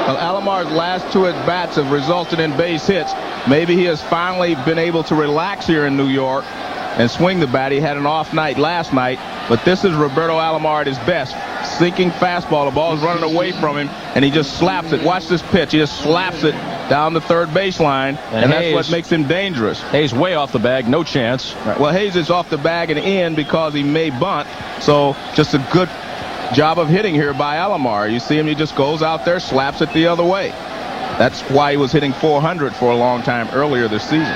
Well, Alomar's last 2 at-bats have resulted in base hits. Maybe he has finally been able to relax here in New York and swing the bat. He had an off night last night, but this is Roberto Alomar at his best. Sinking fastball. The ball is running away from him, and he just slaps it. Watch this pitch. He just slaps it down the third baseline, and that's what makes him dangerous. Hayes way off the bag, no chance. Well, Hayes is off the bag and in because he may bunt, so just a good job of hitting here by Alomar. You see him, he just goes out there, slaps it the other way. That's why he was hitting .400 for a long time earlier this season.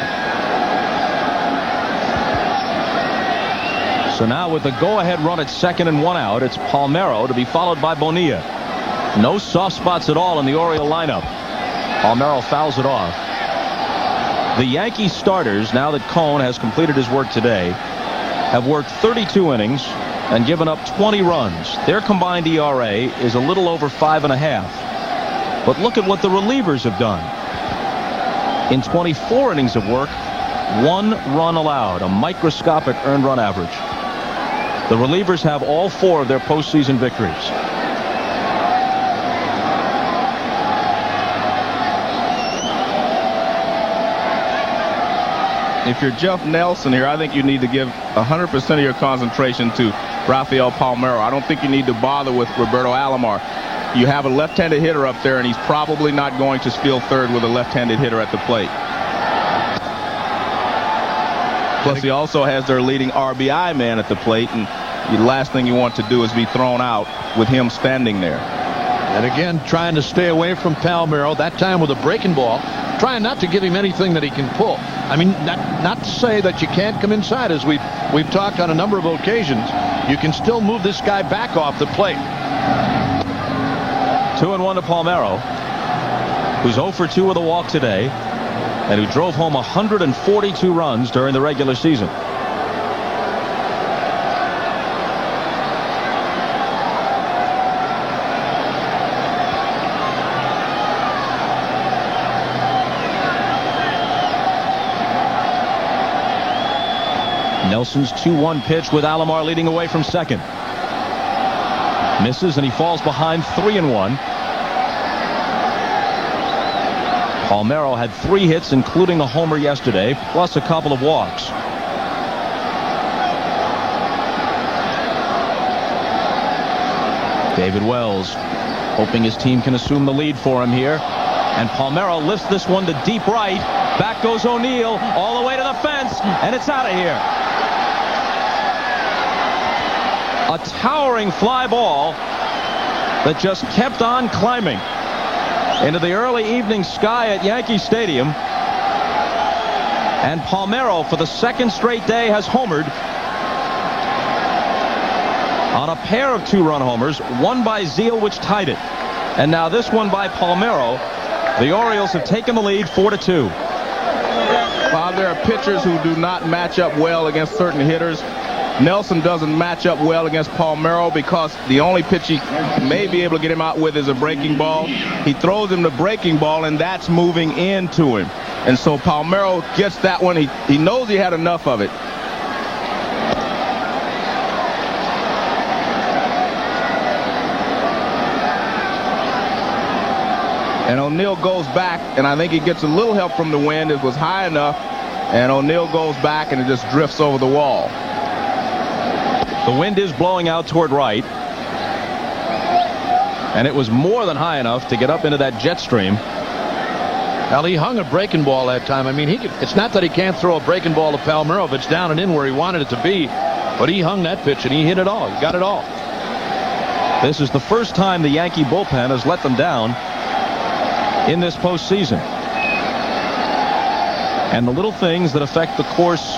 So now with the go-ahead run at second and 1 out, it's Palmeiro to be followed by Bonilla. No soft spots at all in the Oriole lineup. Palmeiro fouls it off. The Yankee starters, now that Cone has completed his work today, have worked 32 innings and given up 20 runs. Their combined ERA is a little over 5.5. But look at what the relievers have done. In 24 innings of work, 1 run allowed, a microscopic earned run average. The relievers have all 4 of their postseason victories. If you're Jeff Nelson here, I think you need to give 100% of your concentration to Rafael Palmeiro. I don't think you need to bother with Roberto Alomar. You have a left-handed hitter up there, and he's probably not going to steal third with a left-handed hitter at the plate. Plus, he also has their leading RBI man at the plate, and the last thing you want to do is be thrown out with him standing there. And again, trying to stay away from Palmeiro, that time with a breaking ball, trying not to give him anything that he can pull. I mean, not to say that you can't come inside, as we've talked on a number of occasions. You can still move this guy back off the plate. 2-1 to Palmeiro, who's 0 for 2 with a walk today, and who drove home 142 runs during the regular season. Nelson's 2-1 pitch with Alomar leading away from second. Misses, and he falls behind 3-1. Palmeiro had 3 hits, including a homer yesterday, plus a couple of walks. David Wells hoping his team can assume the lead for him here. And Palmeiro lifts this one to deep right. Back goes O'Neill all the way to the fence, and it's out of here. A towering fly ball that just kept on climbing into the early evening sky at Yankee Stadium. And Palmeiro, for the second straight day, has homered on a pair of 2-run homers, one by Zeal, which tied it. And now this one by Palmeiro. The Orioles have taken the lead 4-2. While there are pitchers who do not match up well against certain hitters, Nelson doesn't match up well against Palmeiro because the only pitch he may be able to get him out with is a breaking ball. He throws him the breaking ball, and that's moving into him. And so Palmeiro gets that one. He knows he had enough of it. And O'Neill goes back, and I think he gets a little help from the wind. It was high enough, and O'Neill goes back, and it just drifts over the wall. The wind is blowing out toward right, and it was more than high enough to get up into that jet stream. Well, he hung a breaking ball that time. I mean, it's not that he can't throw a breaking ball to Palmeiro if it's down and in where he wanted it to be, but he hung that pitch, and he hit it all. He got it all. This is the first time the Yankee bullpen has let them down in this postseason. And the little things that affect the course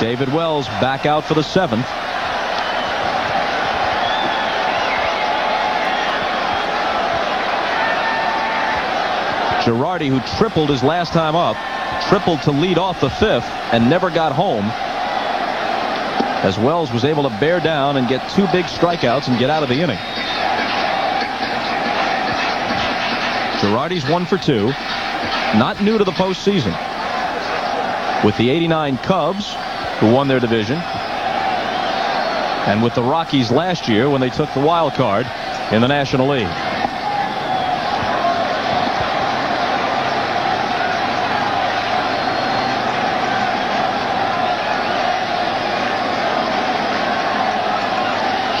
David Wells back out for the 7th. Girardi, who tripled his last time up, tripled to lead off the 5th and never got home, as Wells was able to bear down and get 2 big strikeouts and get out of the inning. Girardi's 1 for 2. Not new to the postseason. With the '89 Cubs, who won their division, and with the Rockies last year when they took the wild card in the National League.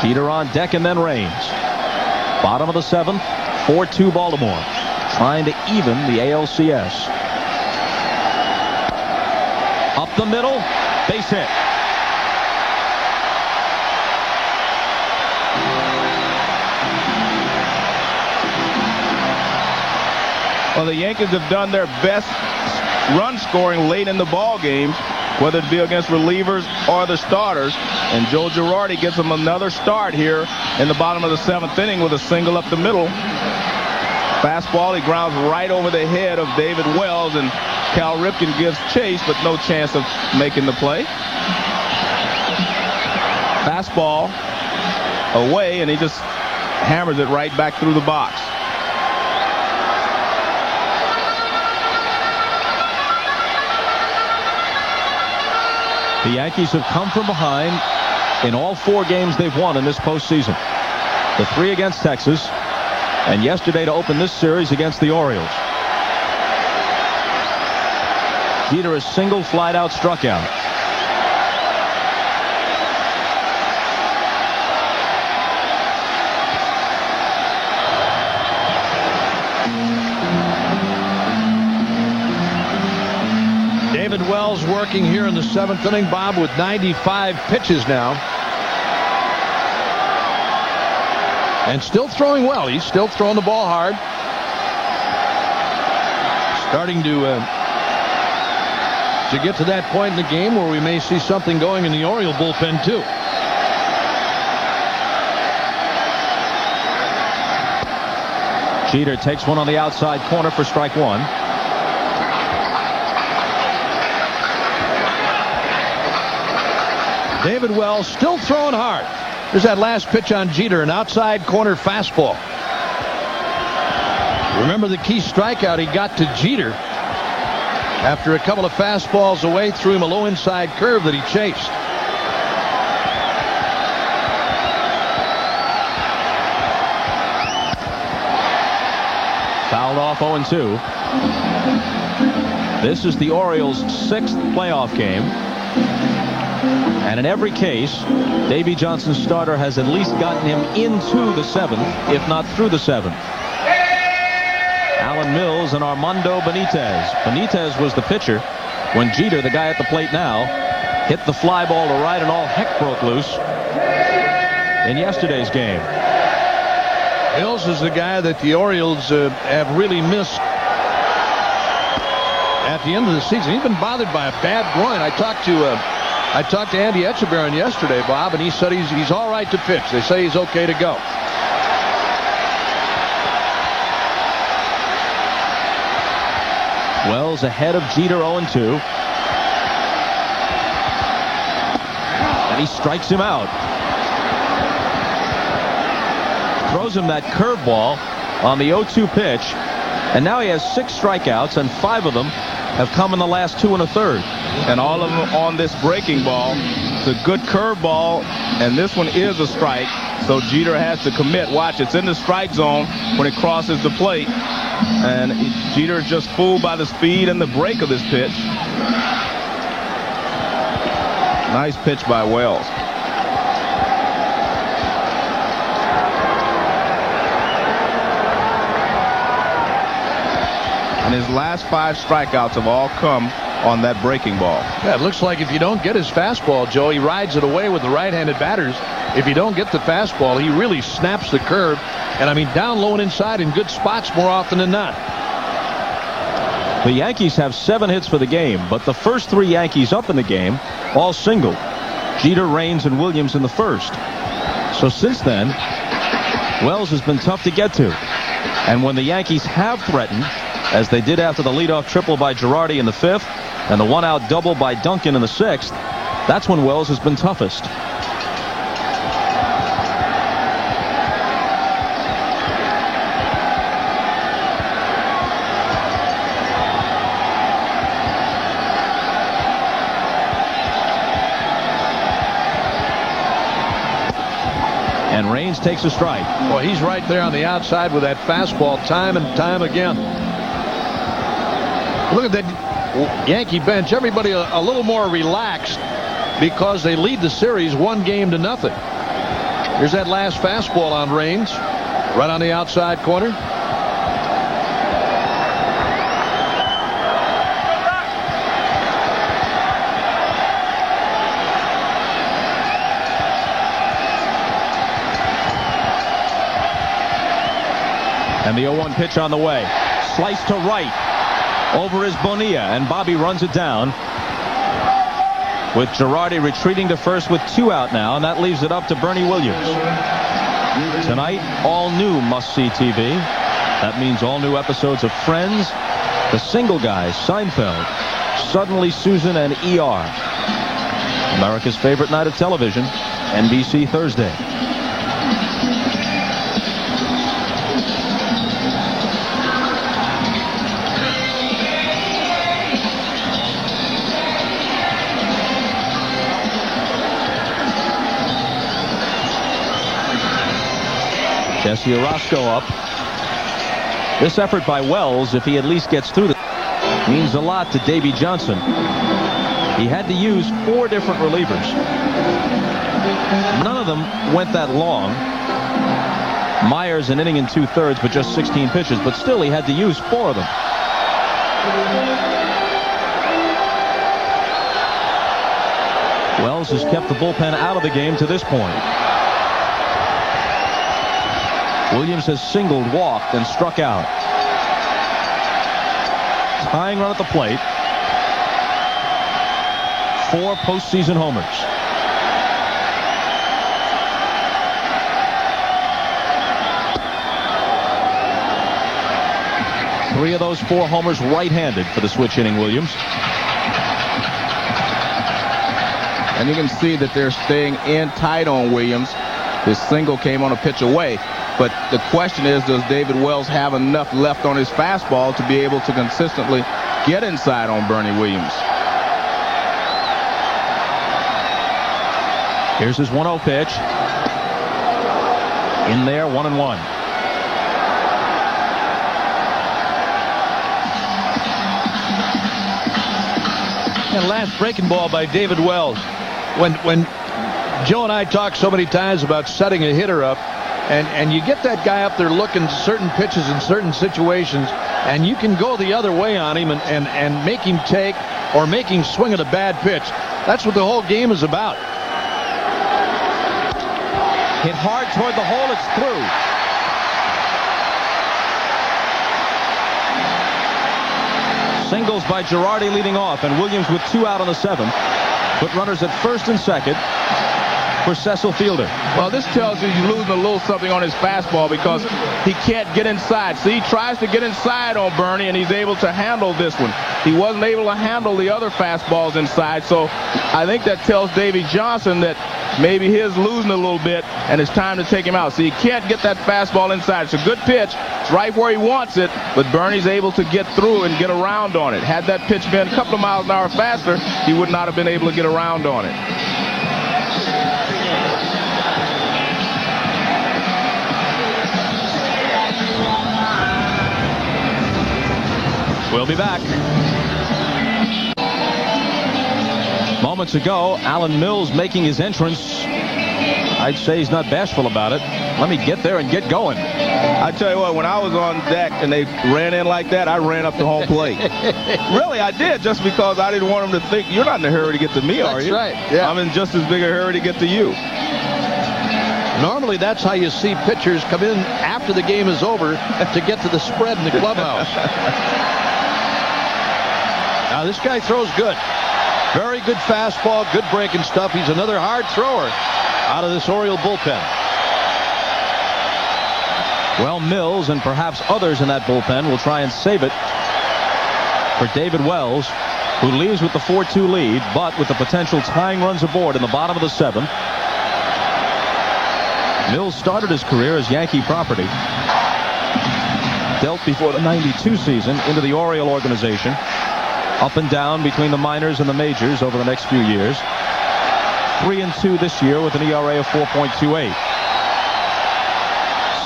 Jeter on deck, and then Raines. Bottom of the 7th, 4-2 Baltimore, trying to even the ALCS. Up the middle, base hit. Well, the Yankees have done their best run scoring late in the ball game, whether it be against relievers or the starters. And Joe Girardi gets them another start here in the bottom of the 7th inning with a single up the middle. Fastball, he grounds right over the head of David Wells, and Cal Ripken gives chase, but no chance of making the play. Fastball away, and he just hammers it right back through the box. The Yankees have come from behind in all 4 games they've won in this postseason. The 3 against Texas, and yesterday to open this series against the Orioles. Jeter is single, flied out, struck out. David Wells working here in the 7th inning, Bob, with 95 pitches now. And still throwing well. He's still throwing the ball hard. Starting to get to that point in the game where we may see something going in the Oriole bullpen, too. Jeter takes one on the outside corner for strike 1. David Wells still throwing hard. There's that last pitch on Jeter, an outside corner fastball. Remember the key strikeout he got to Jeter after a couple of fastballs away, threw him a low inside curve that he chased. Fouled off 0-2. This is the Orioles' 6th playoff game. And in every case, Davey Johnson's starter has at least gotten him into the 7th, if not through the 7th. Alan Mills and Armando Benitez. Benitez was the pitcher when Jeter, the guy at the plate now, hit the fly ball to right, and all heck broke loose in yesterday's game. Mills is the guy that the Orioles have really missed at the end of the season. He's been bothered by a bad groin. I talked to Andy Etchebarren yesterday, Bob, and he said he's all right to pitch. They say he's okay to go. Wells ahead of Jeter, 0-2. And he strikes him out. Throws him that curveball on the 0-2 pitch. And now he has 6 strikeouts, and 5 of them have come in the last 2 1/3. And all of them on this breaking ball. It's a good curveball, and this one is a strike. So Jeter has to commit. Watch, it's in the strike zone when it crosses the plate. And Jeter is just fooled by the speed and the break of this pitch. Nice pitch by Wells. And his last 5 strikeouts have all come on that breaking ball. Yeah, it looks like if you don't get his fastball, Joe, he rides it away with the right-handed batters. If you don't get the fastball, he really snaps the curve. And, I mean, down low and inside in good spots more often than not. The Yankees have 7 hits for the game, but the first 3 Yankees up in the game all singled. Jeter, Raines, and Williams in the first. So since then, Wells has been tough to get to. And when the Yankees have threatened, as they did after the leadoff triple by Girardi in the 5th and the 1-out double by Duncan in the 6th, that's when Wells has been toughest. And Raines takes a strike. Well, he's right there on the outside with that fastball time and time again. Look at that Yankee bench. Everybody a little more relaxed because they lead the series 1-0. Here's that last fastball on Raines, right on the outside corner. And the 0-1 pitch on the way. Slice to right. Over is Bonilla, and Bobby runs it down. With Girardi retreating to first with 2 out now, and that leaves it up to Bernie Williams. Tonight, all new must-see TV. That means all new episodes of Friends, The Single Guys, Seinfeld, Suddenly Susan, and ER. America's favorite night of television, NBC Thursday. Jesse Orosco up. This effort by Wells, if he at least gets through, means a lot to Davy Johnson. He had to use 4 different relievers. None of them went that long. Myers an inning and 2/3, but just 16 pitches. But still, he had to use 4 of them. Wells has kept the bullpen out of the game to this point. Williams has singled, walked, and struck out. Tying run at the plate. 4 postseason homers. Three of those 4 homers right-handed for the switch hitting Williams. And you can see that they're staying in tight on Williams. His single came on a pitch away. But the question is, does David Wells have enough left on his fastball to be able to consistently get inside on Bernie Williams? Here's his 1-0 pitch. In there, 1-1. And last breaking ball by David Wells. When Joe and I talk so many times about setting a hitter up, and you get that guy up there looking certain pitches in certain situations, and you can go the other way on him and make him take or make him swing at a bad pitch. That's what the whole game is about. Hit hard toward the hole. It's through. Singles by Girardi leading off, and Williams with 2 out on the 7th. Put runners at first and second for Cecil Fielder. Well, this tells you he's losing a little something on his fastball because he can't get inside. See, he tries to get inside on Bernie, and he's able to handle this one. He wasn't able to handle the other fastballs inside, so I think that tells Davy Johnson that maybe he's losing a little bit, and it's time to take him out. See, he can't get that fastball inside. It's a good pitch. It's right where he wants it, but Bernie's able to get through and get around on it. Had that pitch been a couple of miles an hour faster, he would not have been able to get around on it. We'll be back. Moments ago, Alan Mills making his entrance. I'd say he's not bashful about it. Let me get there and get going. I tell you what, when I was on deck and they ran in like that, I ran up to home plate. Really, I did, just because I didn't want them to think, you're not in a hurry to get to me, are you? That's right. Yeah. I'm in just as big a hurry to get to you. Normally, that's how you see pitchers come in after the game is over to get to the spread in the clubhouse. Now this guy throws good. Very good fastball, good breaking stuff. He's another hard thrower out of this Oriole bullpen. Well, Mills and perhaps others in that bullpen will try and save it for David Wells, who leaves with the 4-2 lead, but with the potential tying runs aboard in the bottom of the 7th. Mills started his career as Yankee property. Dealt before the '92 season into the Oriole organization. Up and down between the minors and the majors over the next few years. 3-2 this year with an ERA of 4.28.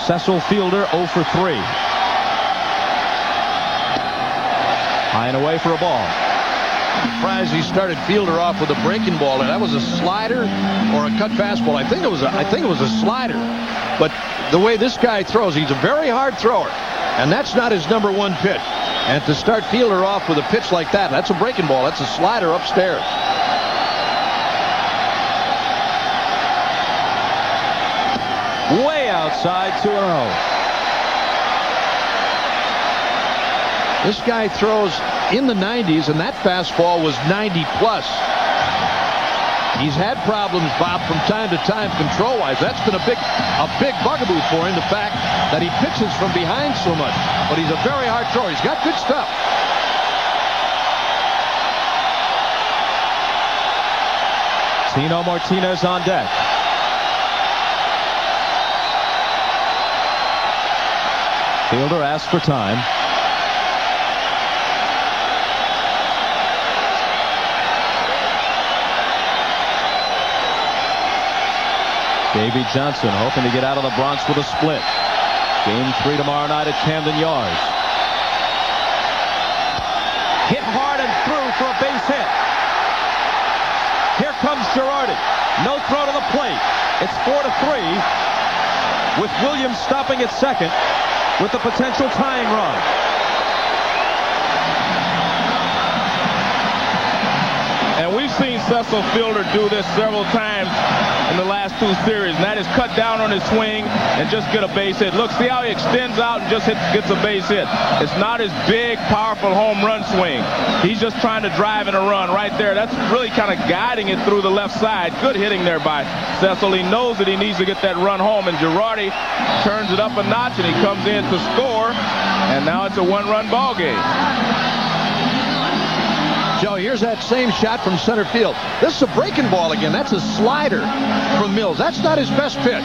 Cecil Fielder 0 for 3. High and away for a ball. Surprised he started Fielder off with a breaking ball, and that was a slider or a cut fastball. I think it was a slider. But the way this guy throws, he's a very hard thrower, and that's not his number 1 pitch. And to start Fielder off with a pitch like that, that's a breaking ball. That's a slider upstairs. Way outside, 2-0. This guy throws in the 90s, and that fastball was 90 plus. He's had problems, Bob, from time to time control-wise. That's been a big bugaboo for him, the fact that he pitches from behind so much. But he's a very hard thrower. He's got good stuff. Tino Martinez on deck. Fielder asks for time. Davey Johnson hoping to get out of the Bronx with a split. Game 3 tomorrow night at Camden Yards. Hit hard and through for a base hit. Here comes Girardi. No throw to the plate. It's 4-3 with Williams stopping at second with the potential tying run. And we've seen Cecil Fielder do this several times in the last 2 series, and that is cut down on his swing and just get a base hit. Look, see how he extends out and just gets a base hit. It's not his big, powerful home run swing. He's just trying to drive in a run right there. That's really kind of guiding it through the left side. Good hitting there by Cecil. He knows that he needs to get that run home, and Girardi turns it up a notch, and he comes in to score, and now it's a 1-run ball game. Joe, here's that same shot from center field. This is a breaking ball again. That's a slider from Mills. That's not his best pitch.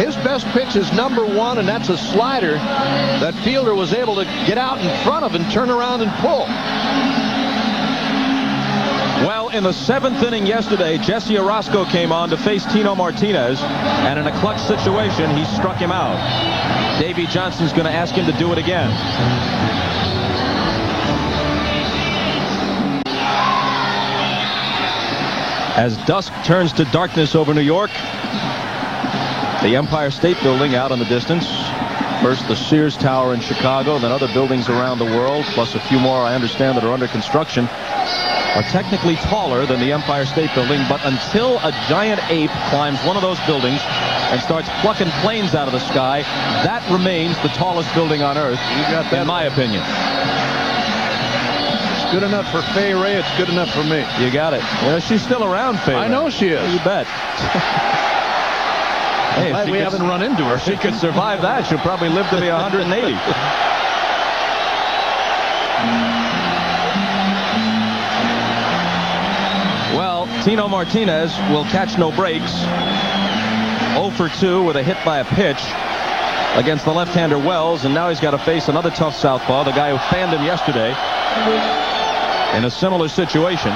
His best pitch is number 1, and that's a slider that Fielder was able to get out in front of and turn around and pull. Well, in the 7th inning yesterday, Jesse Orosco came on to face Tino Martinez, and in a clutch situation, he struck him out. Davey Johnson's going to ask him to do it again. As dusk turns to darkness over New York, the Empire State Building out in the distance. First the Sears Tower in Chicago, then other buildings around the world, plus a few more I understand that are under construction, are technically taller than the Empire State Building, but until a giant ape climbs one of those buildings and starts plucking planes out of the sky, that remains the tallest building on Earth, in my opinion. Good enough for Fay Ray. It's good enough for me. You got it. Yeah, she's still around, Fay Ray. I know she is. You bet. Hey, we haven't run into her. If she could survive that, she'll probably live to be 180. Well, Tino Martinez will catch no breaks. 0 for 2 with a hit by a pitch against the left-hander Wells, and now he's got to face another tough southpaw, the guy who fanned him yesterday in a similar situation,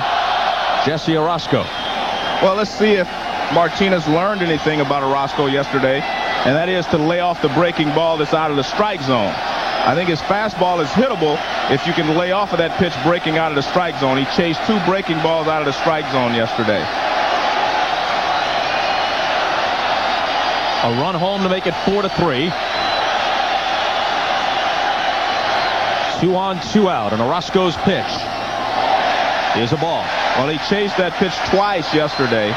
Jesse Orosco. Well, let's see if Martinez learned anything about Orosco yesterday, and that is to lay off the breaking ball that's out of the strike zone. I think his fastball is hittable if you can lay off of that pitch breaking out of the strike zone. He chased 2 breaking balls out of the strike zone yesterday. A run home to make it 4-3. 2 on, 2 out, and Orosco's pitch is a ball. Well, he chased that pitch twice yesterday.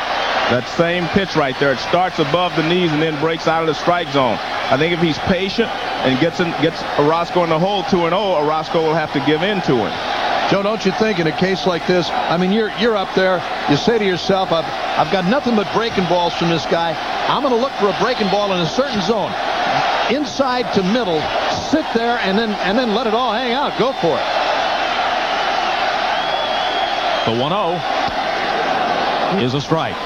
That same pitch right there. It starts above the knees and then breaks out of the strike zone. I think if he's patient and gets Orosco in the hole 2-0, Orosco will have to give in to him. Joe, don't you think in a case like this, I mean, you're up there, you say to yourself, I've got nothing but breaking balls from this guy. I'm going to look for a breaking ball in a certain zone. Inside to middle, sit there, and then let it all hang out. Go for it. The 1-0 is a strike.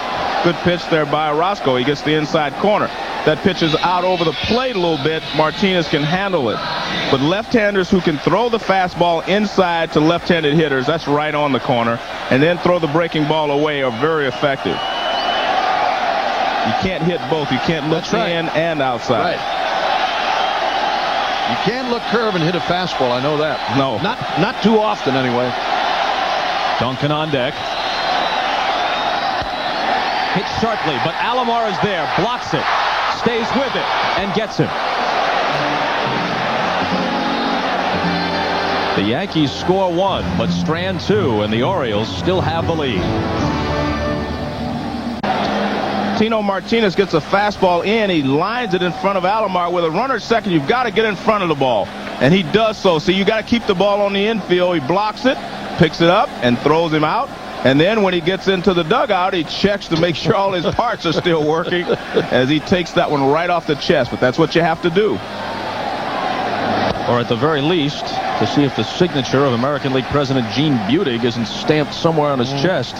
Good pitch there by Roscoe. He gets the inside corner. That pitch is out over the plate a little bit. Martinez can handle it. But left-handers who can throw the fastball inside to left-handed hitters, that's right on the corner, and then throw the breaking ball away are very effective. You can't hit both. You can't look in and outside. Right. You can't look curve and hit a fastball. I know that. No. Not too often, anyway. Duncan on deck. Hit sharply, but Alomar is there, blocks it, stays with it, and gets him. The Yankees score 1, but strand 2, and the Orioles still have the lead. Tino Martinez gets a fastball in. He lines it in front of Alomar. With a runner at second, you've got to get in front of the ball. And he does so. So you got to keep the ball on the infield. He blocks it, picks it up, and throws him out. And then when he gets into the dugout, he checks to make sure all his parts are still working as he takes that one right off the chest. But that's what you have to do. Or at the very least, to see if the signature of American League President Gene Budig isn't stamped somewhere on his chest.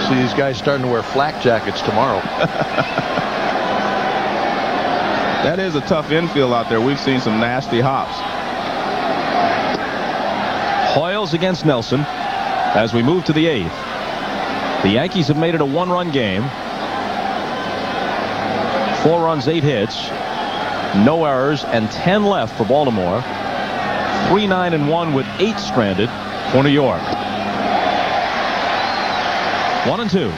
See these guys starting to wear flak jackets tomorrow. That is a tough infield out there. We've seen some nasty hops. Hoyles against Nelson as we move to the 8th. The Yankees have made it a 1-run game. 4 runs, 8 hits. No errors and 10 left for Baltimore. 3-9-1 with 8 stranded for New York. 1-2.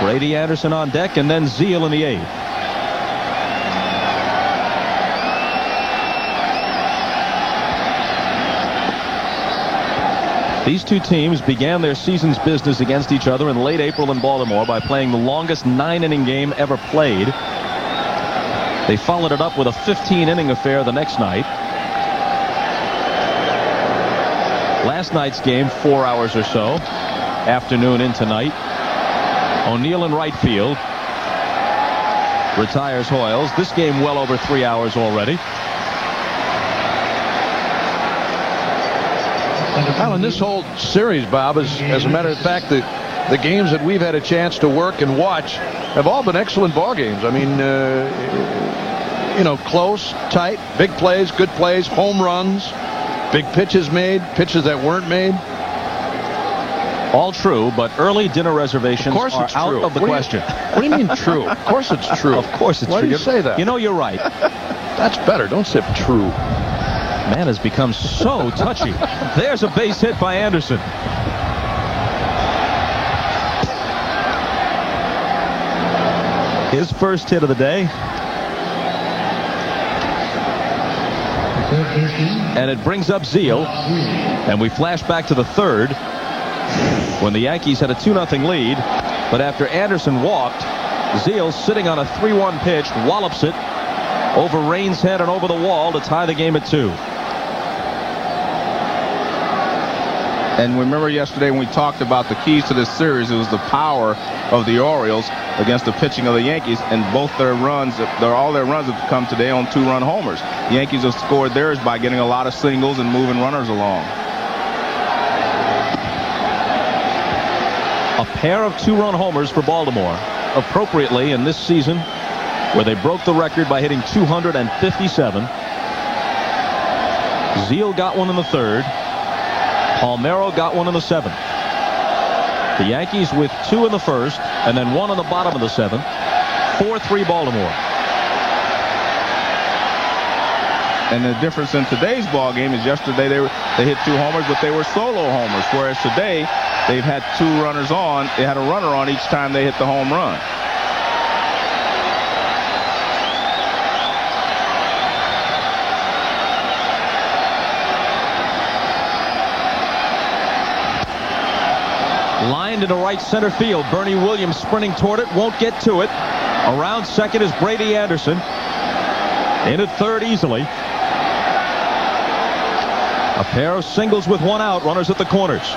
Brady Anderson on deck, and then Zeal in the 8th. These two teams began their season's business against each other in late April in Baltimore by playing the longest 9-inning game ever played. They followed it up with a 15-inning affair the next night. Last night's game, 4 hours or so, afternoon into night. O'Neill in right field. Retires Hoyles. This game well over 3 hours already. Well, in this whole series, Bob, as a matter of fact, the games that we've had a chance to work and watch have all been excellent ball games. I mean, close, tight, big plays, good plays, home runs, big pitches made, pitches that weren't made. All true, but early dinner reservations are out of the question. What do you mean true? Of course it's true. Of course it's true. Why do you say that? You know, you're right. That's better. Don't say true. Man has become so touchy. There's a base hit by Anderson. His first hit of the day. And it brings up Zeal. And we flash back to the 3rd when the Yankees had a 2-0 lead. But after Anderson walked, Zeal, sitting on a 3-1 pitch, wallops it over Rain's head and over the wall to tie the game at 2. And remember yesterday when we talked about the keys to this series, it was the power of the Orioles against the pitching of the Yankees, and both all their runs have come today on 2-run homers. The Yankees have scored theirs by getting a lot of singles and moving runners along. A pair of 2-run homers for Baltimore, appropriately in this season where they broke the record by hitting 257. Zeal got one in the 3rd. Palmeiro got one in the 7th. The Yankees with 2 in the 1st and then 1 on the bottom of the 7th. 4-3 Baltimore. And the difference in today's ball game is yesterday they hit 2 homers, but they were solo homers, whereas today they've had 2 runners on. They had a runner on each time they hit the home run. Lined into right center field. Bernie Williams sprinting toward it. Won't get to it. Around second is Brady Anderson. In at third easily. A pair of singles with one out. Runners at the corners.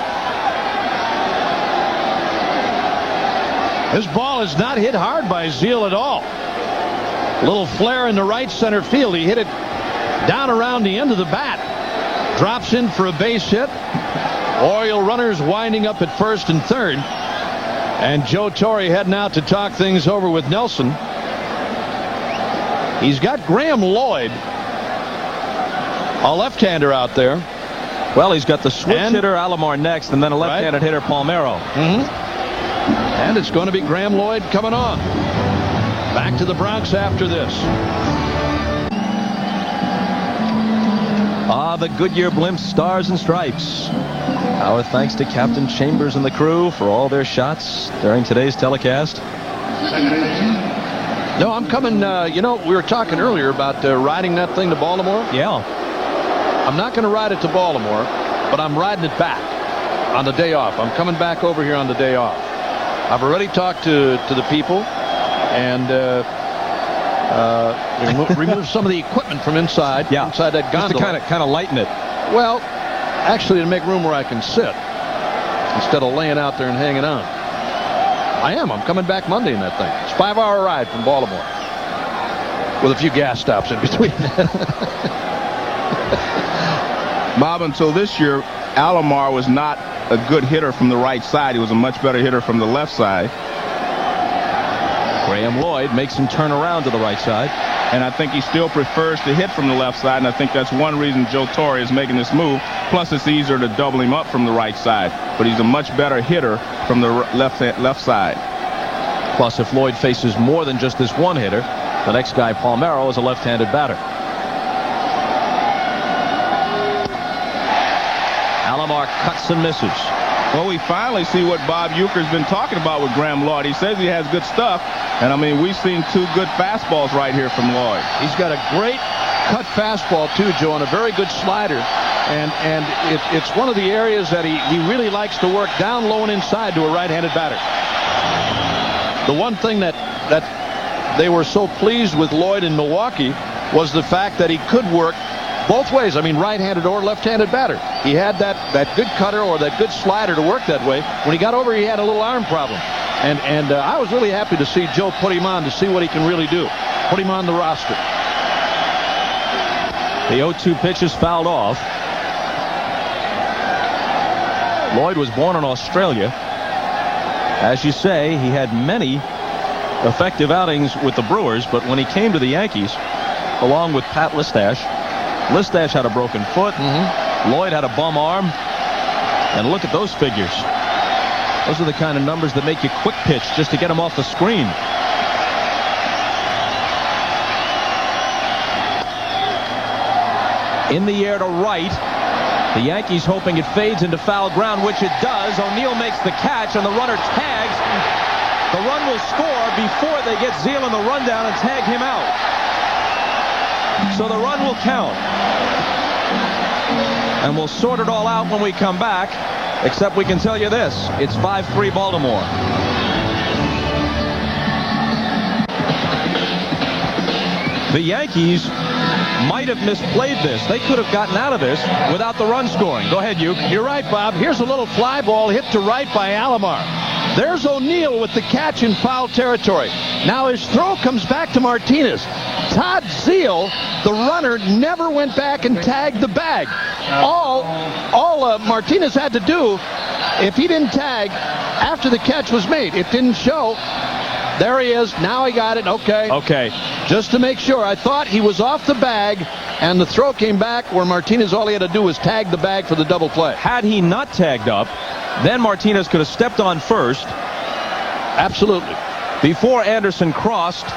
This ball is not hit hard by Zeal at all. Little flare in the right center field. He hit it down around the end of the bat. Drops in for a base hit. Oriole runners winding up at first and third. And Joe Torre heading out to talk things over with Nelson. He's got Graham Lloyd, a left-hander, out there. Well, he's got the switch hitter Alomar next, and then a left-handed hitter Palmeiro. And it's going to be Graham Lloyd coming on. Back to the Bronx after this. The Goodyear Blimp Stars and Stripes. Our thanks to Captain Chambers and the crew for all their shots during today's telecast. No, I'm coming. We were talking earlier about riding that thing to Baltimore. Yeah. I'm not going to ride it to Baltimore, but I'm riding it back on the day off. I'm coming back over here on the day off. I've already talked to the people and remove some of the equipment from inside. Yeah. Inside that gondola. Just to kind of lighten it. Well, actually, to make room where I can sit instead of laying out there and hanging on. I am. I'm coming back Monday in that thing. It's a 5-hour ride from Baltimore with a few gas stops in between. Bob, until this year, Alomar was not a good hitter from the right side. He was a much better hitter from the left side. Graham Lloyd makes him turn around to the right side. And I think he still prefers to hit from the left side, and I think that's one reason Joe Torre is making this move. Plus, it's easier to double him up from the right side. But he's a much better hitter from the left side. Plus, if Lloyd faces more than just this one hitter, the next guy, Palmeiro, is a left-handed batter. Alomar cuts and misses. Well, we finally see what Bob Uecker's been talking about with Graham Lloyd. He says he has good stuff. And, I mean, we've seen two good fastballs right here from Lloyd. He's got a great cut fastball, too, Joe, and a very good slider. And it's one of the areas that he really likes to work down low and inside to a right-handed batter. The one thing that they were so pleased with Lloyd in Milwaukee was the fact that he could work both ways. I mean, right-handed or left-handed batter. He had that good cutter or that good slider to work that way. When he got over, he had a little arm problem. And I was really happy to see Joe put him on to see what he can really do. Put him on the roster. The 0-2 pitch is fouled off. Lloyd was born in Australia. As you say, he had many effective outings with the Brewers, but when he came to the Yankees, along with Pat Listash had a broken foot. Lloyd had a bum arm. And look at those figures. Those are the kind of numbers that make you quick pitch just to get him off the screen. In the air to right. The Yankees hoping it fades into foul ground, which it does. O'Neill makes the catch, and the runner tags. The run will score before they get Zeal in the rundown and tag him out. So the run will count. And we'll sort it all out when we come back. Except we can tell you this. It's 5-3 Baltimore. The Yankees might have misplayed this. They could have gotten out of this without the run scoring. Go ahead, Uke. You're right, Bob. Here's a little fly ball hit to right by Alomar. There's O'Neill with the catch in foul territory. Now his throw comes back to Martinez. Todd Zeal, the runner, never went back and tagged the bag. All Martinez had to do, if he didn't tag after the catch was made, it didn't show. There he is. Now he got it. Okay. Just to make sure, I thought he was off the bag, and the throw came back where Martinez, all he had to do was tag the bag for the double play. Had he not tagged up, then Martinez could have stepped on first. Absolutely. Before Anderson crossed,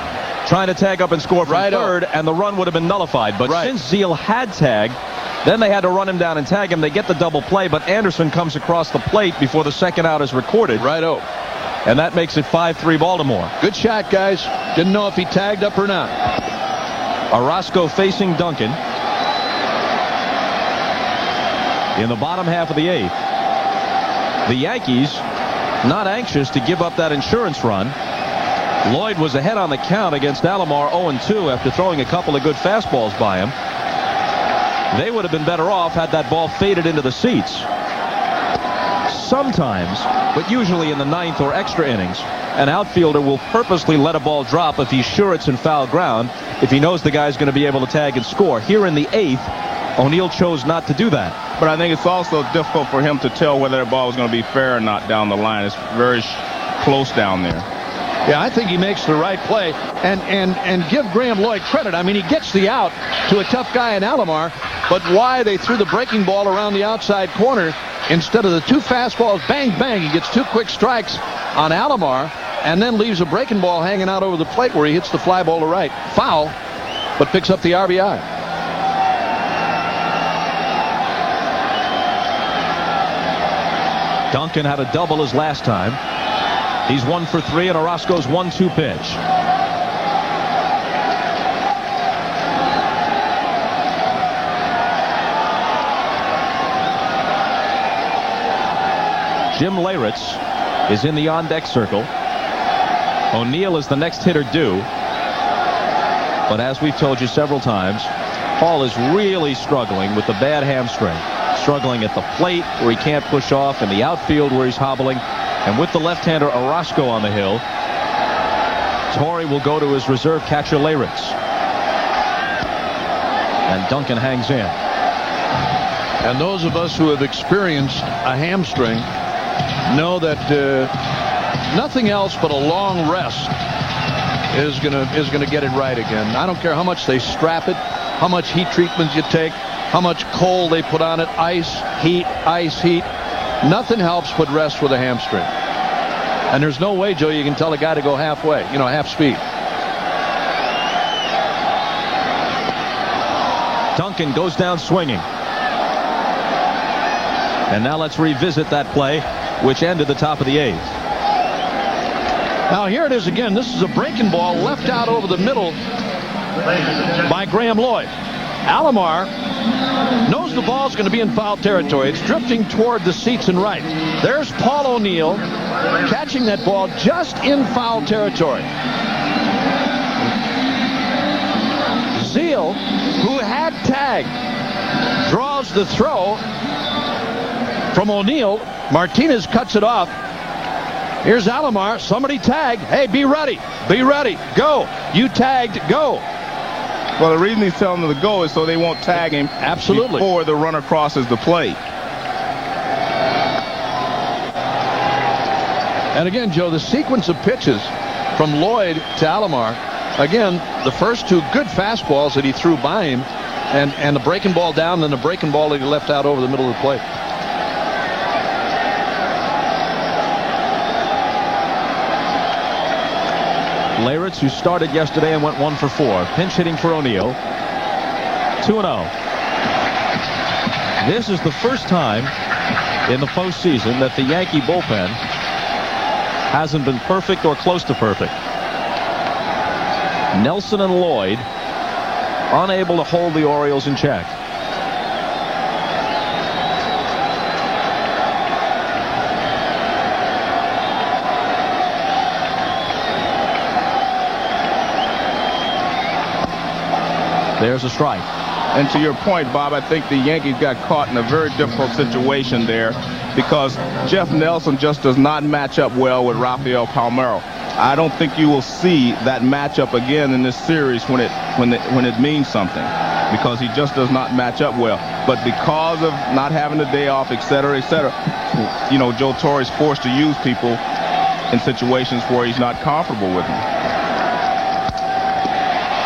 trying to tag up and score from third, and the run would have been nullified. But since Zeal had tagged, then they had to run him down and tag him. They get the double play, but Anderson comes across the plate before the second out is recorded. And that makes it 5-3 Baltimore. Good shot, guys. Didn't know if he tagged up or not. Orozco facing Duncan in the bottom half of the eighth. The Yankees not anxious to give up that insurance run. Lloyd was ahead on the count against Alomar 0-2 after throwing a couple of good fastballs by him. They would have been better off had that ball faded into the seats. Sometimes, but usually in the ninth or extra innings, an outfielder will purposely let a ball drop if he's sure it's in foul ground, if he knows the guy's going to be able to tag and score. Here in the eighth, O'Neill chose not to do that. But I think it's also difficult for him to tell whether the ball is going to be fair or not down the line. It's very close down there. Yeah, I think he makes the right play. And give Graham Lloyd credit. I mean, he gets the out to a tough guy in Alomar, but why they threw the breaking ball around the outside corner instead of the two fastballs, bang, bang, he gets two quick strikes on Alomar and then leaves a breaking ball hanging out over the plate where he hits the fly ball to right. Foul, but picks up the RBI. Duncan had a double his last time. He's 1 for 3 in Orozco's 1-2 pitch. Jim Leyritz is in the on-deck circle. O'Neill is the next hitter due. But as we've told you several times, Hall is really struggling with the bad hamstring. Struggling at the plate where he can't push off, in the outfield where he's hobbling. And with the left-hander Orozco on the hill, Torrey will go to his reserve catcher Leyritz. And Duncan hangs in. And those of us who have experienced a hamstring know that nothing else but a long rest is gonna get it right again. I don't care how much they strap it, how much heat treatments you take, how much coal they put on it, ice, heat, ice, heat. Nothing helps but rest with a hamstring. And there's no way, Joe, you can tell a guy to go halfway, half speed. Duncan goes down swinging. And now let's revisit that play, which ended the top of the eighth. Now here it is again. This is a breaking ball left out over the middle by Graham Lloyd. Alomar knows the ball's going to be in foul territory. It's drifting toward the seats and right. There's Paul O'Neill catching that ball just in foul territory. Zeal, who had tag, draws the throw from O'Neill. Martinez cuts it off. Here's Alomar. Somebody tag. Hey, be ready. Be ready. Go. You tagged. Go. Well, the reason he's telling them to go is so they won't tag him absolutely before the runner crosses the plate. And again, Joe, the sequence of pitches from Lloyd to Alomar, again, the first two good fastballs that he threw by him, and the breaking ball down, and the breaking ball that he left out over the middle of the plate. Leyritz, who started yesterday and went 1 for 4. Pinch hitting for O'Neill. 2-0. This is the first time in the postseason that the Yankee bullpen hasn't been perfect or close to perfect. Nelson and Lloyd unable to hold the Orioles in check. There's a strike. And to your point, Bob, I think the Yankees got caught in a very difficult situation there because Jeff Nelson just does not match up well with Rafael Palmeiro. I don't think you will see that matchup again in this series when it means something, because he just does not match up well. But because of not having a day off, et cetera, Joe Torre's forced to use people in situations where he's not comfortable with them.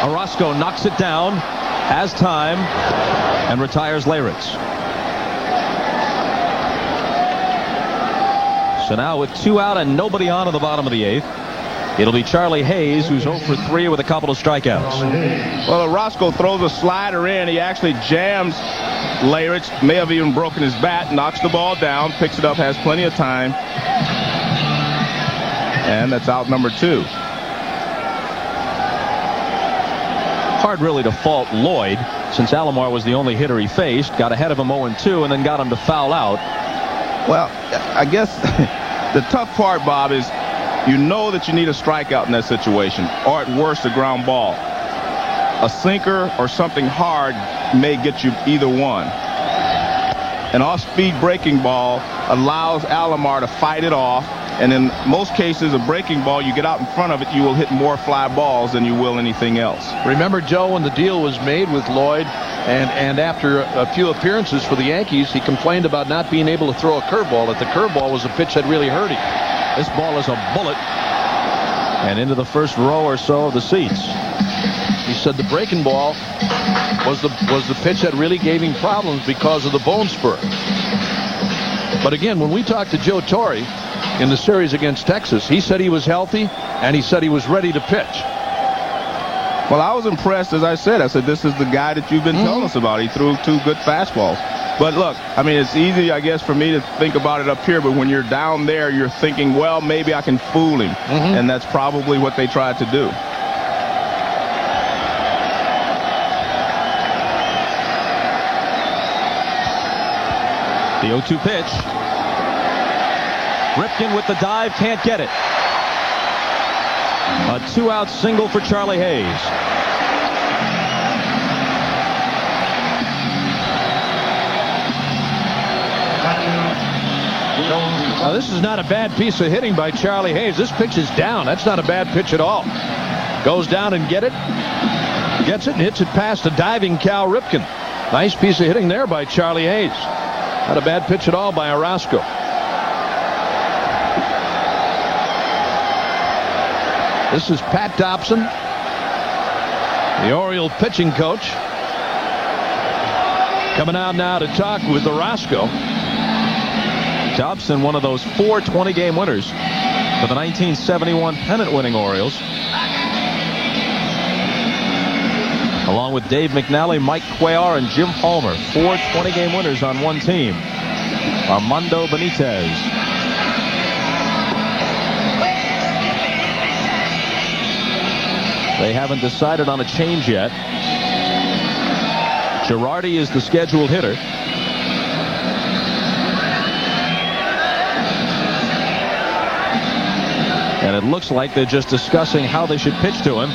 Orozco knocks it down, has time, and retires Leyritz. So now with 2 out and nobody on in the bottom of the eighth, it'll be Charlie Hayes, who's 0 for 3 with a couple of strikeouts. Well, Orozco throws a slider in. He actually jams Leyritz, may have even broken his bat, knocks the ball down, picks it up, has plenty of time. And that's out number 2. Hard really to fault Lloyd, since Alomar was the only hitter he faced, got ahead of him 0-2 and then got him to foul out. Well, I guess the tough part, Bob, is you know that you need a strikeout in that situation, or at worst a ground ball. A sinker or something hard may get you either one. An off-speed breaking ball allows Alomar to fight it off, and in most cases a breaking ball, you get out in front of it, you will hit more fly balls than you will anything else. Remember, Joe, when the deal was made with Lloyd, and after a few appearances for the Yankees, he complained about not being able to throw a curveball, that the curveball was a pitch that really hurt him. This ball is a bullet and into the first row or so of the seats. He said the breaking ball was the pitch that really gave him problems because of the bone spur. But again, when we talked to Joe Torre in the series against Texas, he said he was healthy and he said he was ready to pitch. Well, I was impressed, as I said, this is the guy that you've been telling us about. He threw 2 good fastballs. But look, I mean, it's easy, I guess, for me to think about it up here, but when you're down there, you're thinking, well, maybe I can fool him. And that's probably what they tried to do. The 0-2 pitch. Ripken with the dive, can't get it. A 2-out single for Charlie Hayes. Now, this is not a bad piece of hitting by Charlie Hayes. This pitch is down. That's not a bad pitch at all. Goes down and gets it and hits it past a diving Cal Ripken. Nice piece of hitting there by Charlie Hayes. Not a bad pitch at all by Orozco. This is Pat Dobson, the Oriole pitching coach, coming out now to talk with Orozco. Dobson, one of those 4 20-game winners for the 1971 pennant-winning Orioles. Along with Dave McNally, Mike Cuellar, and Jim Palmer. 4 20-game winners on one team. Armando Benitez. They haven't decided on a change yet. Girardi is the scheduled hitter. And it looks like they're just discussing how they should pitch to him.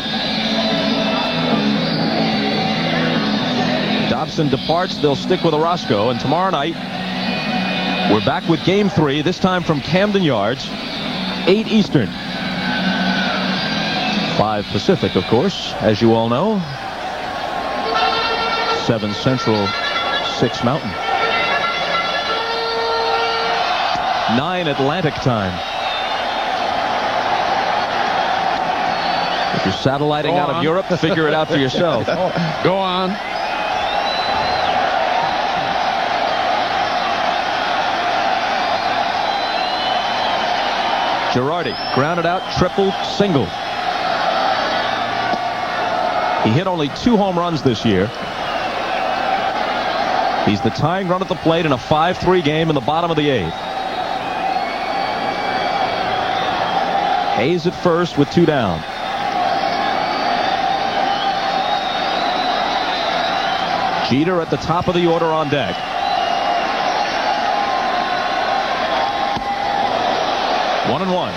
Dobson departs. They'll stick with Orozco. And tomorrow night, we're back with Game 3, this time from Camden Yards, 8 Eastern. 5 Pacific, of course, as you all know. 7 Central, 6 Mountain. 9 Atlantic time. If you're satelliting out of Europe, figure it out for yourself. Go on. Girardi grounded out, triple, single. He hit only 2 home runs this year. He's the tying run at the plate in a 5-3 game in the bottom of the 8th. Hayes at first with 2 down. Jeter at the top of the order on deck. One and one.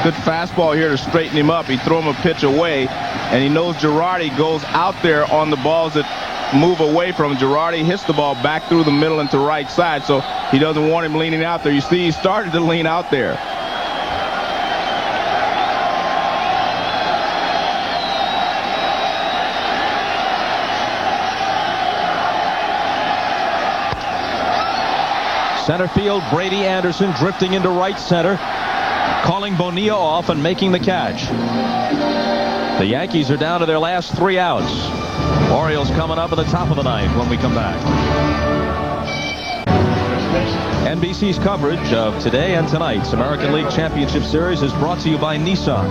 Good fastball here to straighten him up. He threw him a pitch away, and he knows Girardi goes out there on the balls that move away from him. Girardi hits the ball back through the middle and to right side, so he doesn't want him leaning out there. You see, he started to lean out there. Center field, Brady Anderson drifting into right center, calling Bonilla off and making the catch. The Yankees are down to their last 3 outs. Orioles coming up at the top of the 9th when we come back. NBC's coverage of today and tonight's American League Championship Series is brought to you by Nissan.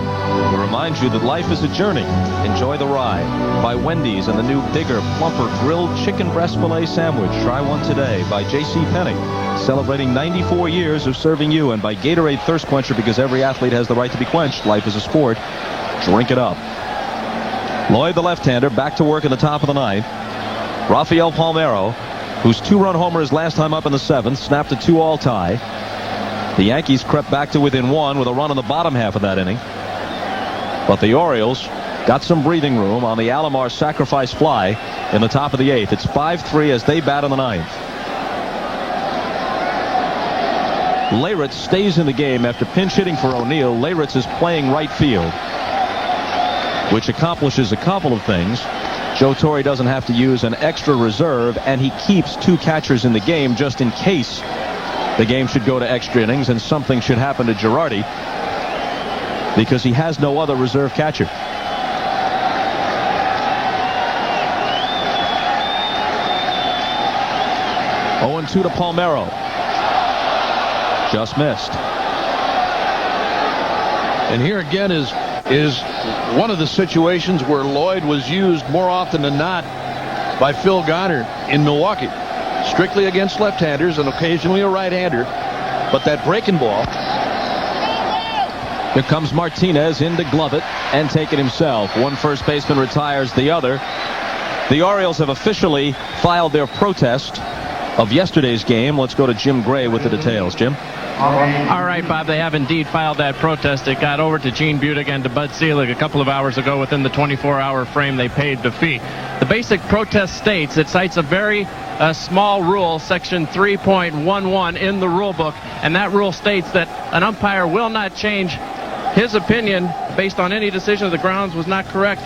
We remind you that life is a journey. Enjoy the ride. By Wendy's and the new bigger, plumper grilled chicken breast filet sandwich. Try one today. By JCPenney, celebrating 94 years of serving you. And by Gatorade Thirst Quencher, because every athlete has the right to be quenched. Life is a sport. Drink it up. Lloyd, the left-hander, back to work at the top of the 9th. Rafael Palmeiro whose 2-run homer his last time up in the 7th snapped a 2-all tie. The Yankees crept back to within 1 with a run in the bottom half of that inning. But the Orioles got some breathing room on the Alomar sacrifice fly in the top of the 8th. It's 5-3 as they bat in the 9th. Leyritz stays in the game after pinch hitting for O'Neill. Leyritz is playing right field, which accomplishes a couple of things. Joe Torre doesn't have to use an extra reserve, and he keeps 2 catchers in the game just in case the game should go to extra innings and something should happen to Girardi, because he has no other reserve catcher. Oh, 0-2 to Palmeiro. Just missed. And here again is one of the situations where Lloyd was used more often than not by Phil Goddard in Milwaukee. Strictly against left-handers and occasionally a right-hander. But that breaking ball. Here comes Martinez in to glove it and take it himself. One first baseman retires the other. The Orioles have officially filed their protest of yesterday's game. Let's go to Jim Gray with the details. Jim? All right, Bob, they have indeed filed that protest. It got over to Gene Budig and to Bud Selig a couple of hours ago. Within the 24-hour frame, they paid the fee. The basic protest states, it cites a very small rule, section 3.11 in the rule book, and that rule states that an umpire will not change his opinion based on any decision of the grounds was not correct,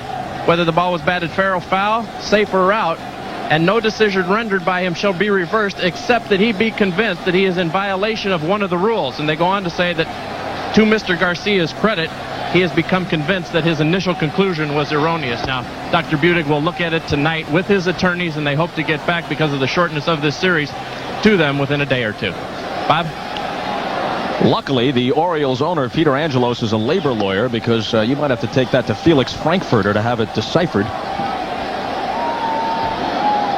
whether the ball was batted fair or foul, safe or out, and no decision rendered by him shall be reversed except that he be convinced that he is in violation of one of the rules. And they go on to say that, to Mr. Garcia's credit, he has become convinced that his initial conclusion was erroneous. Now, Dr. Budig will look at it tonight with his attorneys, and they hope to get back, because of the shortness of this series, to them within a day or two. Bob? Luckily, the Orioles owner, Peter Angelos, is a labor lawyer, because you might have to take that to Felix Frankfurter to have it deciphered.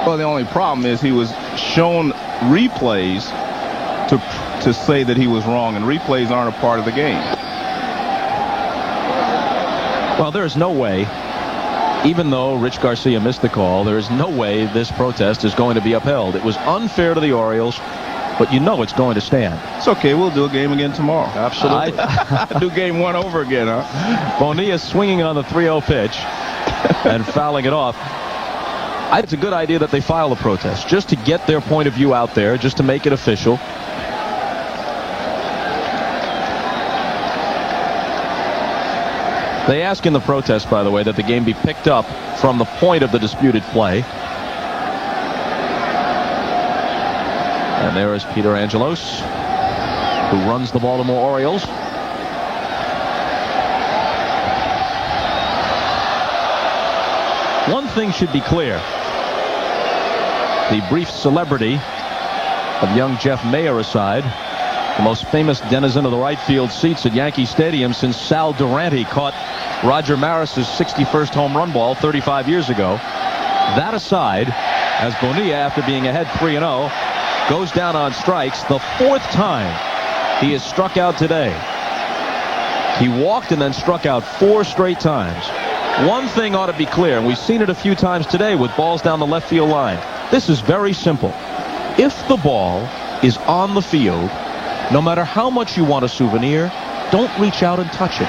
Well, the only problem is he was shown replays to say that he was wrong, and replays aren't a part of the game. Well, there is no way, even though Rich Garcia missed the call, there is no way this protest is going to be upheld. It was unfair to the Orioles, but you know it's going to stand. It's okay. We'll do a game again tomorrow. Absolutely. Do game 1 over again, huh? Bonilla swinging on the 3-0 pitch and fouling it off. It's a good idea that they file a protest, just to get their point of view out there, just to make it official. They ask in the protest, by the way, that the game be picked up from the point of the disputed play. And there is Peter Angelos, who runs the Baltimore Orioles. One thing should be clear. The brief celebrity of young Jeff Mayer aside, the most famous denizen of the right field seats at Yankee Stadium since Sal Durante caught Roger Maris's 61st home run ball 35 years ago. That aside, as Bonilla, after being ahead 3-0, goes down on strikes, the 4th time he is struck out today. He walked and then struck out 4 straight times. One thing ought to be clear, and we've seen it a few times today with balls down the left field line. This is very simple. If the ball is on the field, no matter how much you want a souvenir, don't reach out and touch it.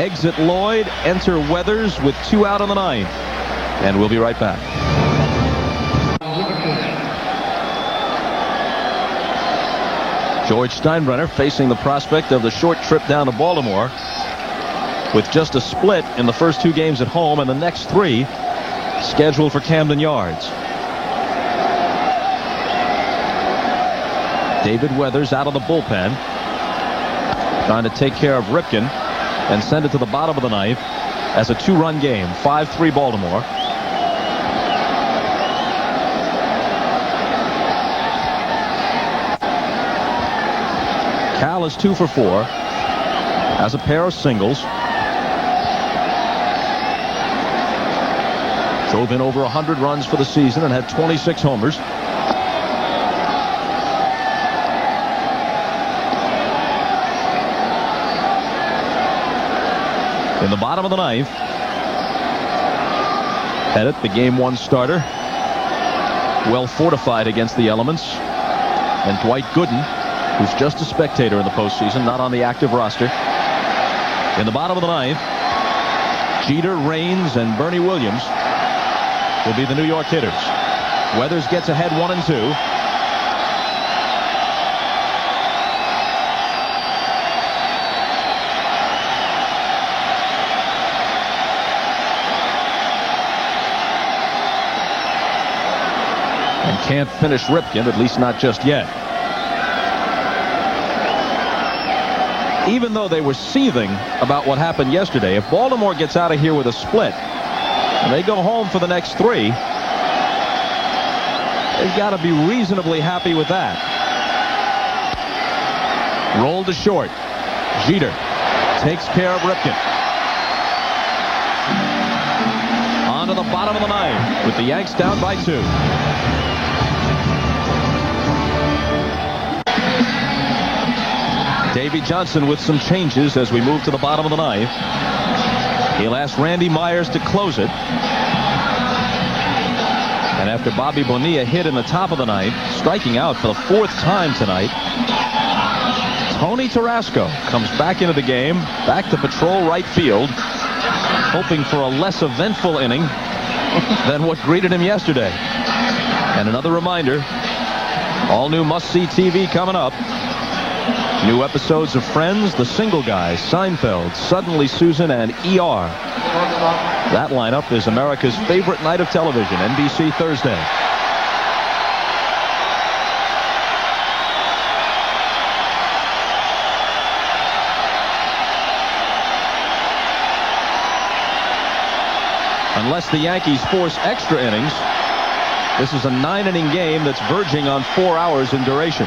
Exit Lloyd, enter Weathers with 2 out on the 9th. And we'll be right back. George Steinbrenner facing the prospect of the short trip down to Baltimore, with just a split in the first 2 games at home and the next 3 scheduled for Camden Yards. David Weathers out of the bullpen, trying to take care of Ripken and send it to the bottom of the 9th as a 2-run game. 5-3 Baltimore. Cal is 2 for 4. Has a pair of singles. Drove in over 100 runs for the season and had 26 homers. In the bottom of the 9th, Pettit, the game 1 starter, well fortified against the elements. And Dwight Gooden, who's just a spectator in the postseason, not on the active roster. In the bottom of the 9th, Jeter, Raines, and Bernie Williams will be the New York hitters. Weathers gets ahead 1-2. And can't finish Ripken, at least not just yet. Even though they were seething about what happened yesterday, if Baltimore gets out of here with a split and they go home for the next 3, they've got to be reasonably happy with that. Roll to short. Jeter takes care of Ripken. On to the bottom of the 9th with the Yanks down by 2. Davey Johnson with some changes as we move to the bottom of the 9th. He'll ask Randy Myers to close it. And after Bobby Bonilla hit in the top of the 9th, striking out for the 4th time tonight, Tony Tarasco comes back into the game, back to patrol right field, hoping for a less eventful inning than what greeted him yesterday. And another reminder, all new must-see TV coming up. New episodes of Friends, The Single Guys, Seinfeld, Suddenly Susan, and ER. That lineup is America's favorite night of television, NBC Thursday. Unless the Yankees force extra innings, this is a 9-inning game that's verging on 4 hours in duration.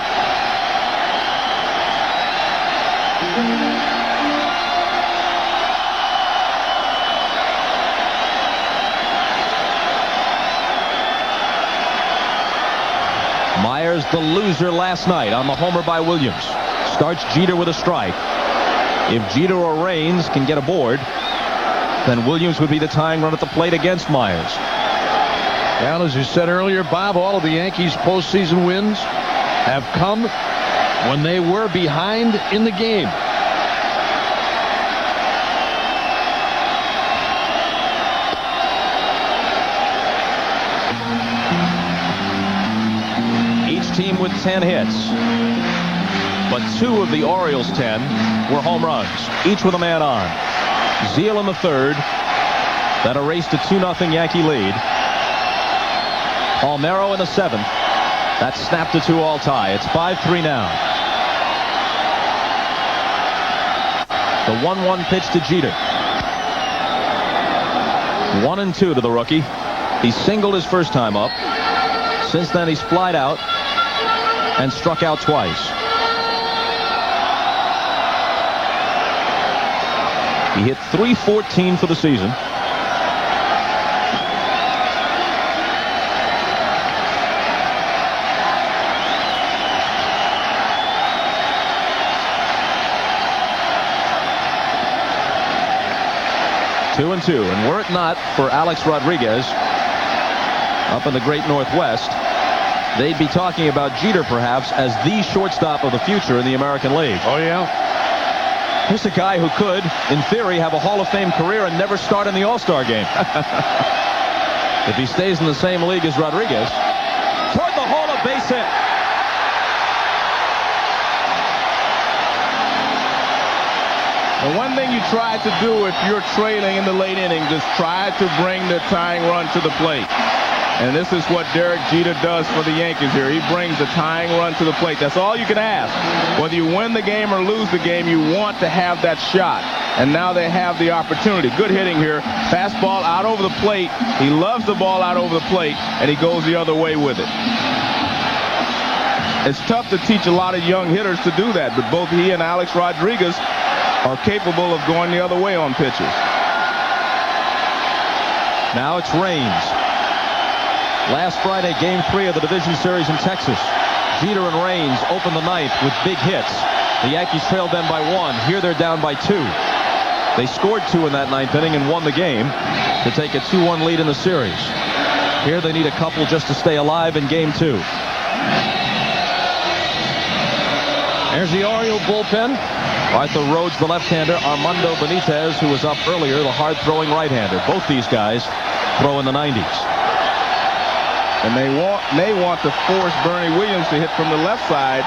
Myers, the loser last night on the homer by Williams, starts Jeter with a strike. If Jeter or Raines can get aboard, then Williams would be the tying run at the plate against Myers. Well, as you said earlier, Bob, all of the Yankees' postseason wins have come when they were behind in the game. Team with 10 hits, but 2 of the Orioles' 10 were home runs, each with a man on. Zeal in the 3rd, that erased a 2-0 Yankee lead. Palmeiro in the 7th, that snapped a 2-all tie. It's 5-3 now. The 1-1 pitch to Jeter. 1-2 to the rookie. He singled his first time up. Since then, he's flied out and struck out twice. He hit .314 for the season. Two and two, and were it not for Alex Rodriguez up in the great Northwest, they'd be talking about Jeter perhaps as the shortstop of the future in the American League. Oh, yeah? Here's a guy who could, in theory, have a Hall of Fame career and never start in the All-Star game. If he stays in the same league as Rodriguez. Toward the hole, a base hit. The one thing you try to do if you're trailing in the late innings is try to bring the tying run to the plate. And this is what Derek Jeter does for the Yankees here. He brings the tying run to the plate. That's all you can ask. Whether you win the game or lose the game, you want to have that shot. And now they have the opportunity. Good hitting here. Fastball out over the plate. He loves the ball out over the plate, and he goes the other way with it. It's tough to teach a lot of young hitters to do that, but both he and Alex Rodriguez are capable of going the other way on pitches. Now it's Raines. Last Friday, Game 3 of the Division Series in Texas. Jeter and Raines opened the ninth with big hits. The Yankees trailed them by 1. Here they're down by 2. They scored 2 in that ninth inning and won the game. to take a 2-1 lead in the series. Here they need a couple just to stay alive in game 2. There's the Oriole bullpen. Arthur Rhodes, the left-hander. Armando Benitez, who was up earlier, the hard-throwing right-hander. Both these guys throw in the 90s. And they may want to force Bernie Williams to hit from the left side,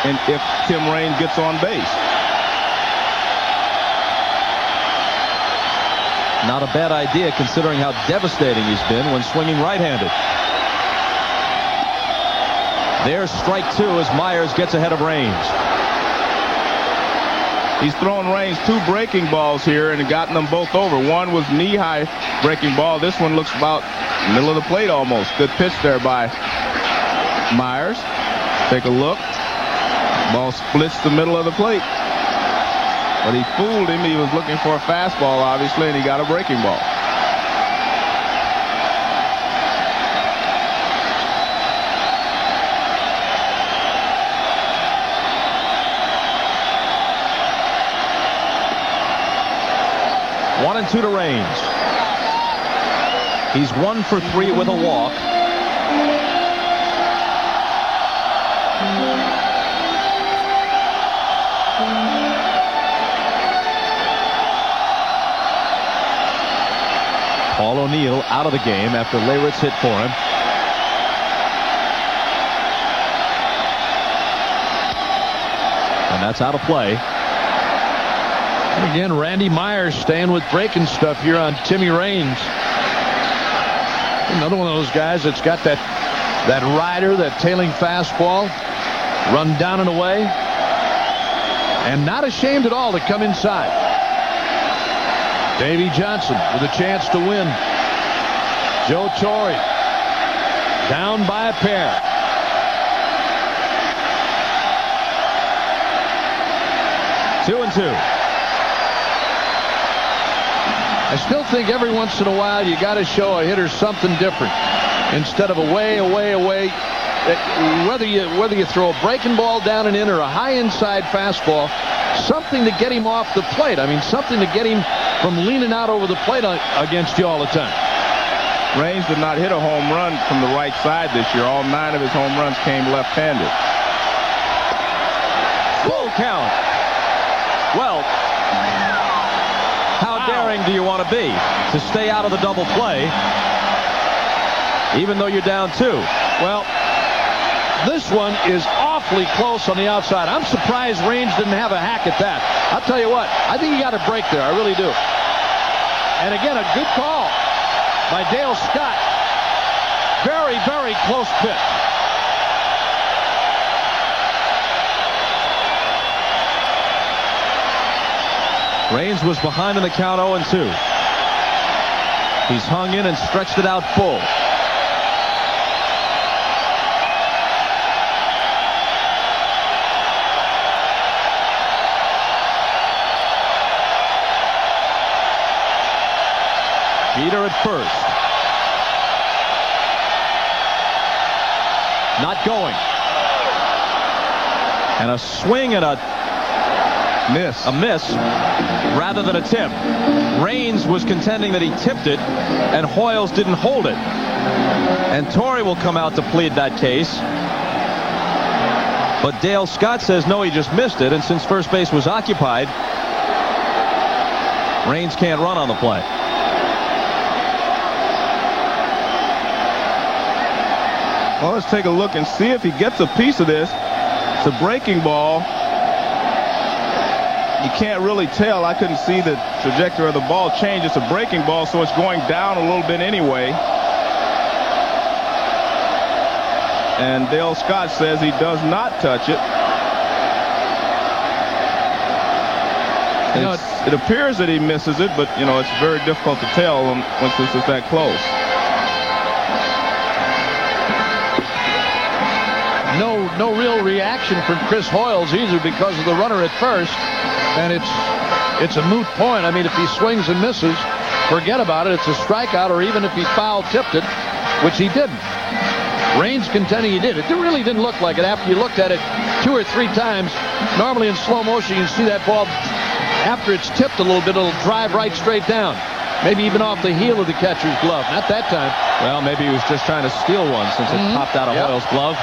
and if Tim Raines gets on base. Not a bad idea considering how devastating he's been when swinging right-handed. There's strike 2 as Myers gets ahead of Raines. He's thrown Raines 2 breaking balls here and gotten them both over. One was knee-high breaking ball. This one looks about middle of the plate almost. Good pitch there by Myers. Take a look. Ball splits the middle of the plate. But he fooled him. He was looking for a fastball, obviously, and he got a breaking ball. One and 2 to Raines. He's 1 for 3 with a walk. Paul O'Neill out of the game after Leyritz hit for him. And that's out of play. And again, Randy Myers staying with breaking stuff here on Timmy Raines. Another one of those guys that's got that rider, that tailing fastball, run down and away, and not ashamed at all to come inside. Davey Johnson with a chance to win. Joe Torre down by a pair. Two and 2. I still think every once in a while you got to show a hitter something different instead of away. Whether you throw a breaking ball down and in or a high inside fastball, something to get him off the plate. I mean, something to get him from leaning out over the plate against you all the time. Raines did not hit a home run from the right side this year. All 9 of his home runs came left-handed. Full count. Well, how daring do you want to be to stay out of the double play even though you're down 2? Well, this one is awfully close on the outside. I'm surprised Raines didn't have a hack at that. I'll tell you what, I think he got a break there. I really do. And again, a good call by Dale Scott. Very, very close pitch. Raines was behind in the count 0-2. He's hung in and stretched it out full. Jeter at first. Not going. And a swing and a miss rather than a tip. Raines was contending that he tipped it and Hoyles didn't hold it. And Torre will come out to plead that case. But Dale Scott says no, he just missed it, and since first base was occupied, Raines can't run on the play. Well, let's take a look and see if he gets a piece of this. It's a breaking ball. You can't really tell. I couldn't see the trajectory of the ball change. It's a breaking ball, so it's going down a little bit anyway. And Dale Scott says he does not touch it. It appears that he misses it, but, you know, it's very difficult to tell once this is that close. No real reaction from Chris Hoyles either because of the runner at first. And it's a moot point. I mean, if he swings and misses, forget about it. It's a strikeout, or even if he foul tipped it, which he didn't. Raines contending he did. It really didn't look like it after you looked at it 2 or 3 times. Normally in slow motion, you see that ball, after it's tipped a little bit, it'll drive right straight down. Maybe even off the heel of the catcher's glove. Not that time. Well, maybe he was just trying to steal one since it popped out of Hoyle's glove.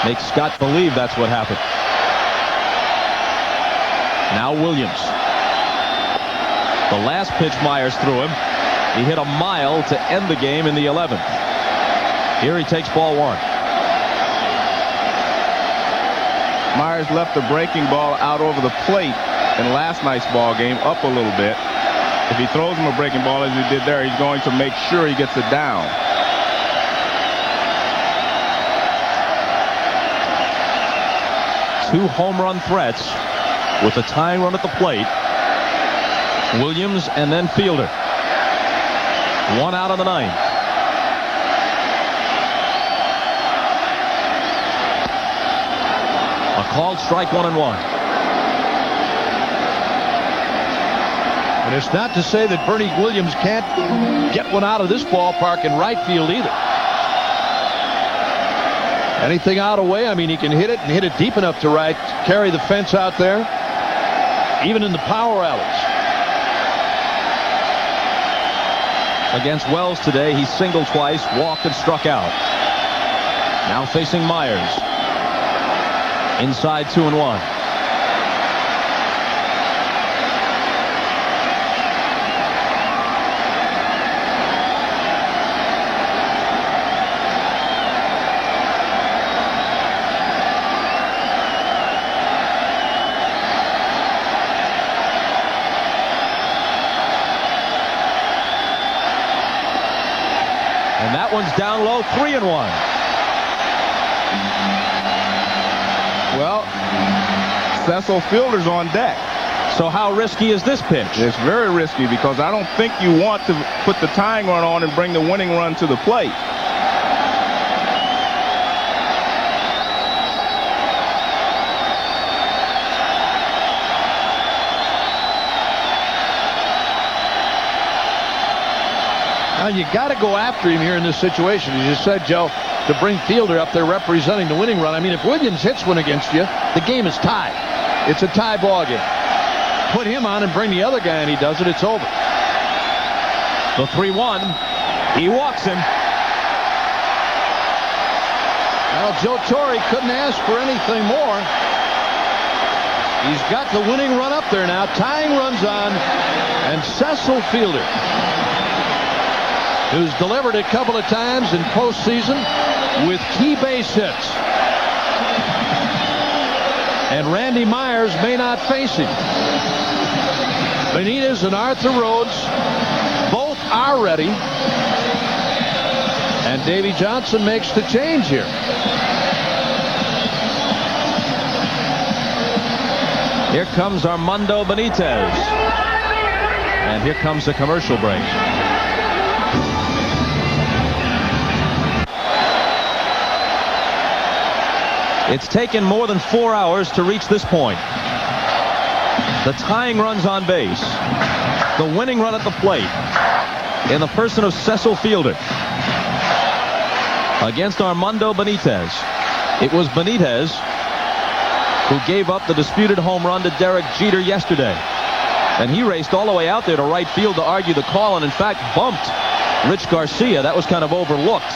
Makes Scott believe that's what happened. Now Williams. The last pitch Myers threw him. He hit a mile to end the game in the 11th. Here he takes ball one. Myers left the breaking ball out over the plate in last night's ball game, up a little bit. If he throws him a breaking ball as he did there, he's going to make sure he gets it down. Two home run threats with a tying run at the plate. Williams and then Fielder. One out of the ninth. A called strike, 1-1. And it's not to say that Bernie Williams can't get one out of this ballpark in right field either. Anything out of way, I mean, he can hit it and hit it deep enough to right, carry the fence out there, even in the power alleys. Against Wells today, he singled twice, walked and struck out. Now facing Myers. Inside 2-1. And that one's down low, 3-1. Well, Cecil Fielder's on deck. So how risky is this pitch? It's very risky because I don't think you want to put the tying run on and bring the winning run to the plate. Now you got to go after him here in this situation, as you said, Joe, to bring Fielder up there representing the winning run. I mean, if Williams hits one against you, the game is tied. It's a tie ball game. Put him on and bring the other guy, and he does it. It's over. The 3-1. He walks him. Well, Joe Torre couldn't ask for anything more. He's got the winning run up there now. Tying runs on, and Cecil Fielder, who's delivered a couple of times in postseason with key base hits. And Randy Myers may not face him. Benitez and Arthur Rhodes both are ready. And Davy Johnson makes the change here. Here comes Armando Benitez. And here comes the commercial break. It's taken more than 4 hours to reach this point. The tying runs on base. The winning run at the plate. In the person of Cecil Fielder. Against Armando Benitez. It was Benitez who gave up the disputed home run to Derek Jeter yesterday. And he raced all the way out there to right field to argue the call, and in fact bumped Rich Garcia. That was kind of overlooked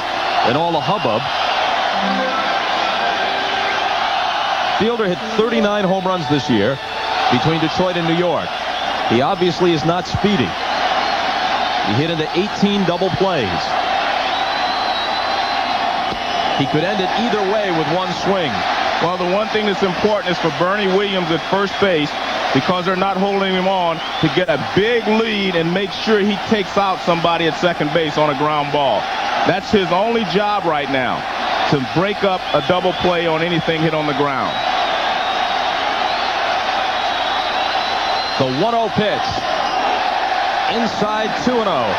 in all the hubbub. Fielder hit 39 home runs this year between Detroit and New York. He obviously is not speedy. He hit into 18 double plays. He could end it either way with one swing. Well, the one thing that's important is for Bernie Williams at first base, because they're not holding him on, to get a big lead and make sure he takes out somebody at second base on a ground ball. That's his only job right now, to break up a double play on anything hit on the ground. The 1-0 pitch. Inside 2-0.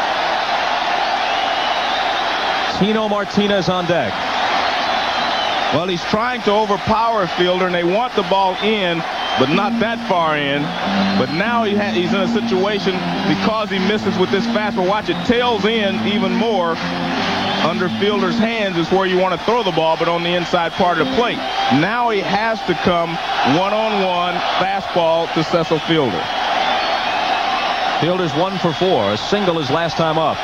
Tino Martinez on deck. Well, he's trying to overpower Fielder, and they want the ball in, but not that far in. But now he's in a situation, because he misses with this fastball. Watch it, tails in even more. Under Fielder's hands is where you want to throw the ball, but on the inside part of the plate. Now he has to come one-on-one fastball to Cecil Fielder. Fielder's 1 for 4. A single his last time up.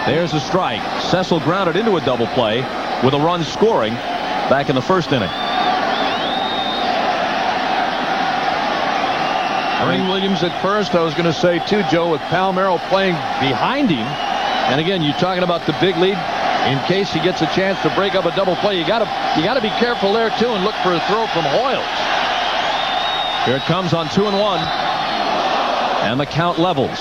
There's a strike. Cecil grounded into a double play with a run scoring back in the first inning. Ernie Williams at first. I was going to say too, Joe, with Palmeiro playing behind him, and again, you're talking about the big lead. In case he gets a chance to break up a double play, you got to be careful there too, and look for a throw from Hoyles. Here it comes on 2-1, and the count levels.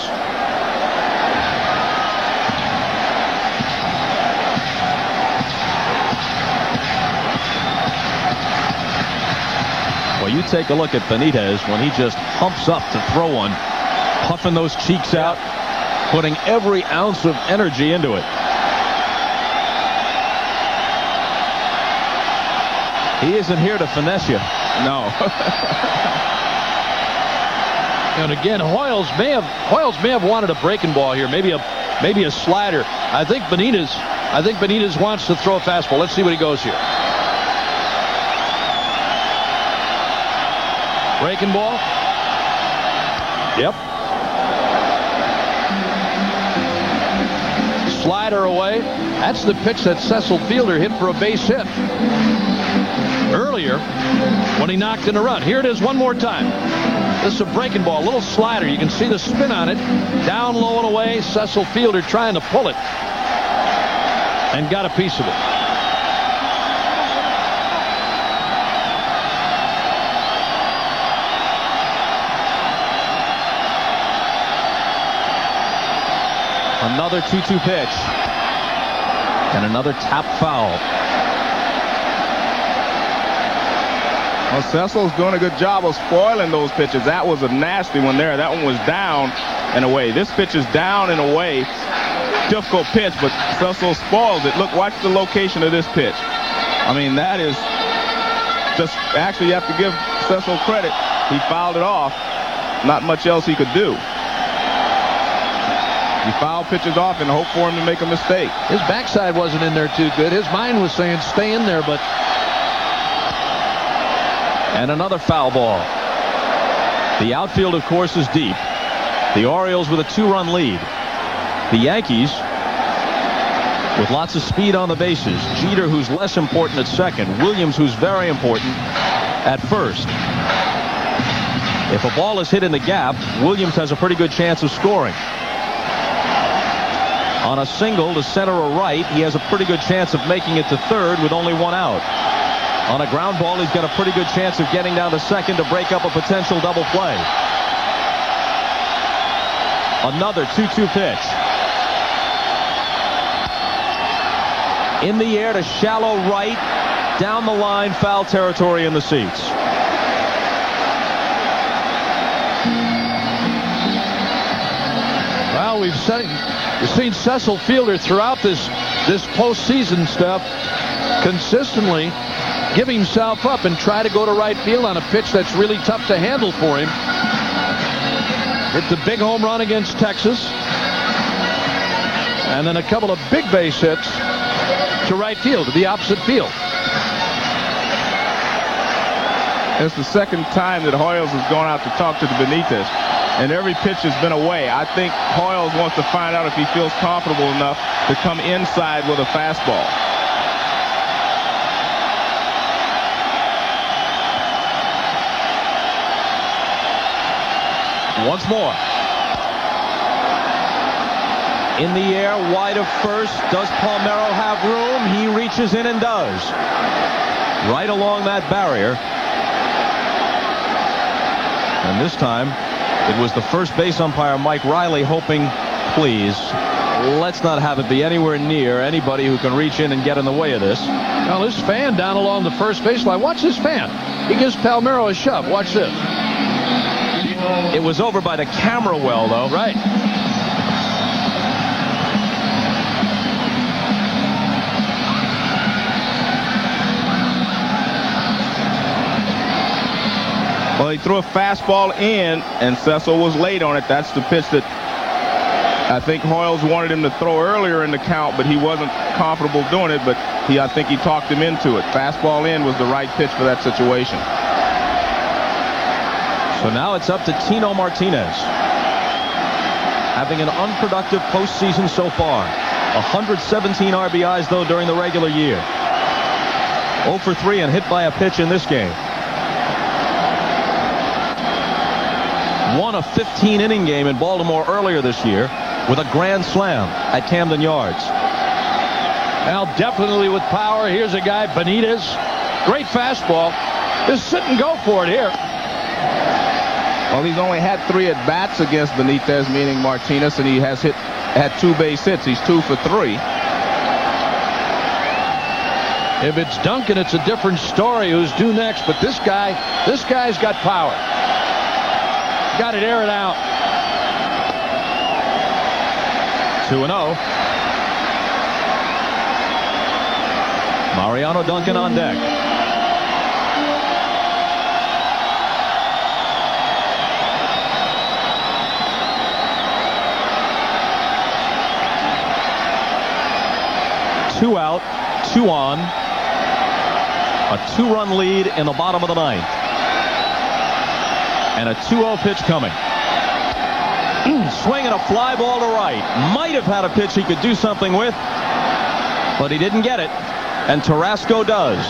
Well, you take a look at Benitez when he just humps up to throw one, puffing those cheeks out, putting every ounce of energy into it. He isn't here to finesse you. No. And again, Hoyles may have wanted a breaking ball here, maybe a slider. I think Benitez wants to throw a fastball. Let's see what he goes here. Breaking ball. Yep. Slider away. That's the pitch that Cecil Fielder hit for a base hit earlier when he knocked in a run. Here it is one more time. This is a breaking ball, a little slider. You can see the spin on it. Down low and away. Cecil Fielder trying to pull it and got a piece of it. Another 2-2 pitch. And another tap foul. Well, Cecil's doing a good job of spoiling those pitches. That was a nasty one there. That one was down and away. This pitch is down and away. Difficult pitch, but Cecil spoils it. Look, watch the location of this pitch. I mean, that is just, actually, you have to give Cecil credit. He fouled it off. Not much else he could do. He fouled pitches off and hope for him to make a mistake. His backside wasn't in there too good. His mind was saying stay in there, but... And another foul ball. The outfield, of course, is deep. The Orioles with a 2-run lead. The Yankees with lots of speed on the bases. Jeter, who's less important at second. Williams, who's very important at first. If a ball is hit in the gap, Williams has a pretty good chance of scoring. On a single to center or right, he has a pretty good chance of making it to third with only one out. On a ground ball, he's got a pretty good chance of getting down to second to break up a potential double play. Another 2-2 pitch. In the air to shallow right, down the line, foul territory in the seats. Well, we've seen Cecil Fielder throughout this postseason stuff consistently give himself up and try to go to right field on a pitch that's really tough to handle for him. Hit the big home run against Texas, and then a couple of big base hits to right field, to the opposite field. It's the second time that Hoyles has gone out to talk to the Benitez, and every pitch has been away. I think Hoyles wants to find out if he feels comfortable enough to come inside with a fastball. Once more. In the air, wide of first. Does Palmeiro have room? He reaches in and does. Right along that barrier. And this time, it was the first base umpire, Mike Riley, hoping, please, let's not have it be anywhere near anybody who can reach in and get in the way of this. Now, this fan down along the first baseline. Watch this fan. He gives Palmeiro a shove. Watch this. It was over by the camera well, though. Right. Well, he threw a fastball in, and Cecil was late on it. That's the pitch that I think Hoyles wanted him to throw earlier in the count, but he wasn't comfortable doing it, but I think he talked him into it. Fastball in was the right pitch for that situation. So now it's up to Tino Martinez. Having an unproductive postseason so far. 117 RBIs, though, during the regular year. 0 for 3 and hit by a pitch in this game. Won a 15-inning game in Baltimore earlier this year with a grand slam at Camden Yards. Well, definitely with power. Here's a guy, Benitez. Great fastball. Just sit and go for it here. Well, he's only had 3 at-bats against Benitez, meaning Martinez, and he has had 2 base hits. He's 2 for 3. If it's Duncan, it's a different story who's due next. But this guy's got power. Got it, air it out. 2-0. Mariano Duncan on deck. Two out, 2 on. A 2-run lead in the bottom of the 9th. And a 2-0 pitch coming. Swinging a fly ball to right. Might have had a pitch he could do something with, but he didn't get it. And Tarasco does.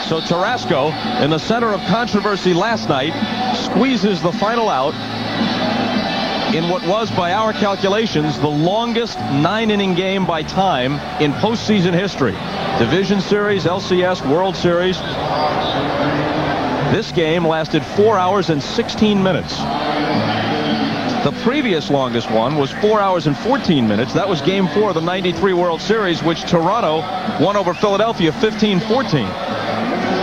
So Tarasco, in the center of controversy last night, squeezes the final out in what was, by our calculations, the longest 9-inning game by time in postseason history. Division Series, LCS, World Series. This game lasted 4 hours and 16 minutes. The previous longest one was 4 hours and 14 minutes. That was Game 4 of the '93 World Series, which Toronto won over Philadelphia 15-14.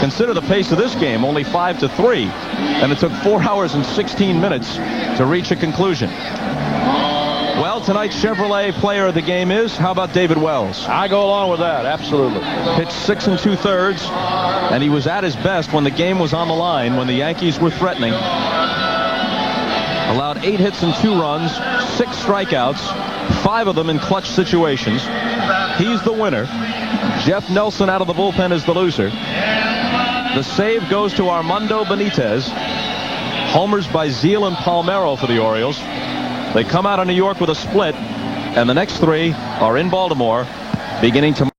Consider the pace of this game, only 5-3, and it took 4 hours and 16 minutes to reach a conclusion. Well, tonight's Chevrolet player of the game is, how about David Wells? I go along with that, absolutely. Pitched 6 2/3, and he was at his best when the game was on the line, when the Yankees were threatening. Allowed 8 hits and 2 runs, 6 strikeouts, 5 of them in clutch situations. He's the winner. Jeff Nelson out of the bullpen is the loser. The save goes to Armando Benitez. Homers by Zeal and Palmeiro for the Orioles. They come out of New York with a split, and the next 3 are in Baltimore beginning tomorrow.